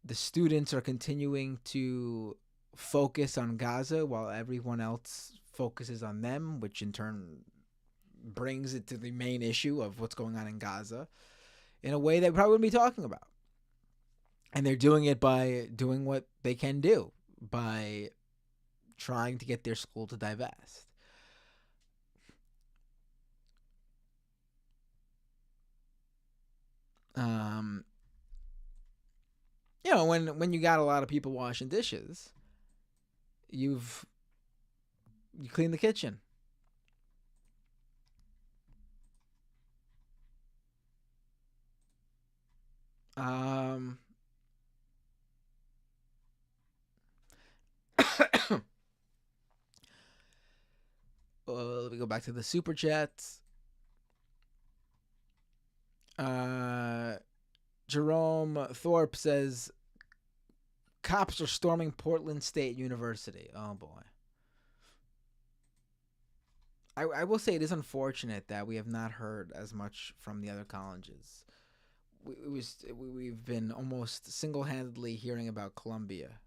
the students are continuing to focus on Gaza while everyone else focuses on them, which in turn brings it to the main issue of what's going on in Gaza in a way that we probably wouldn't be talking about. And they're doing it by doing what they can do, by trying to get their school to divest. You know, when you got a lot of people washing dishes, you clean the kitchen. We go back to the super chats. Jerome Thorpe says, cops are storming Portland State University. Oh, boy. I will say it is unfortunate that we have not heard as much from the other colleges. We've been almost single-handedly hearing about Columbia.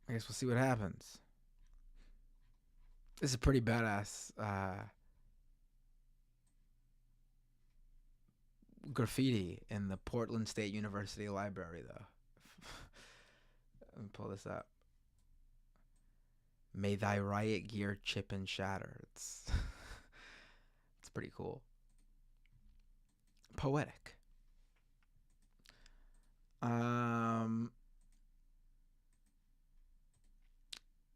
I guess we'll see what happens. This is pretty badass graffiti in the Portland State University library, though. Let me pull this up. May thy riot gear chip and shatter. It's pretty cool. Poetic.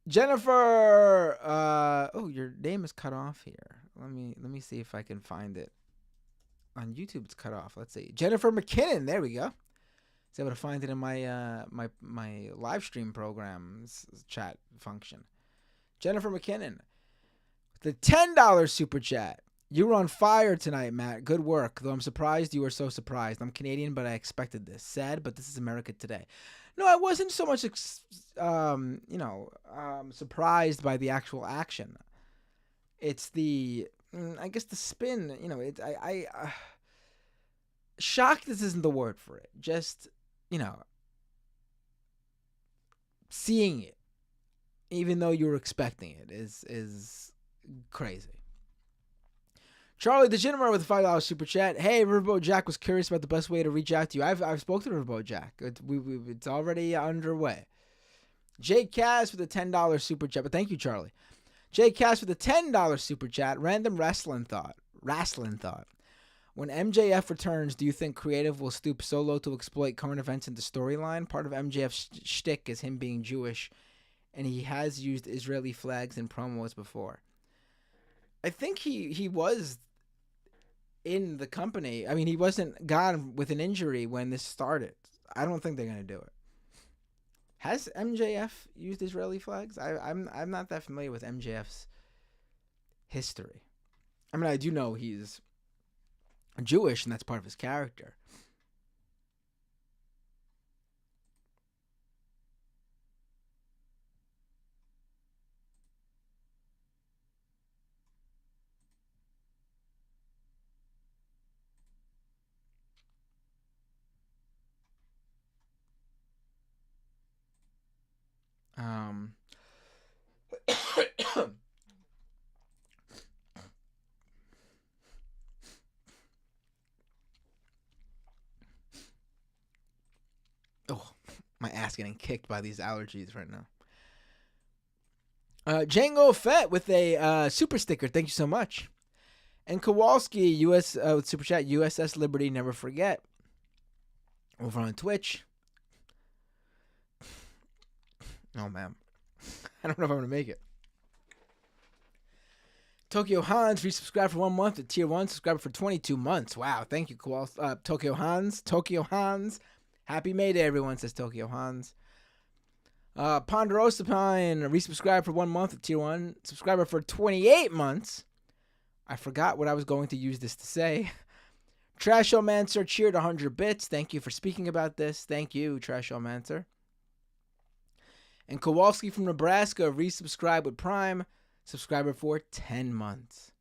Jennifer, oh, your name is cut off here. Let me see if I can find it. On YouTube, it's cut off. Let's see. Jennifer McKinnon. There we go. I was able to find it in my my live stream program's chat function. Jennifer McKinnon, the $10 super chat. You were on fire tonight, Matt. Good work. Though I'm surprised you were so surprised. I'm Canadian, but I expected this. Sad, but this is America today. No, I wasn't so much, surprised by the actual action. It's the, I guess the spin. Shocked. This isn't the word for it. Just, seeing it, even though you were expecting it, is crazy. Charlie the Gentleman with a $5 super chat. Hey, Riverboat Jack was curious about the best way to reach out to you. I've spoken to Riverboat Jack. It's already underway. Jay Cass with a $10 super chat. But thank you, Charlie. Jay Cass with a $10 super chat. Random wrestling thought. When MJF returns, do you think creative will stoop so low to exploit current events into storyline? Part of MJF's shtick is him being Jewish, and he has used Israeli flags in promos before. I think he was in the company. I mean, he wasn't gone with an injury when this started. I don't think they're gonna do it. Has MJF used Israeli flags? I'm not that familiar with MJF's history. I mean, I do know he's Jewish, and that's part of his character. Oh, my ass getting kicked by these allergies right now. Django Fett with a super sticker. Thank you so much. And Kowalski, US with super chat. USS Liberty, never forget. Over on Twitch. Oh man, I don't know if I'm gonna make it. Tokyo Hans resubscribed for 1 month at tier 1. Subscriber for 22 months. Wow, thank you, Kowalski. Tokyo Hans. Happy May Day, everyone, says Tokyo Hans. Ponderosa Pine resubscribed for 1 month at tier 1. Subscriber for 28 months. I forgot what I was going to use this to say. Trashomancer cheered 100 bits. Thank you for speaking about this. Thank you, Trashomancer. And Kowalski from Nebraska resubscribed with Prime. Subscriber for 10 months.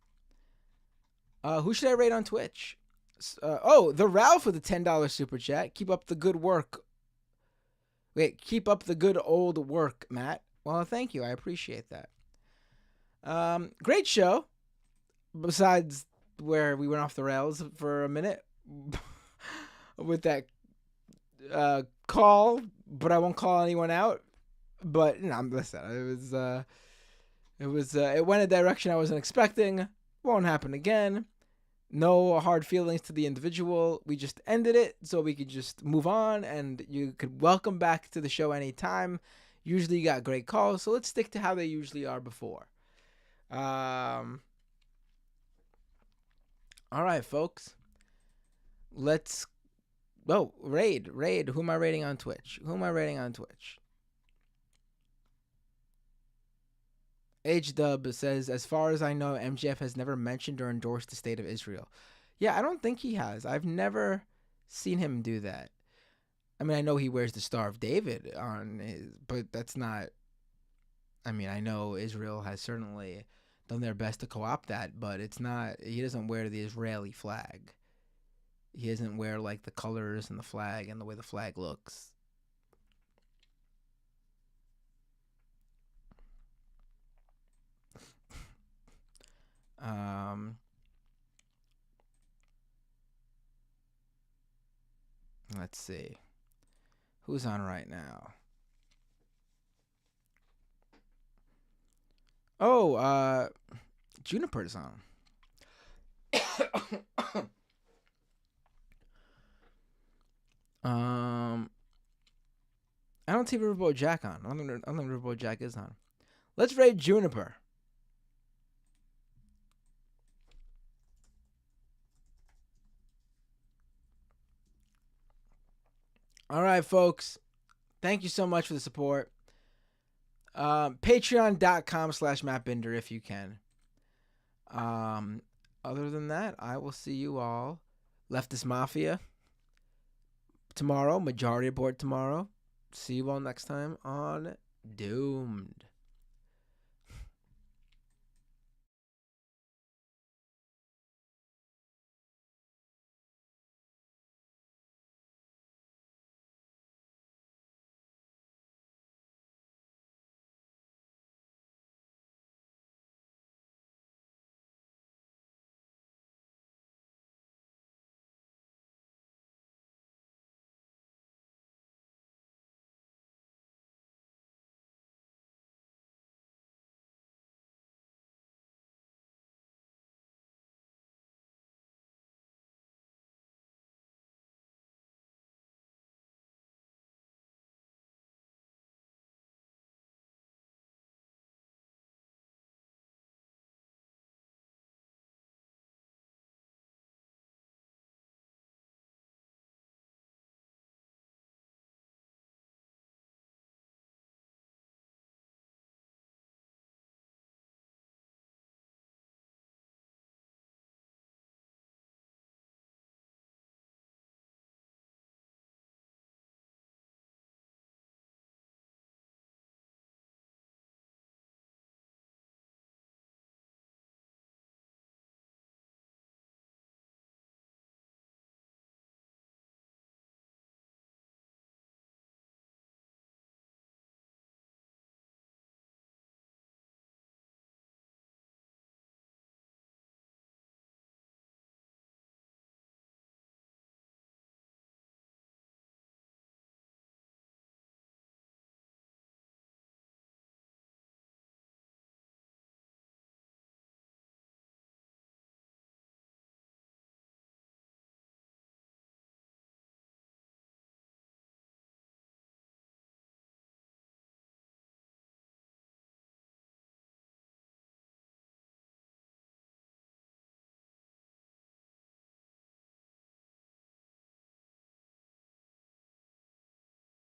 Who should I rate on Twitch? The Ralph with a $10 super chat. Keep up the good work. Keep up the good old work, Matt. Well, thank you. I appreciate that. Great show. Besides where we went off the rails for a minute with that call, but I won't call anyone out. But listen, it was It went a direction I wasn't expecting. Won't happen again. No hard feelings to the individual. We just ended it so we could just move on, and you could welcome back to the show anytime. Usually you got great calls, so let's stick to how they usually are before. All right, folks. Let's... Oh, raid. Who am I raiding on Twitch? H-Dub says, as far as I know, MJF has never mentioned or endorsed the state of Israel. Yeah, I don't think he has. I've never seen him do that. I mean, I know he wears the Star of David on his, but that's not... I mean, I know Israel has certainly done their best to co-opt that, but it's not... He doesn't wear the Israeli flag. He doesn't wear, like, the colors and the flag and the way the flag looks. Let's see. Who's on right now? Oh, Juniper's on. I don't see Riverboat Jack on. I don't think Riverboat Jack is on. Let's raid Juniper. All right, folks. Thank you so much for the support. Patreon.com/MattBinder if you can. Other than that, I will see you all. Leftist Mafia tomorrow. Majority Report tomorrow. See you all next time on Doomed.